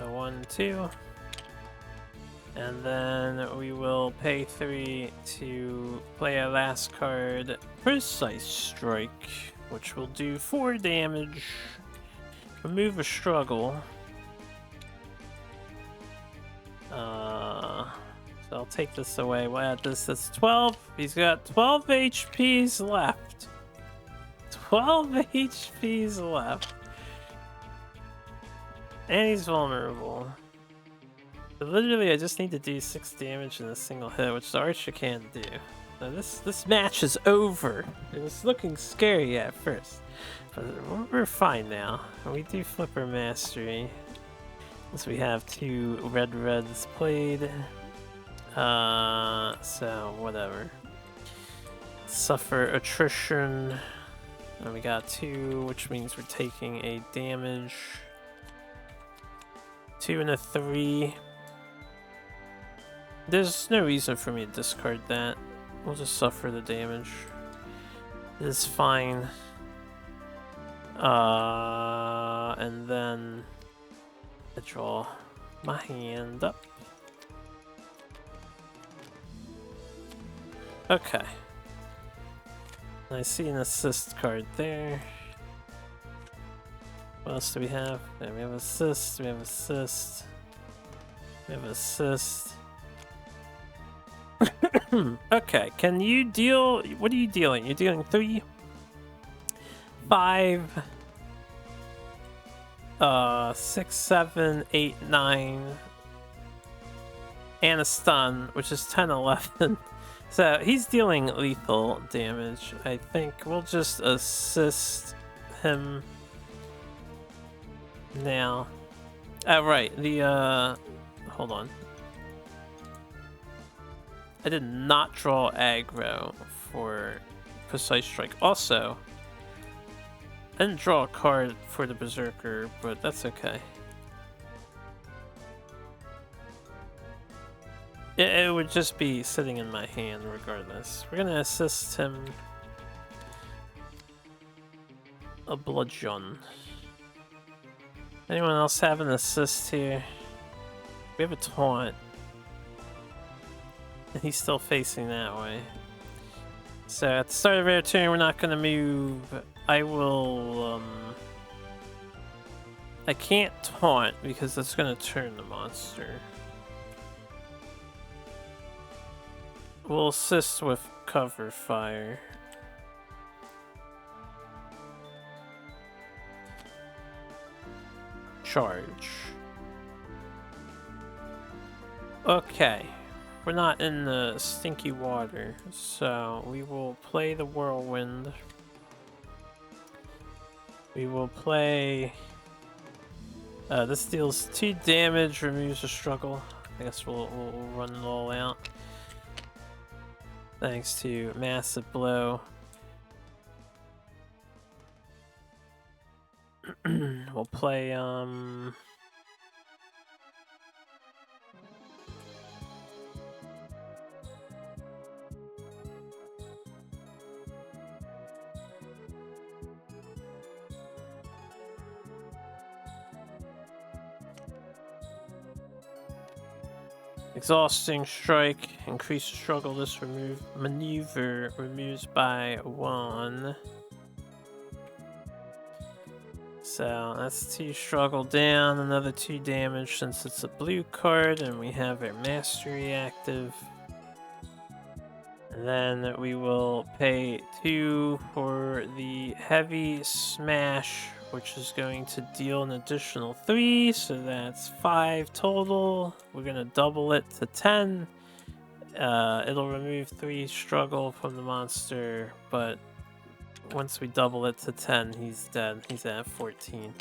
1, 2. And then we will pay 3 to play our last card, Precise Strike, which will do 4 damage. Remove a struggle. So I'll take this away. We'll add this. That's 12. He's got 12 HPs left. 12 HPs left. And he's vulnerable. But literally, I just need to do 6 damage in a single hit, which the Archer can't do. So this match is over. It was looking scary at first, but we're fine now. We do Flipper Mastery, since we have 2 reds played. So whatever. Suffer attrition. And we got 2, which means we're taking a damage. 2 and a 3. There's no reason for me to discard that. We'll just suffer the damage. It is fine. And then I draw my hand up. Okay. I see an assist card there. What else do we have? Yeah, we have assist, we have assist. We have assist. Okay, can you deal... what are you dealing? You're dealing 3, 5, 6, 7, 8, 9, and a stun, which is 10, 11. So he's dealing lethal damage. I think we'll just assist him now. Right, the, hold on. I did not draw aggro for Precise Strike. Also, I didn't draw a card for the Berserker, but that's okay. It would just be sitting in my hand regardless. We're gonna assist him. a bludgeon. Anyone else have an assist here? We have a taunt. And he's still facing that way. So at the start of our turn, we're not gonna move. I will, I can't taunt because that's gonna turn the monster. We'll assist with cover fire. Charge. Okay. We're not in the stinky water, so we will play the whirlwind. We will play... this deals 2 damage, removes a struggle. I guess we'll run it all out. Thanks to massive blow. We'll play, Exhausting Strike, increase struggle. This maneuver removes by 1. So that's 2 struggle down, another 2 damage since it's a blue card, and we have our mastery active. And then we will pay 2 for the heavy smash, which is going to deal an additional 3, so that's 5 total. We're gonna double it to 10. It'll remove 3 struggle from the monster, but once we double it to 10, he's dead. He's at 14.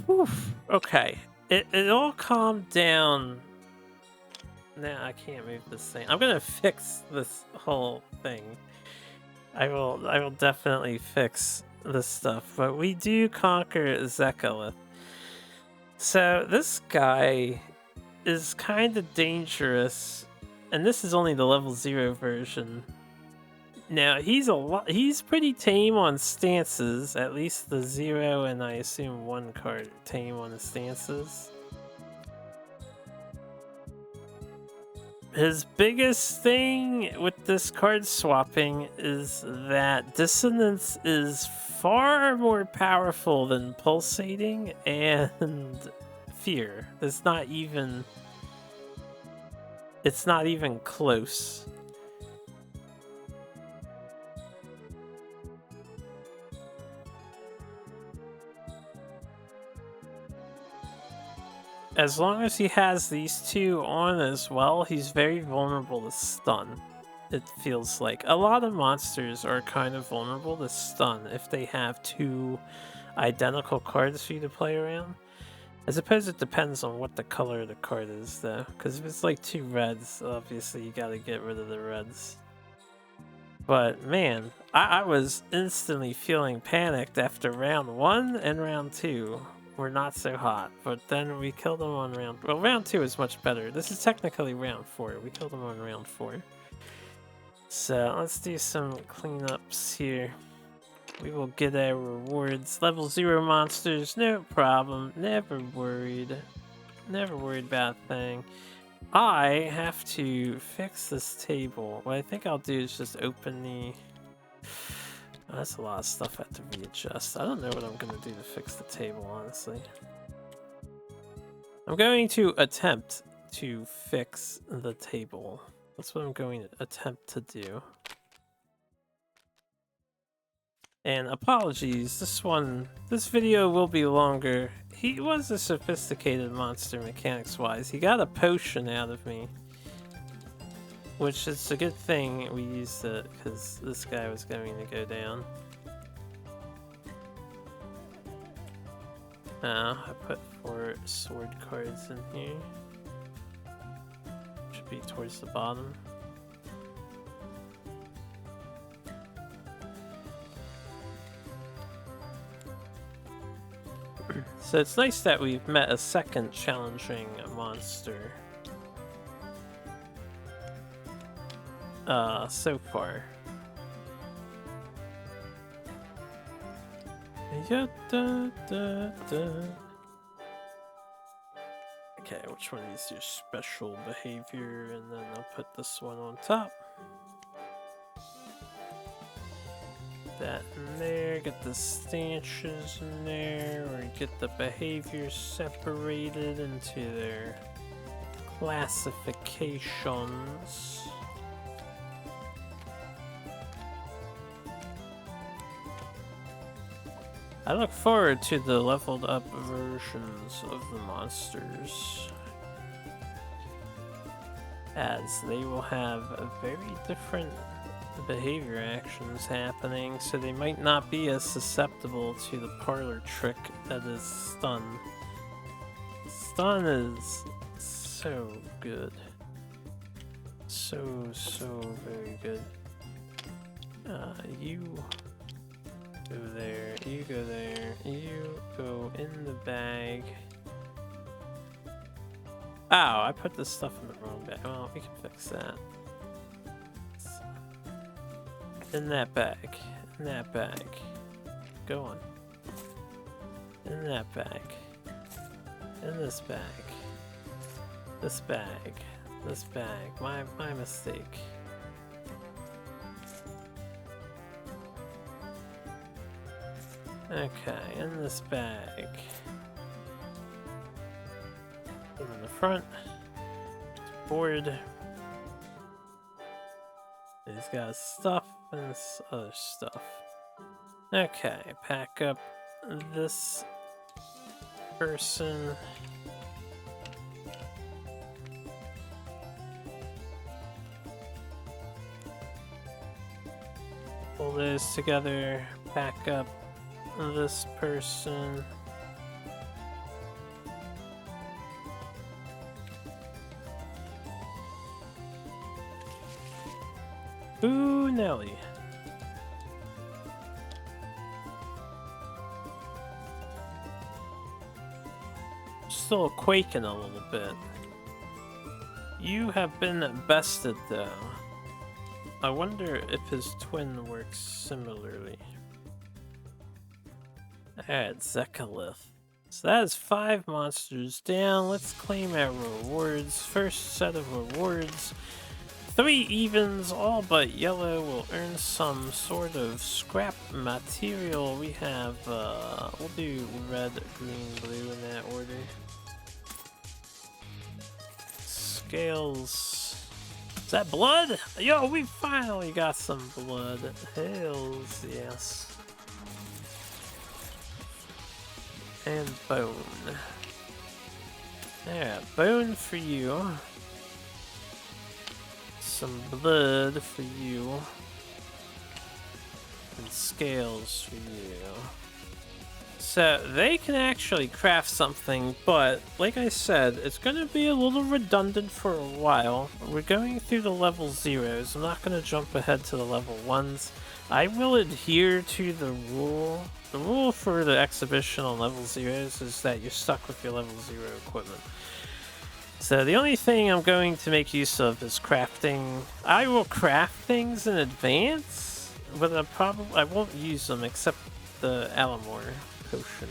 Whew. Okay, it all calmed down. Nah, I can't move this thing. I'm gonna fix this whole thing. I will definitely fix this stuff. But we do conquer Zekalith. So this guy is kind of dangerous, and this is only the level 0 version. Now he's pretty tame on stances, at least the 0 and I assume 1 card tame on the stances. His biggest thing with this card swapping is that Dissonance is far more powerful than Pulsating and Fear. It's not even close. As long as he has these 2 on as well, he's very vulnerable to stun. It feels like a lot of monsters are kind of vulnerable to stun if they have 2 identical cards for you to play around. I suppose it depends on what the color of the card is though, because if it's like 2 reds, obviously you gotta get rid of the reds. But man, I was instantly feeling panicked after round 1 and round 2. Were not so hot, but then we killed them on round 2 is much better. This is technically round 4. We killed them on round 4. So let's do some cleanups here. We will get our rewards. Level 0 monsters, no problem. Never worried. Never worried about a thing. I have to fix this table. What I think I'll do is just open the... Oh, that's a lot of stuff I have to readjust. I don't know what I'm going to do to fix the table, honestly. I'm going to attempt to fix the table. That's what I'm going to attempt to do. And apologies, this video will be longer. He was a sophisticated monster mechanics-wise. He got a potion out of me. Which is a good thing we used it, because this guy was going to go down. I put 4 sword cards in here. Should be towards the bottom. So it's nice that we've met a second challenging monster. So far. Yeah, da, da, da. Okay, which one is your special behavior? And then I'll put this one on top. That in there, get the stanches in there, or get the behaviors separated into their classifications. I look forward to the leveled up versions of the monsters, as they will have a very different behavior actions happening, so they might not be as susceptible to the parlor trick that is stun. Stun is so good. So very good. You go there, you go there, you go in the bag. Ow, I put this stuff in the wrong bag. Well, we can fix that. In that bag. In that bag. Go on. In that bag. In this bag. This bag. This bag. My mistake. Okay, in this bag. Put in the front. Board. He's got stuff and this other stuff. Okay, pack up this person. Pull those together, pack up this person. Ooh, Nelly. Still quaking a little bit. You have been bested though. I wonder if his twin works similarly. Alright, Zekalith. So that is 5 monsters down. Let's claim our rewards. First set of rewards. 3 evens, all but yellow, will earn some sort of scrap material. We have, we'll do red, green, blue in that order. Scales. Is that blood? Yo, we finally got some blood. Hells yes. And bone. Yeah, bone for you. Some blood for you. And scales for you. So they can actually craft something, but like I said, it's going to be a little redundant for a while. We're going through the level 0s. I'm not going to jump ahead to the level 1s. I will adhere to the rule. The rule for the exhibition on level 0s is that you're stuck with your level 0 equipment. So the only thing I'm going to make use of is crafting. I will craft things in advance, but I won't use them except the Alamore potion.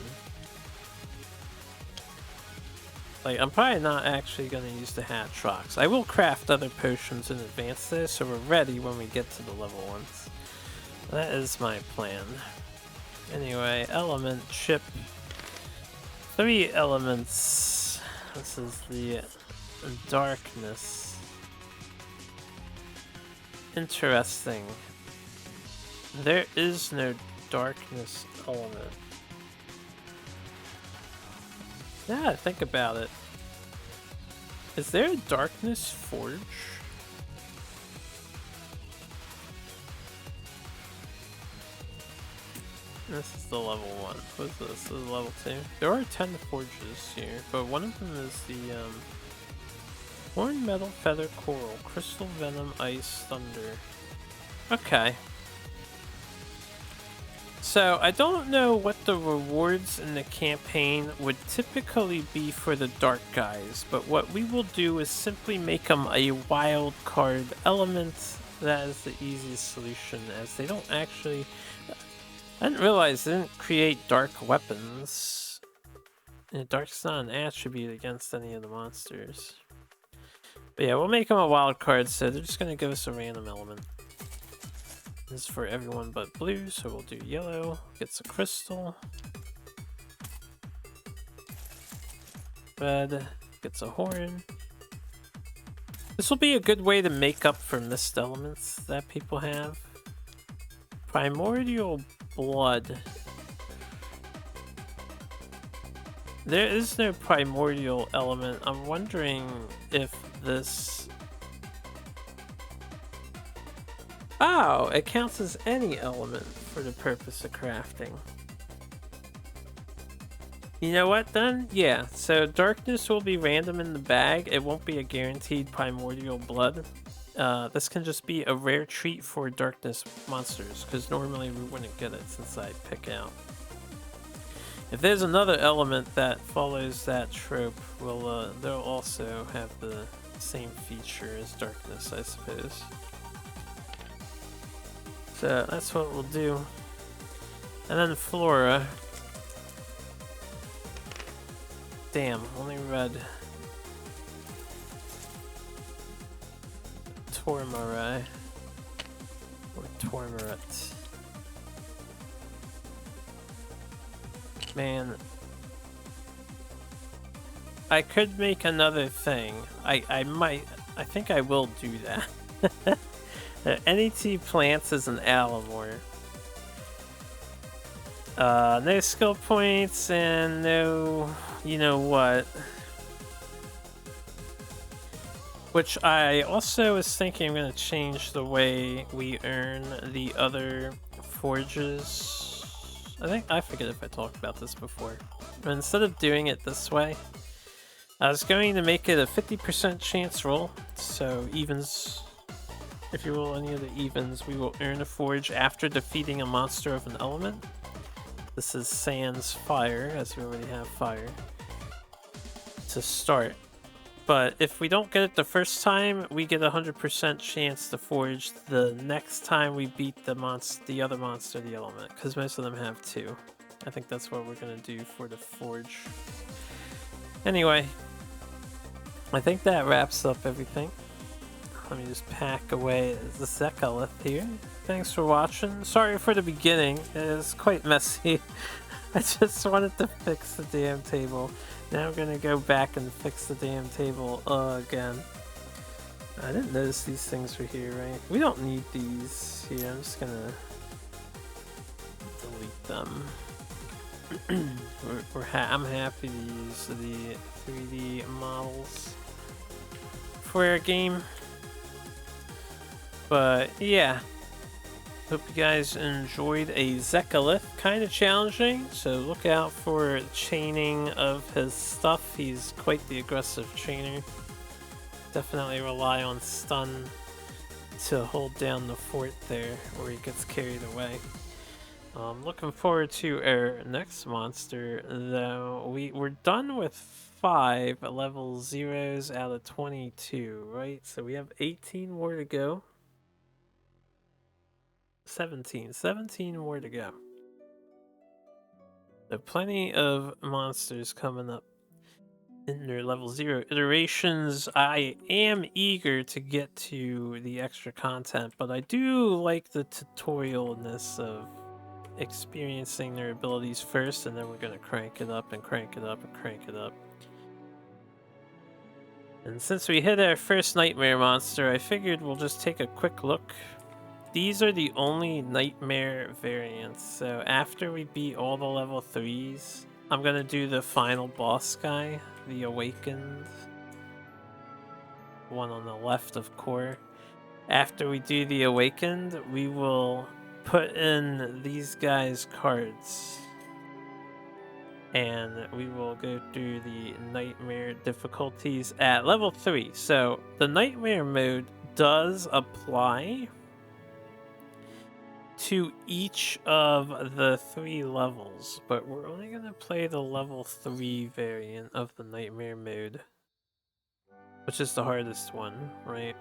Like, I'm probably not actually going to use the Hatrox. I will craft other potions in advance there, so we're ready when we get to the level 1s. That is my plan. Anyway, element chip. 3 elements. This is the darkness. Interesting. There is no darkness element. Yeah, think about it. Is there a darkness forge? This is the level 1. What is this? This is level 2. There are 10 forges here, but one of them is the horn, metal, feather, coral, crystal, venom, ice, thunder. Okay. So I don't know what the rewards in the campaign would typically be for the dark guys, but what we will do is simply make them a wild card element. That is the easiest solution, as they don't actually... I didn't realize they didn't create dark weapons. Dark's not an attribute against any of the monsters. But yeah, we'll make them a wild card, so they're just gonna give us a random element. This is for everyone but blue, so we'll do yellow. Gets a crystal. Red gets a horn. This will be a good way to make up for missed elements that people have. Primordial blood. There is no primordial element. I'm wondering if this... Oh, it counts as any element for the purpose of crafting. You know what then? Yeah, so darkness will be random in the bag. It won't be a guaranteed primordial blood. This can just be a rare treat for darkness monsters, because normally we wouldn't get it since I pick out. If there's another element that follows that trope, they'll also have the same feature as darkness, I suppose. So that's what we'll do. And then Flora. Damn, only red. Tormarai. Or Tormaret. Man. I could make another thing. I think I will do that. NET plants as an Alamore. No skill points and no... You know what? Which I also was thinking I'm going to change the way we earn the other forges. I forget if I talked about this before. But instead of doing it this way, I was going to make it a 50% chance roll. So evens, if you roll any of the evens, we will earn a forge after defeating a monster of an element. This is sans fire, as we already have fire to start. But if we don't get it the first time, we get a 100% chance to forge the next time we beat the other monster, the element, because most of them have two. I think that's what we're gonna do for the forge. Anyway, I think that wraps up everything. Let me just pack away the Zekalith here. Thanks for watching. Sorry for the beginning, it was quite messy. I just wanted to fix the damn table. Now I'm gonna go back and fix the damn table again. I didn't notice these things were here, right? We don't need these here. I'm just gonna delete them. I'm happy to use the 3D models for our game. But yeah. Hope you guys enjoyed a Zekalith. Kind of challenging, so look out for chaining of his stuff. He's quite the aggressive chainer. Definitely rely on stun to hold down the fort there, or he gets carried away. Looking forward to our next monster, though. We're done with 5 level 0s out of 22, right? So we have 18 more to go. 17 more to go. So plenty of monsters coming up in their level 0 iterations. I am eager to get to the extra content, but I do like the tutorialness of experiencing their abilities first, and then we're going to crank it up and crank it up and crank it up. And since we hit our first nightmare monster, I figured we'll just take a quick look. These are the only nightmare variants, so after we beat all the level 3s, I'm gonna do the final boss guy, the Awakened. One on the left of core. After we do the Awakened, we will put in these guys' cards. And we will go through the nightmare difficulties at level 3. So the nightmare mode does apply to each of the 3 levels, but we're only going to play the level 3 variant of the nightmare mode, which is the hardest one, right?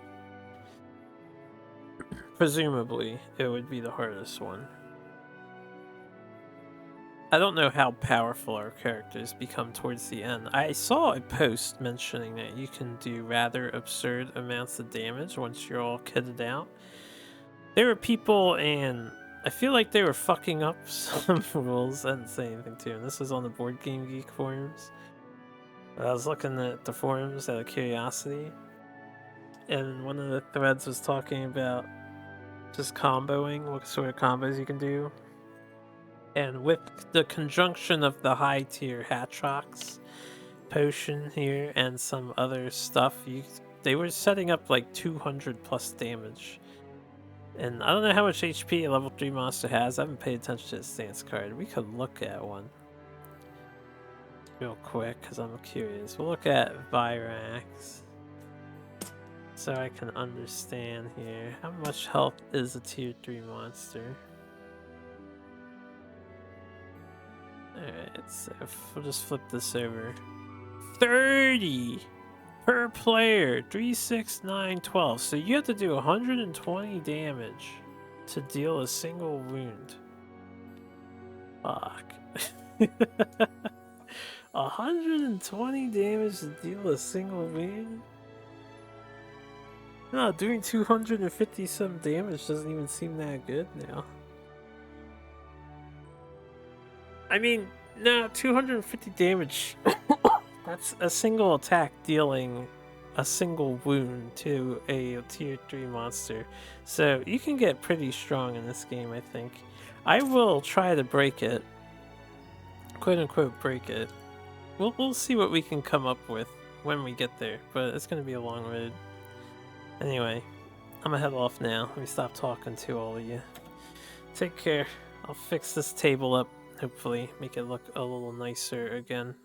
Presumably, it would be the hardest one. I don't know how powerful our characters become towards the end. I saw a post mentioning that you can do rather absurd amounts of damage once you're all kitted out. There were people, and I feel like they were fucking up some rules. I didn't say anything to them. This was on the Board Game Geek forums. I was looking at the forums out of curiosity, and one of the threads was talking about just comboing, what sort of combos you can do. And with the conjunction of the high tier Hatrox potion here and some other stuff, they were setting up like 200 plus damage. And I don't know how much HP a level 3 monster has. I haven't paid attention to his stance card. We could look at one real quick because I'm curious. We'll look at Virax so I can understand here. How much health is a tier 3 monster? Alright, so we'll just flip this over. 30 per player, 3, 6, 9, 12. So you have to do 120 damage to deal a single wound. Fuck. 120 damage to deal a single wound? No, doing 250 some damage doesn't even seem that good now. I mean, no, 250 damage. That's a single attack dealing a single wound to a tier 3 monster. So you can get pretty strong in this game, I think. I will try to break it. Quote unquote break it. We'll see what we can come up with when we get there, but it's going to be a long road. Anyway, I'm gonna head off now. Let me stop talking to all of you. Take care. I'll fix this table up. Hopefully make it look a little nicer again.